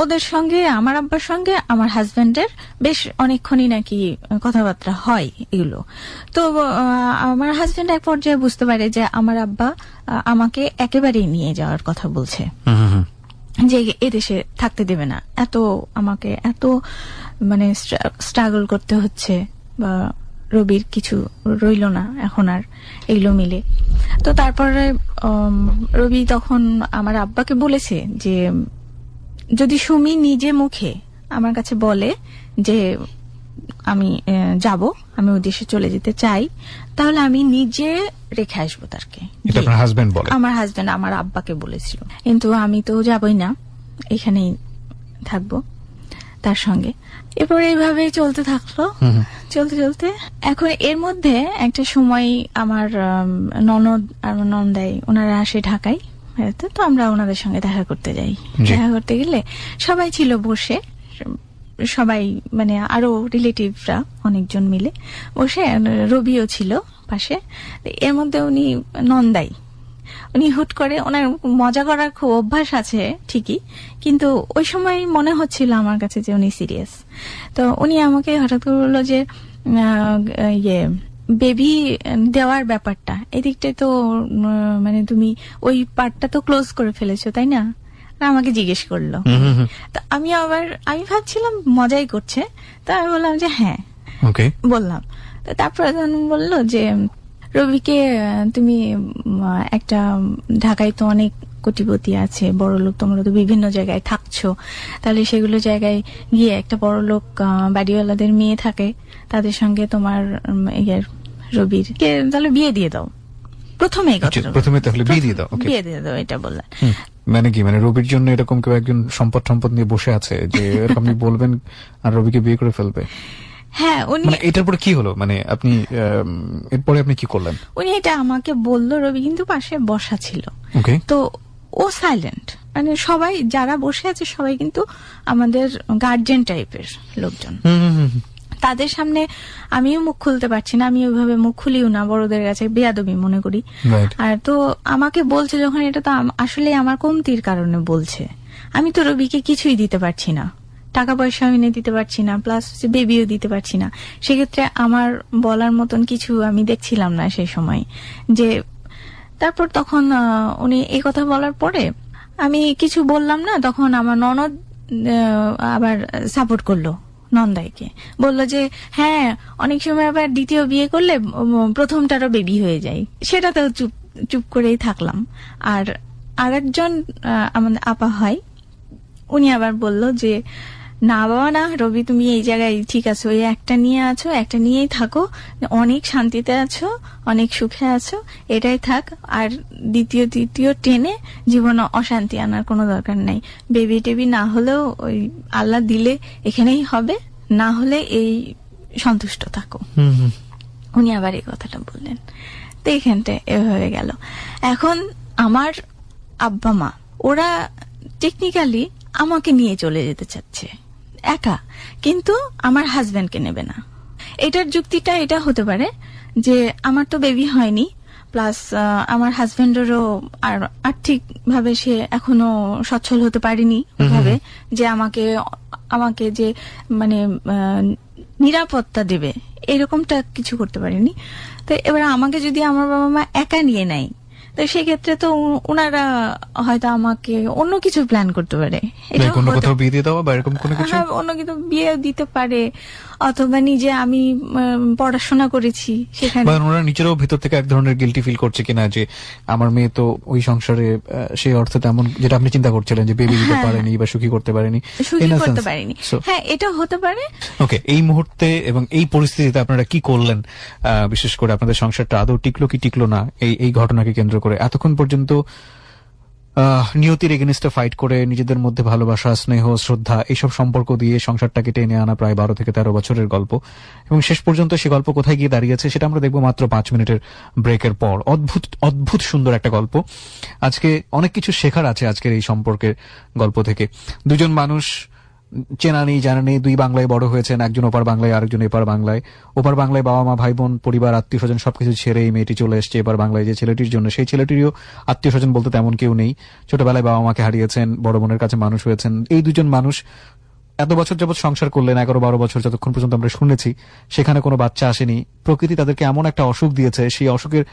ওদের সঙ্গে, আমার আব্বার সঙ্গে আমার হাজবেন্ডের বেশ অনেকক্ষণই নাকি কথাবার্তা হয় এগুলো। তো আমার হাজবেন্ড এক পর্যায়ে বুঝতে পারে যে আমার আব্বা আমাকে একেবারেই নিয়ে যাওয়ার কথা বলছে, যে এদেশে থাকতে দেবে না, আমাকে এত মানে স্ট্রাগল করতে হচ্ছে, বা রবির কিছু রইল না এখন আর, এগুলো মিলে। তো তারপরে রবি তখন আমার আব্বাকে বলেছে যে যদি সুমি নিজে মুখে আমার কাছে বলে যে আমি যাব, আমি ওই দেশে চলে যেতে চাই, তাহলে আমি নিজে রেখে আসবো তাকে। এটা আপনার হাজবেন্ড বলে? আমার হাজবেন্ড আমার আব্বাকে বলেছিল, কিন্তু আমি তো যাবই না, এখানেই থাকবো তার সঙ্গে। এরপর এইভাবে চলতে থাকলো, চলতে চলতে এখন এর মধ্যে একটা সময় আমার ননদ আর নন্দাই ওনারা আসে ঢাকায়, তো আমরা ওনাদের সঙ্গে দেখা করতে যাই। দেখা করতে গেলে সবাই ছিল বসে, সবাই মানে আরো রিলেটিভরা অনেকজন মিলে বসে, রবিও ছিল পাশে। এর মধ্যে উনি নন্দাই, উনি হুট করে, ওনার মজা করার খুব অভ্যাস আছে ঠিকই, কিন্তু ওই সময় মনে হচ্ছিল আমার কাছে যে উনি সিরিয়াস। তো উনি আমাকে হঠাৎ করে বললো যে বেবি দেওয়ার ব্যাপারটা, এদিকটায় তো মানে তুমি ওই পার্টটা তো ক্লোজ করে ফেলেছো তাই না, আমাকে জিজ্ঞেস করলো। তো আমি ভাবছিলাম মজাই করছে, তো আমি বললাম যে হ্যাঁ, বললাম। তো তারপরে বললো যে রবিকে তুমি একটা, ঢাকায় তো অনেক কোটিপতি আছে, বড় লোক, তোমরা তো বিভিন্ন জায়গায় থাকছো, তাহলে সেগুলো জায়গায় গিয়ে একটা বড় লোক বাড়িওয়ালাদের মেয়ে থাকে, তাদের সঙ্গে তোমার রবির তাহলে বিয়ে দিয়ে দাও। প্রথমে তাহলে বিয়ে দিয়ে দাও, বিয়ে দিয়ে দাও, এটা বললেন। মানে কি, মানে রবির জন্য এরকম কেউ একজন সম্পদ নিয়ে বসে আছে যে আপনি বলবেন আর রবিকে বিয়ে করে ফেলবে? হ্যাঁ, উনি এটার পরে কি হলো, মানে আপনি এরপরে আপনি কি করলেন? উনি এটা আমাকে বললো, রবি কিন্তু পাশে বসা ছিল, তো ও সাইলেন্ট, মানে সবাই যারা বসে আছে সবাই কিন্তু আমাদের গার্জিয়ান টাইপের লোকজন, তাদের সামনে আমিও মুখ খুলতে পারছি না, আমি ওইভাবে মুখ খুলিও না, বড়দের কাছে বেয়াদবি মনে করি। আর তো আমাকে বলছে যখন, এটা তো আসলে আমার কমতির কারণে বলছে, আমি তো রবিকে কিছুই দিতে পারছি না, টাকা পয়সা এনে দিতে পারছি না, প্লাস বেবিও দিতে পারছি না, সেক্ষেত্রে আমার বলার মতন কিছু আমি দেখছিলাম না সেই সময়। যে তারপর তখন উনি এই কথা বলার পরে আমি কিছু বললাম না, তখন আমার ননদ আবার সাপোর্ট করলো নন্দাইকে, বললো যে হ্যাঁ, অনেক সময় আবার দ্বিতীয় বিয়ে করলে প্রথমটারও বেবি হয়ে যায়, সেটাতেও চুপ করেই থাকলাম। আর আরেকজন আমাদের আপা হয়, উনি আবার বলল যে না বাবা না, রবি তুমি এই জায়গায় ঠিক আছো, ওই একটা নিয়ে আছো, একটা নিয়েই থাকো, অনেক শান্তিতে আছো, অনেক সুখে আছো, এটাই থাক, আর দ্বিতীয় তৃতীয় টেনে জীবনে অশান্তি আনার কোনো দরকার নাই, বেবি টেবি না হলেও ওই আল্লাহ দিলে এখানেই হবে, না হলে এই সন্তুষ্ট থাকো। উনি আবার এই কথাটা বললেন। তো এখানটা এভাবে গেল। এখন আমার আব্বা মা ওরা টেকনিক্যালি আমাকে নিয়ে চলে যেতে চাচ্ছে একা, কিন্তু আমার হাজবেন্ডকে নেবে না। এটার যুক্তিটা এটা হতে পারে যে আমার তো বেবি হয়নি, প্লাস আমার হাজবেন্ডেরও আর আর্থিক ভাবে সে এখনো সচ্ছল হতে পারেনি ভাবে যে আমাকে যে মানে নিরাপত্তা দেবে এরকমটা কিছু করতে পারেনি। তো এবার আমাকে যদি আমার বাবা মা একা নিয়ে নেয়, তো সেক্ষেত্রে তো ওনারা হয়তো আমাকে অন্য কিছু প্ল্যান করতে পারে, অন্য কোথাও বিয়ে দিয়ে দেওয়া বা এরকম কোনো কিছু, অন্য কিছু বিয়ে দিতে পারে, অথবা নিজে আমি পড়াশোনা করেছি সেখানে, বা ওনারা নিজেরাও ভেতর থেকে এক ধরনের গিল্টি ফিল করছে কিনা যে আমার মেয়ে তো ওই সংসারে সেই অর্থে তেমন, যেটা আপনি চিন্তা করছিলেন যে বেবি দিতে পারেনি বা সুখী করতে পারেনি, হ্যাঁ এটা হতে পারে। ওকে, এই মুহূর্তে এবং এই পরিস্থিতিতে আপনারা কি করলেন? বিশেষ করে আপনাদের সংসারটা আদৌ টিকলো কি টিকলো না এই ঘটনাকে কেন্দ্র করে এতক্ষণ পর্যন্ত নিয়তির এগেনিস্টে ফাইট করে নিজেদের মধ্যে ভালোবাসা, স্নেহ, শ্রদ্ধা এইসব সম্পর্ক দিয়ে সংসারটাকে টেনে আনা প্রায় 12 থেকে 13 বছরের গল্প, এবং শেষ পর্যন্ত সে গল্প কোথায় গিয়ে দাঁড়িয়েছে সেটা আমরা দেখবো মাত্র 5 মিনিটের ব্রেকের পর। অদ্ভুত সুন্দর একটা গল্প। আজকে অনেক কিছু শেখার আছে আজকের এই সম্পর্কের গল্প থেকে। দুজন মানুষ চেনা নেই জানা নেই, দুই বাংলায় বড় হয়েছেন, একজন ওপার বাংলায় আরেকজন এপার বাংলায়। ওপার বাংলায় বাবা মা ভাই বোন পরিবার আত্মীয় স্বজন সবকিছু ছেড়ে এই মেয়েটি চলে এসছে এপার বাংলায় যে ছেলেটির জন্য, সেই ছেলেটিরও আত্মীয় স্বজন বলতে তেমন কেউ নেই। ছোটবেলায় বাবা মাকে হারিয়েছেন, বড় বোনের কাছে মানুষ হয়েছেন। এই দুজন মানুষ এত বছর যাবৎ সংসার করলেন, 11-12 বছর যতক্ষণ পর্যন্ত আমরা শুনেছি, সেখানে কোনো বাচ্চা আসেনি। প্রকৃতি তাদেরকে এমন একটা অসুখ দিয়েছে, সেই অসুখের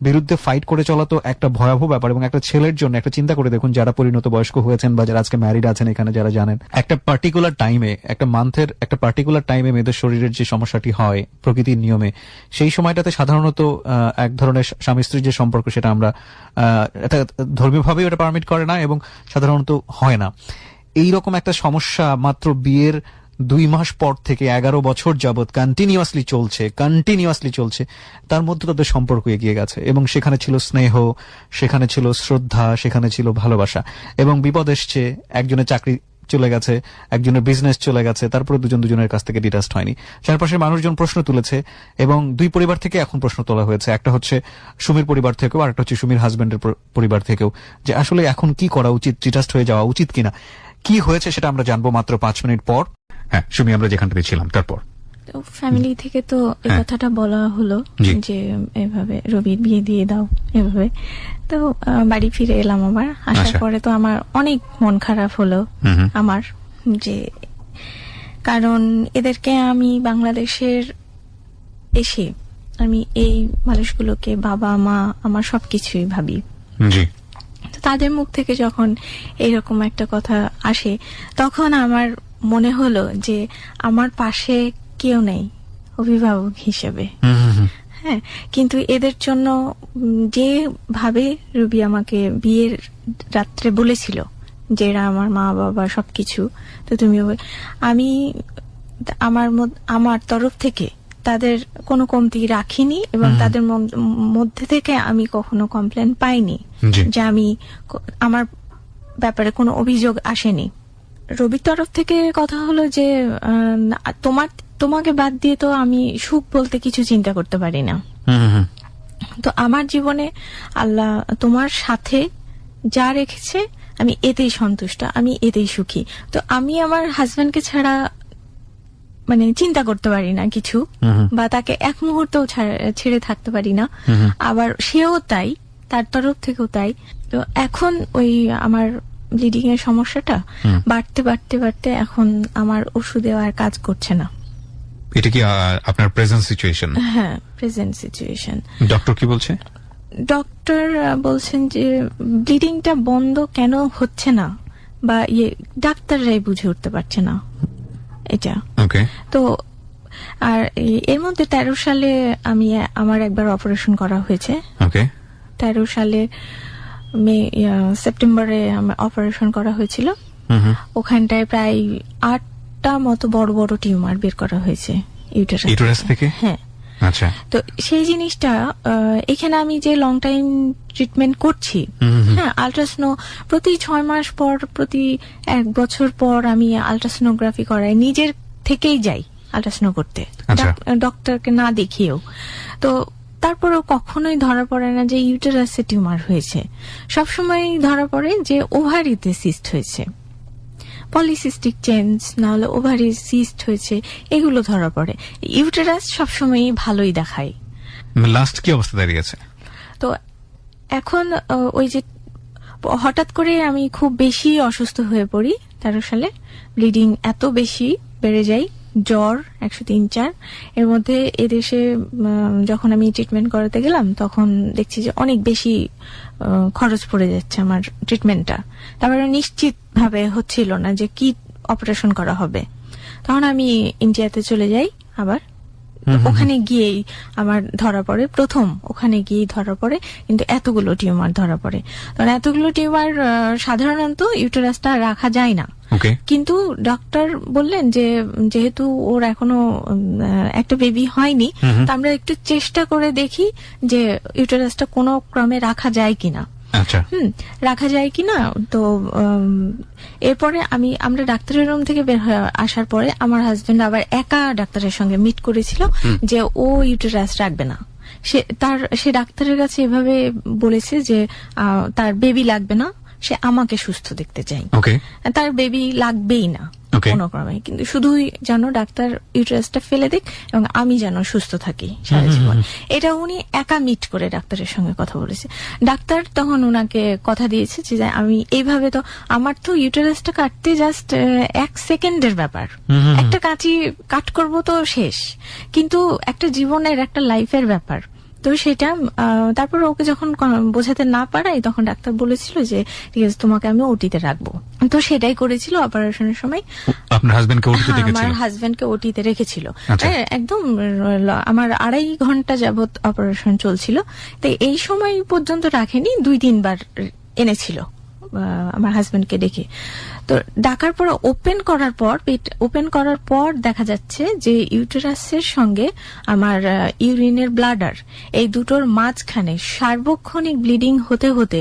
বিরুদ্ধে ফাইট করে চলা তো একটা ভয়াবহ ব্যাপার। এবং একটা ছেলের জন্য একটা চিন্তা করে দেখুন, যারা পরিণত বয়স্ক হয়েছেন বা যারা আজকে ম্যারিড আছেন এখানে যারা জানেন, একটা পার্টিকুলার টাইমে, একটা মান্থের একটা পার্টিকুলার টাইমে মেয়েদের শরীরের যে সমস্যাটি হয় প্রকৃতির নিয়মে, সেই সময়টাতে সাধারণত এক ধরনের স্বামী স্ত্রীর যে সম্পর্ক সেটা আমরা ধর্মীয়ভাবেও এটা পারমিট করে না এবং সাধারণত হয় না। এইরকম একটা সমস্যা মাত্র বিয়ের 2 মাস পর থেকে 11 বছর যাবৎ কন্টিনিউয়াসলি চলছে, তার মধ্যে তাদের সম্পর্ক এগিয়ে গেছে এবং সেখানে ছিল স্নেহ, সেখানে ছিল শ্রদ্ধা, সেখানে ছিল ভালোবাসা। এবং বিপদ এসছে, একজনের চাকরি চলে গেছে, একজনের বিজনেস চলে গেছে, তারপরে দুজনের কাছ থেকে ডিটাচড হয়নি। চারপাশের মানুষজন প্রশ্ন তুলেছে এবং 2 পরিবার থেকে এখন প্রশ্ন তোলা হয়েছে। একটা হচ্ছে সুমির পরিবার থেকেও, আর একটা হচ্ছে সুমির হাজবেন্ডের পরিবার থেকেও, যে আসলে এখন কি করা উচিত, ডিটাচড হয়ে যাওয়া উচিত কিনা। কি হয়েছে সেটা আমরা জানবো মাত্র 5 মিনিট পর। হ্যাঁ সুমি, আমরা যেখানটাতে ছিলাম তারপর। তো ফ্যামিলি থেকে তো এই কথাটা বলা হলো যে এভাবে রবির বিয়ে দিয়ে দাও এভাবে। তো বাড়ি ফিরে এলাম আবার। আসার পরে তো আমার অনেক মন খারাপ হলো আমার, যে কারণ এদেরকে আমি বাংলাদেশের এসে আমি এই মানুষগুলোকে বাবা মা আমার সবকিছুই ভাবি। তো তাদের মুখ থেকে যখন এরকম একটা কথা আসে, তখন আমার মনে হলো যে আমার পাশে কেউ নেই অভিভাবক হিসেবে। হ্যাঁ, কিন্তু এদের জন্য যেভাবে রুবি আমাকে বিয়ের রাত্রে বলেছিল যে এরা আমার মা বাবা সবকিছু, তো তুমি আমি আমার তরফ থেকে তাদের কোনো কমতি রাখিনি এবং তাদের মধ্যে থেকে আমি কখনো কমপ্লেন পাইনি যে আমার ব্যাপারে কোনো অভিযোগ আসেনি। রবির তরফ থেকে কথা হলো যে তোমাকে বাদ দিয়ে তো আমি সুখ বলতে কিছু চিন্তা করতে পারি না। তো আমার জীবনে আল্লাহ তোমার সাথে যা রেখেছে আমি এতেই সন্তুষ্ট, আমি এতেই সুখী। তো আমি আমার হাজবেন্ডকে ছাড়া মানে চিন্তা করতে পারি না কিছু, বা তাকে এক মুহূর্তেও ছেড়ে থাকতে পারি না। আবার সেও তাই, তার তরফ থেকেও তাই। তো এখন ওই আমার ব্লিডিং এর সমস্যাটা বাড়তে বাড়তে বাড়তে এখন আমার ওষুধেও আর কাজ করছে না। এটা কি আপনার প্রেজেন্ট সিচুয়েশন? হ্যাঁ, প্রেজেন্ট সিচুয়েশন। ডক্টর কি বলছে? ডক্টর বলছেন যে ব্লিডিংটা বন্ধ কেন হচ্ছে না, বা ডাক্তাররাই বুঝে উঠতে পারছে না এটা। ওকে। তো আর এর মধ্যে 13 সালে আমার একবার অপারেশন করা হয়েছে। ওকে। 13 সালে সেপ্টেম্বরে অপারেশন করা হয়েছিল। ওখানটায় প্রায় 8টা মতো বড় বড় টিউমার বের করা হয়েছে ইউটেরাস থেকে। হ্যাঁ। আচ্ছা। তো সেই জিনিসটা এখানে আমি যে লং টাইম ট্রিটমেন্ট করছি, হ্যাঁ, আলট্রাসোনো প্রতি 6 মাস পর, প্রতি 1 বছর পর আমি আলট্রাসোনোগ্রাফি করাই, নিজের থেকেই যাই আলট্রাসোনো করতে, ডক্টরকে না দেখিয়েও। তো তারপরেও কখনোই ধরা পড়ে না যে ইউটেরাসে টিউমার হয়েছে। সবসময় ধরা পড়ে যে ওভারিতে সিস্ট হয়েছে, পলিসিস্টিক চেঞ্জ, না হলে ওভারি সিস্ট হয়েছে, এগুলো ধরা পড়ে। ইউটেরাস সবসময় ভালোই দেখায়। লাস্ট কি অবস্থা দাঁড়িয়েছে? তো এখন ওই যে হঠাৎ করে আমি খুব বেশি অসুস্থ হয়ে পড়ি 13 সালে, ব্লিডিং এত বেশি বেড়ে যায়, জ্বর 103-4। এর মধ্যে এদেশে যখন আমি ট্রিটমেন্ট করাতে গেলাম তখন দেখছি যে অনেক বেশি খরচ পড়ে যাচ্ছে আমার ট্রিটমেন্টটা। তারপরে নিশ্চিত ভাবে হচ্ছিল না যে কি অপারেশন করা হবে। তখন আমি ইন্ডিয়াতে চলে যাই আবার। ওখানে গিয়েই আমার ধরা পড়ে, প্রথম ওখানে গিয়েই ধরা পড়ে, কিন্তু এতগুলো টিউমার ধরা পড়ে। তখন এতগুলো টিউমার সাধারণত ইউটেরাসটা রাখা যায় না, কিন্তু ডক্টর বললেন যে যেহেতু ওর এখনো একটা বেবি হয়নি, তো আমরা একটু চেষ্টা করে দেখি যে ইউটেরাসটা কোনো ক্রমে রাখা যায় কিনা। রাখা যায় কিনা। তো এরপরে আমরা ডাক্তারের রুম থেকে বের হয়ে আসার পরে আমার হাজবেন্ড আবার একা ডাক্তারের সঙ্গে মিট করেছিল যে ও ইউটেরাস রাখবে না। সে ডাক্তারের কাছে এভাবে বলেছে যে তার বেবি লাগবে না, সে আমাকে সুস্থ দেখতে চাই, তার বেবি লাগবেই না কোনো ক্রমে, কিন্তু শুধুই যেন ডাক্তার ইউটেরাসটা ফেলে দিক এবং আমি যেন সুস্থ থাকি সারা জীবন। এটা উনি একা মিট করে ডাক্তারের সঙ্গে কথা বলেছে। ডাক্তার তখন উনাকে কথা দিয়েছে যে আমি এইভাবে, তো আমার তো ইউটেরাসটা কাটতে জাস্ট 1 সেকেন্ডের ব্যাপার, একটা কাঁচি কাট করবো তো শেষ, কিন্তু একটা জীবনের, একটা লাইফের ব্যাপার। তো সেটা তারপর ওকে যখন বোঝাতে না পারাই তখন ডাক্তার বলেছিল যে ঠিক আছে, তোমাকে আমি ওটিতে রাখবো। তো সেটাই করেছিল অপারেশনের সময়। আপনার হাজবেন্ডকে ওটিতে রেখেছিল? আমার হাজবেন্ডকে ওটিতে রেখেছিল। একদম আমার 2.5 ঘন্টা যাবত অপারেশন চলছিল। তো এই সময় পর্যন্ত রাখেনি, 2-3 বার এনেছিল আমার হাজবেন্ডকে ডেকে। তো ডাকার পর ওপেন করার পর, পেট ওপেন করার পর দেখা যাচ্ছে যে ইউটেরাসের সঙ্গে আমার ইউরিনের ব্লাডার, এই দুটোর মাঝখানে সার্বক্ষণিক ব্লিডিং হতে হতে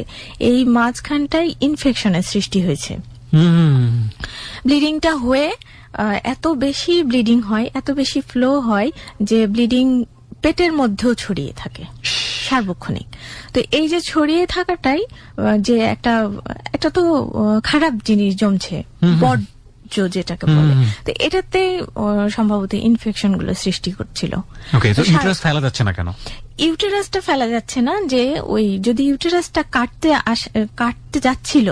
এই মাঝখানটায় ইনফেকশনের সৃষ্টি হয়েছে। ব্লিডিংটা হয়ে এত বেশি ব্লিডিং হয়, এত বেশি ফ্লো হয় যে ব্লিডিং পেটের মধ্যেও ছড়িয়ে থাকে সার্বক্ষণিক। তো এই যে ছড়িয়ে থাকাটাই যে একটা তো খারাপ জিনিস জমছে, বর্জ্য যেটাকে বলে, তো এটাতে সম্ভবত ইনফেকশন গুলো সৃষ্টি করছিল। ইউটেরাস ফেলা যাচ্ছে না কেন? ইউটেরাসটা ফেলা যাচ্ছে না, যে ওই যদি ইউটেরাসটা কাটতে যাচ্ছিল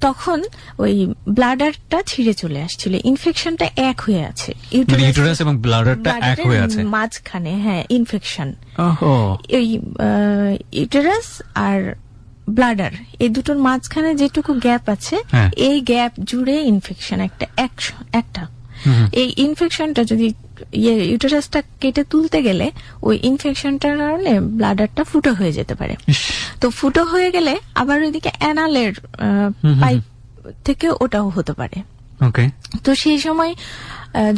তখন ওই ব্লাডারটা ছিঁড়ে চলে আসছিল, ইনফেকশনটা এক হয়ে আছে ইউটেরাস এবং ব্লাডারটা এক হয়ে আছে মাঝখানে। হ্যাঁ, ইনফেকশন এই ইউটেরাস আর ব্লাডার এই দুটোর মাঝখানে যেটুকু গ্যাপ আছে, এই গ্যাপ জুড়ে ইনফেকশন একটা এই ইনফেকশনটা যদি ইউটেরাসটা কেটে তুলতে গেলে ওই ইনফেকশনটার কারণে ব্লাডারটা ফুটো হয়ে যেতে পারে। তো ফুটো হয়ে গেলে আবার ওইদিকে অ্যানালের পাইপ থেকে ওটাও হতে পারে। তো সেই সময়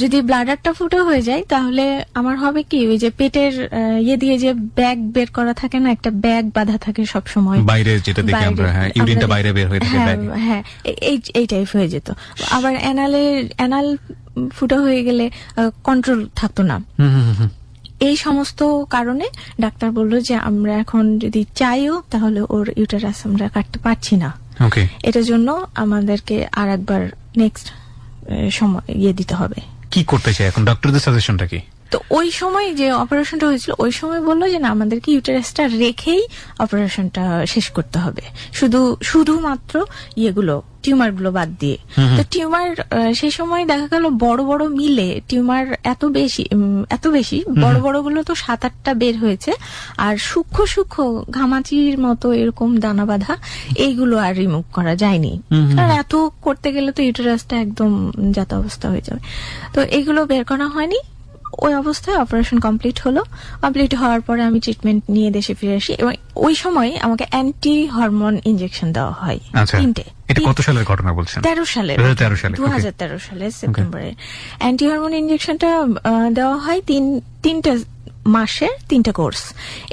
যদি ব্লাডারটা ফুটো হয়ে যায় তাহলে আমার হবে কি, ওই যে পেটের ইয়ে দিয়ে যে ব্যাগ বের করা থাকে না, একটা ব্যাগ বাঁধা থাকে সব সময় বাইরে, যেটা দেখি আমরা ইউরিনটা বাইরে বের হয়ে থাকে, হ্যাঁ এই টাইপ হয়ে যেত। আবার অ্যানাল ফুটো হয়ে গেলে কন্ট্রোল থাকতো না। এই সমস্ত কারণে ডাক্তার বলল যে আমরা এখন যদি চাইও তাহলে ওর ইউটেরাস আমরা কাটতে পারছি না। এটার জন্য আমাদেরকে আর একবার নেক্সট সময় দিতে হবে। কি করতে চাই এখন, ডক্টরদের সাজেশনটা কি? তো ওই সময় যে অপারেশনটা হয়েছিল ওই সময় বললো যে না, আমাদেরকে ইউটেরাসটা রেখেই অপারেশনটা শেষ করতে হবে, শুধুমাত্র টিউমার গুলো বাদ দিয়ে। তো টিউমার সেই সময় দেখা গেল বড় বড় মিলে টিউমার এত বেশি বড় বড় গুলো তো 7-8টা বের হয়েছে, আর সূক্ষ্ম সূক্ষ্ম ঘামাচির মতো এরকম দানা বাঁধা এইগুলো আর রিমুভ করা যায়নি, কারণ এত করতে গেলে তো ইউটেরাসটা একদম যাতা অবস্থা হয়ে যাবে। তো এইগুলো বের করা হয়নি। ওই অবস্থায় অপারেশন কমপ্লিট হওয়ার পরে আমি ট্রিটমেন্ট নিয়ে দেশে ফিরে আসি, এবং ওই সময় আমাকে অ্যান্টি হরমোন ইনজেকশন দেওয়া হয় 3টে। এটা কত সালের ঘটনা বলছেন? 2013 সালে সেপ্টেম্বরে অ্যান্টি হরমোন ইনজেকশনটা দেওয়া হয় 3টে মাসের 3টে কোর্স।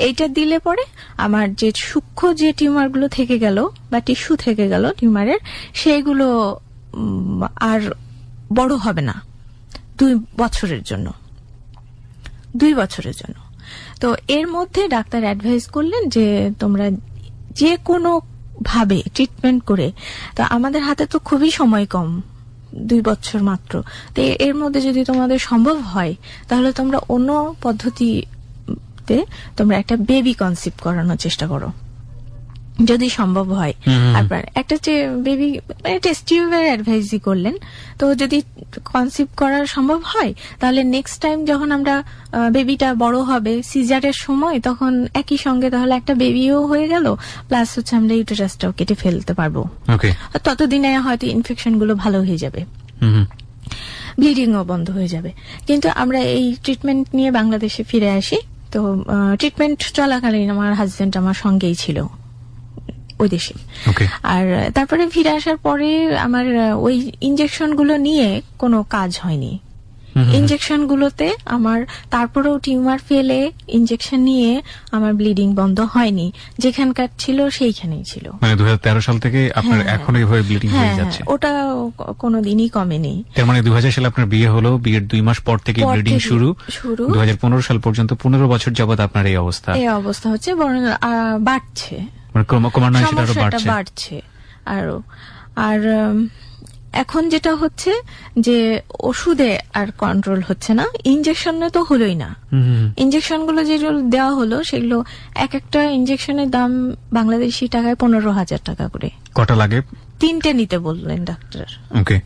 এইটা দিলে পরে আমার যে সূক্ষ্ম যে টিউমার গুলো থেকে গেল বা টিস্যু থেকে গেল টিউমারের, সেগুলো আর বড় হবে না 2 বছরের জন্য। তো এর মধ্যে ডাক্তার অ্যাডভাইস করলেন যে তোমরা যে কোনো ভাবে ট্রিটমেন্ট করে, তো আমাদের হাতে তো খুবই সময় কম, 2 বছর মাত্র, তো এর মধ্যে যদি তোমাদের সম্ভব হয় তাহলে তোমরা অন্য পদ্ধতিতে তোমরা একটা বেবি কনসিভ করানোর চেষ্টা করো যদি সম্ভব হয়। আপনার একটা বেবি টেস্ট টিউবের অ্যাডভাইসই করলেন। তো যদি কনসিভ করা সম্ভব হয় তাহলে নেক্সট টাইম যখন আমরা বেবিটা বড় হবে সিজারের সময়, তখন একই সঙ্গে তাহলে একটা বেবিও হয়ে গেল, প্লাস হচ্ছে আমরা ইউটেরাসটাও কেটে ফেলতে পারবো। ততদিনে হয়তো ইনফেকশন গুলো ভালো হয়ে যাবে, ব্লিডিংও বন্ধ হয়ে যাবে। কিন্তু আমরা এই ট্রিটমেন্ট নিয়ে বাংলাদেশে ফিরে আসি। তো ট্রিটমেন্ট চলাকালীন আমার হাজবেন্ড আমার সঙ্গেই ছিল ওই দেশে। আর তারপরে ফিরে আসার পরে আমার ওই ইনজেকশন গুলো নিয়ে কোনো কাজ হয়নি। ইনজেকশন গুলোতে আমার তারপরেও টিউমার ফেলে ইনজেকশন নিয়ে আমার ব্লিডিং বন্ধ হয়নি, যেখানকার ছিল সেইখানেই ছিল। মানে 2013 সাল থেকে আপনার এখন এইভাবে ব্লিডিং হয়ে যাচ্ছে? ওটা কোনোদিনই কমেনি। তার মানে 2000 সালে আপনার বিয়ে হলো, বিয়ের 2 মাস পর থেকে ব্লিডিং শুরু 2015 সাল পর্যন্ত 15 বছর যাবত আপনার এই অবস্থা হচ্ছে, বরং বাড়ছে, ক্রমান্বয়ে সেটা আরো বাড়ছে আরো। আর এখন যেটা হচ্ছে যে ওষুধে আর কন্ট্রোল হচ্ছে না, ইনজেকশনে তো হলোই না। ইনজেকশন গুলো যেগুলো দেওয়া হলো সেগুলো একটা ইনজেকশনের দাম বাংলাদেশি টাকায় 15,000 টাকা করে। কটা লাগে? 3টে নিতে বললেন ডাক্তার।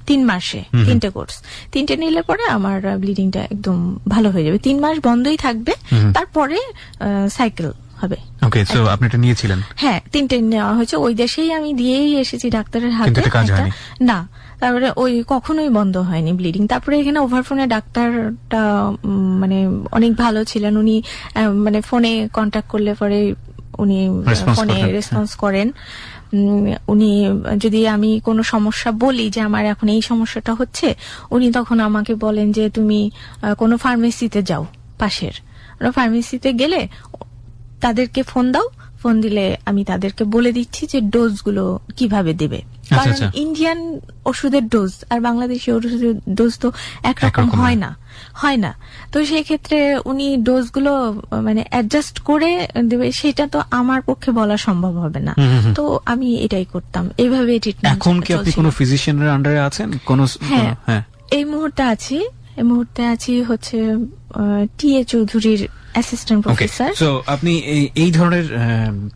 3 মাসে 3টে কোর্স। 3টে নিলে পরে আমার ব্লিডিংটা একদম ভালো হয়ে যাবে, 3 মাস বন্ধই থাকবে, তারপরে সাইকেল হবে। আপনি এটা নিয়েছিলেন? হ্যাঁ, 3টে নেওয়া হয়েছে। ওই দেশেই আমি দিয়েই এসেছি ডাক্তারের হাতে। না, তারপরে ওই কখনোই বন্ধ হয়নি ব্লিডিং। তারপরে এখানে ওভারফোনে ডাক্তারটা মানে অনেক ভালো ছিলেন, উনি মানে ফোনে কন্ট্যাক্ট করলে পরে উনি Response ফোনে করেন, রেসপন্স করেন। উনি যদি আমি কোনো সমস্যা বলি যে আমার এখন এই সমস্যাটা হচ্ছে, উনি তখন আমাকে বলেন যে তুমি কোনো ফার্মেসিতে যাও পাশের। ফার্মেসিতে গেলে তাদেরকে ফোন দাও, ফোন দিলে আমি তাদেরকে বলে দিচ্ছি যে ডোজগুলো কিভাবে দেবে। কারণ আচ্ছা। ইন্ডিয়ান ওষুধের ডোজ আর বাংলাদেশি ওষুধের ডোজ তো একরকম একরকম হয় না। তো সেই ক্ষেত্রে উনি ডোজগুলো মানে অ্যাডজাস্ট করে দেবে, সেটা তো আমার পক্ষে বলা সম্ভব হবে না। তো আমি এটাই করতাম, এইভাবে ট্রিটমেন্ট। এখন কি আপনি কোনো ফিজিশিয়ানের আন্ডারে আছেন? হ্যাঁ, হ্যাঁ, এই মুহূর্তে আছি হচ্ছে টিএ চৌধুরীর অ্যাসিস্ট্যান্ট ওকে। প্রফেসর। সো আপনি এই ধরনের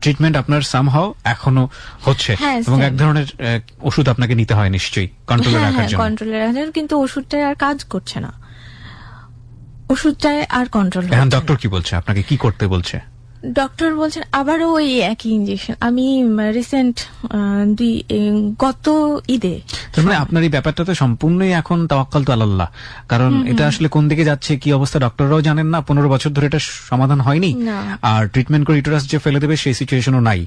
ট্রিটমেন্ট আপনার সামহাও এখনো হচ্ছে, হ্যাঁ, এবং স্যার। এক ধরনের ওষুধ আপনাকে নিতে হয় নিশ্চয়ই কন্ট্রোলে হ্যাঁ, রাখার জন্য। কন্ট্রোলে রাখার জন্য, কিন্তু ওষুধটা আর কাজ করছে না, ওষুধটায় আর কন্ট্রোল এখন হচ্ছে না। ডক্টর কি বলছে, আপনাকে কি করতে বলছে? ডক্টর বলছেন আবারও ওই একই ইনজেকশন। আমি রিসেন্ট গত ঈদে, তার মানে আপনার এই ব্যাপারটা তো সম্পূর্ণই এখন তাওয়াক্কাল তো আলাল্লাহ, কারণ এটা আসলে কোন দিকে যাচ্ছে কি অবস্থা ডক্টররাও জানেন না, 15 বছর ধরে এটা সমাধান হয়নি, না। আর ট্রিটমেন্ট করে ইউটেরাস যে ফেলে দেবে সেই সিচুয়েশনও নাই।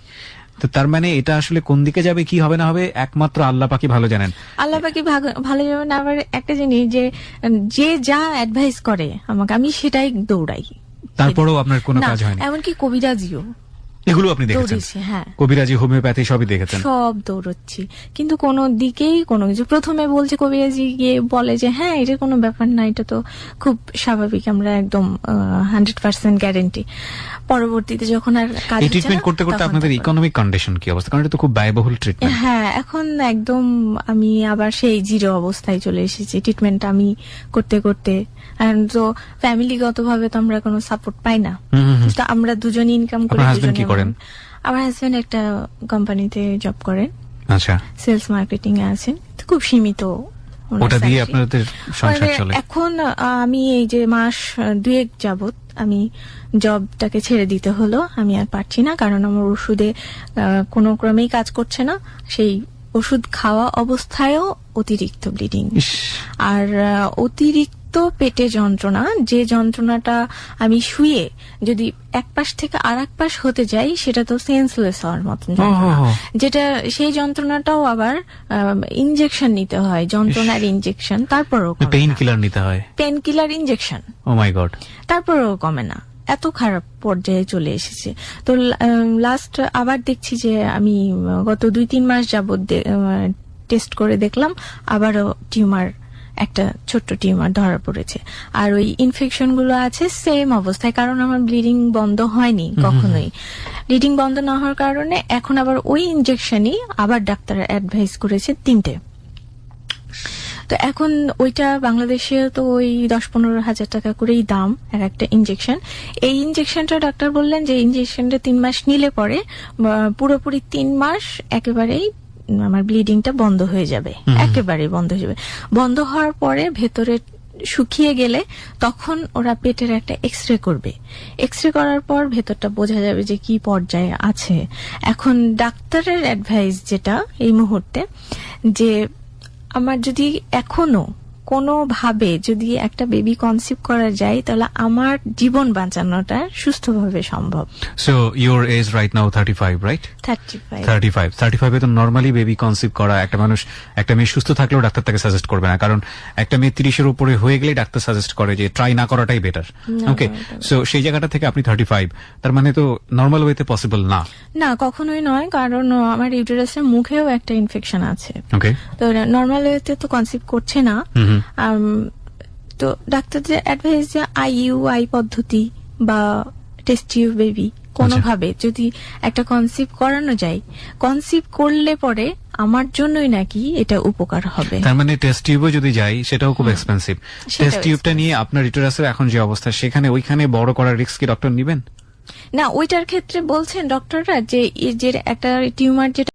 তো তার মানে এটা আসলে কোন দিকে যাবে, কি হবে না হবে, একমাত্র আল্লাহ পাকই ভালো জানেন। আল্লাহ পাকি ভালো যাবেন। আবার একটা জিনিস যে যা অ্যাডভাইস করে আমাকে, আমি সেটাই দৌড়াই। তারপরেও আপনার কোনো না, কাজ হয়নি? এমনকি কবিরাজিও এগুলো আপনি দেখেছেন? দৌড়েছি, হ্যাঁ, কবিরাজি, হোমিওপ্যাথি সবই দেখেছেন? সব দৌড়চ্ছি, কিন্তু কোনো দিকেই কোনো কিছু। প্রথমে বলছে কবিরাজি, গিয়ে বলে যে হ্যাঁ এটা কোনো ব্যাপার না, এটা তো খুব স্বাভাবিক, আমরা একদম 100% গ্যারেন্টি। পরবর্তীতে যখন আর কাজ এই হচ্ছে ট্রিটমেন্ট না, করতে করতে তখন আপনাদের তারপর- ইকোনমিক কন্ডিশন কি অবস্থা? কারণ এটা তো খুব ব্যয়বহুল ট্রিটমেন্ট। হ্যাঁ, এখন একদম আমি আবার সেই জিরো অবস্থায় চলে এসেছি। ট্রিটমেন্ট আমি করতে করতে, and তো ফ্যামিলিগতভাবে তো আমরা কোনো সাপোর্ট পাই না, তো আমরা দুজনে ইনকাম করে। আপনার হাজবেন্ড কি দুজনে করেন? আমার হাজবেন্ড একটা কোম্পানিতে জব করেন, আচ্ছা, সেলস মার্কেটিং এ আছেন, তো খুব সীমিত ওনার ওটা দিয়ে salary। আপনাদের সংসার চলে? এখন আমি এই যে মাস 2 যাবত আমি জবটাকে ছেড়ে দিতে হলো, আমি আর পারছি না, কারণ আমার ওষুধে কোনো ক্রমেই কাজ করছে না। সেই ওষুধ খাওয়া অবস্থায়ও অতিরিক্ত ব্লিডিং, ইস, আর অতিরিক্ত পেটে যন্ত্রণা, যে যন্ত্রণাটা আমি শুয়ে যদি এক পাশ থেকে আর এক পাশ হতে যাই, সেটা তো সেন্সলেস হওয়ার মতন যন্ত্রণা। ওহ। যেটা সেই যন্ত্রণাটাও আবার ইনজেকশন নিতে হয়, যন্ত্রণার ইনজেকশন, তারপরও পেইন কিলার নিতে হয়? পেন কিলার ইনজেকশন, ও মাই গড। তারপরেও কমে না, এত খারাপ পর্যায়ে চলে এসেছে। তো লাস্ট আবার দেখছি যে আমি গত 2-3 মাস যাবত টেস্ট করে দেখলাম আবারও টিউমার, একটা ছোট্ট টিউমার ধরা পড়েছে, আর ওই ইনফেকশন গুলো আছে সেম অবস্থায়। কারণ আমার ব্লিডিং বন্ধ হয়নি কখনোই, ব্লিডিং বন্ধ না হওয়ার কারণে এখন আবার ওই ইনজেকশনই আবার ডাক্তার অ্যাডভাইস করেছে 3টে। তো এখন ওইটা বাংলাদেশে তো ওই 10-15 হাজার টাকা করেই দাম এক একটা ইনজেকশন। এই ইনজেকশনটা ডাক্তার বললেন যে ইনজেকশনটা 3 মাস নিলে পরে পুরোপুরি 3 মাস একেবারেই আমার ব্লিডিংটা বন্ধ হয়ে যাবে, একেবারেই বন্ধ হয়ে যাবে। বন্ধ হওয়ার পরে ভেতরে শুকিয়ে গেলে তখন ওরা পেটের একটা এক্সরে করবে, এক্সরে করার পর ভেতরটা বোঝা যাবে যে কি পর্যায়ে আছে। এখন ডাক্তারের অ্যাডভাইস যেটা এই মুহূর্তে, যে আমার যদি এখনো কোনোভাবে যদি একটা বেবি কনসিভ করা যায়, তাহলে আমার জীবন বাঁচানোটা সুস্থভাবে সম্ভব। So your age right now 35, right? 35 35 এ তো নরমালি বেবি কনসিভ করা, একটা মেয়ে সুস্থ থাকলেও ডাক্তার তাকে সাজেস্ট করবে না, কারণ একটা মেয়ে 30-এর উপরে হয়ে গেলে ডাক্তার সাজেস্ট করে যে ট্রাই না করাটাই বেটার। ওকে, সো সেই জায়গাটা থেকে আপনি 35, তার মানে তো নর্মাল ওয়েতে পসিবল না? না, কখনোই নয়, কারণ আমার ইউটেরাসের মুখেও একটা ইনফেকশন আছে, ওকে, তো নর্মাল ওয়েতে তো কনসিভ করছে না। তো ডাক্তারদের অ্যাডভাইস যে আইইউআই পদ্ধতি বা টেস্ট টিউব বেবি কোনোভাবে যদি একটা কনসিভ করানো যায়, কনসিভ করলে পরে আমার জন্যই নাকি এটা উপকার হবে। তার মানে টেস্ট টিউবও যদি যাই সেটাও খুব এক্সপেন্সিভ। সেটাও টেস্ট টিউবটা নিয়ে আপনার ইউটেরাসের এখন যে অবস্থা, ওইখানে বড় করার রিস্ক কি ডক্টর নিবেন? না, ওইটার ক্ষেত্রে বলছেন ডক্টররা যে একটা টিউমার যেটা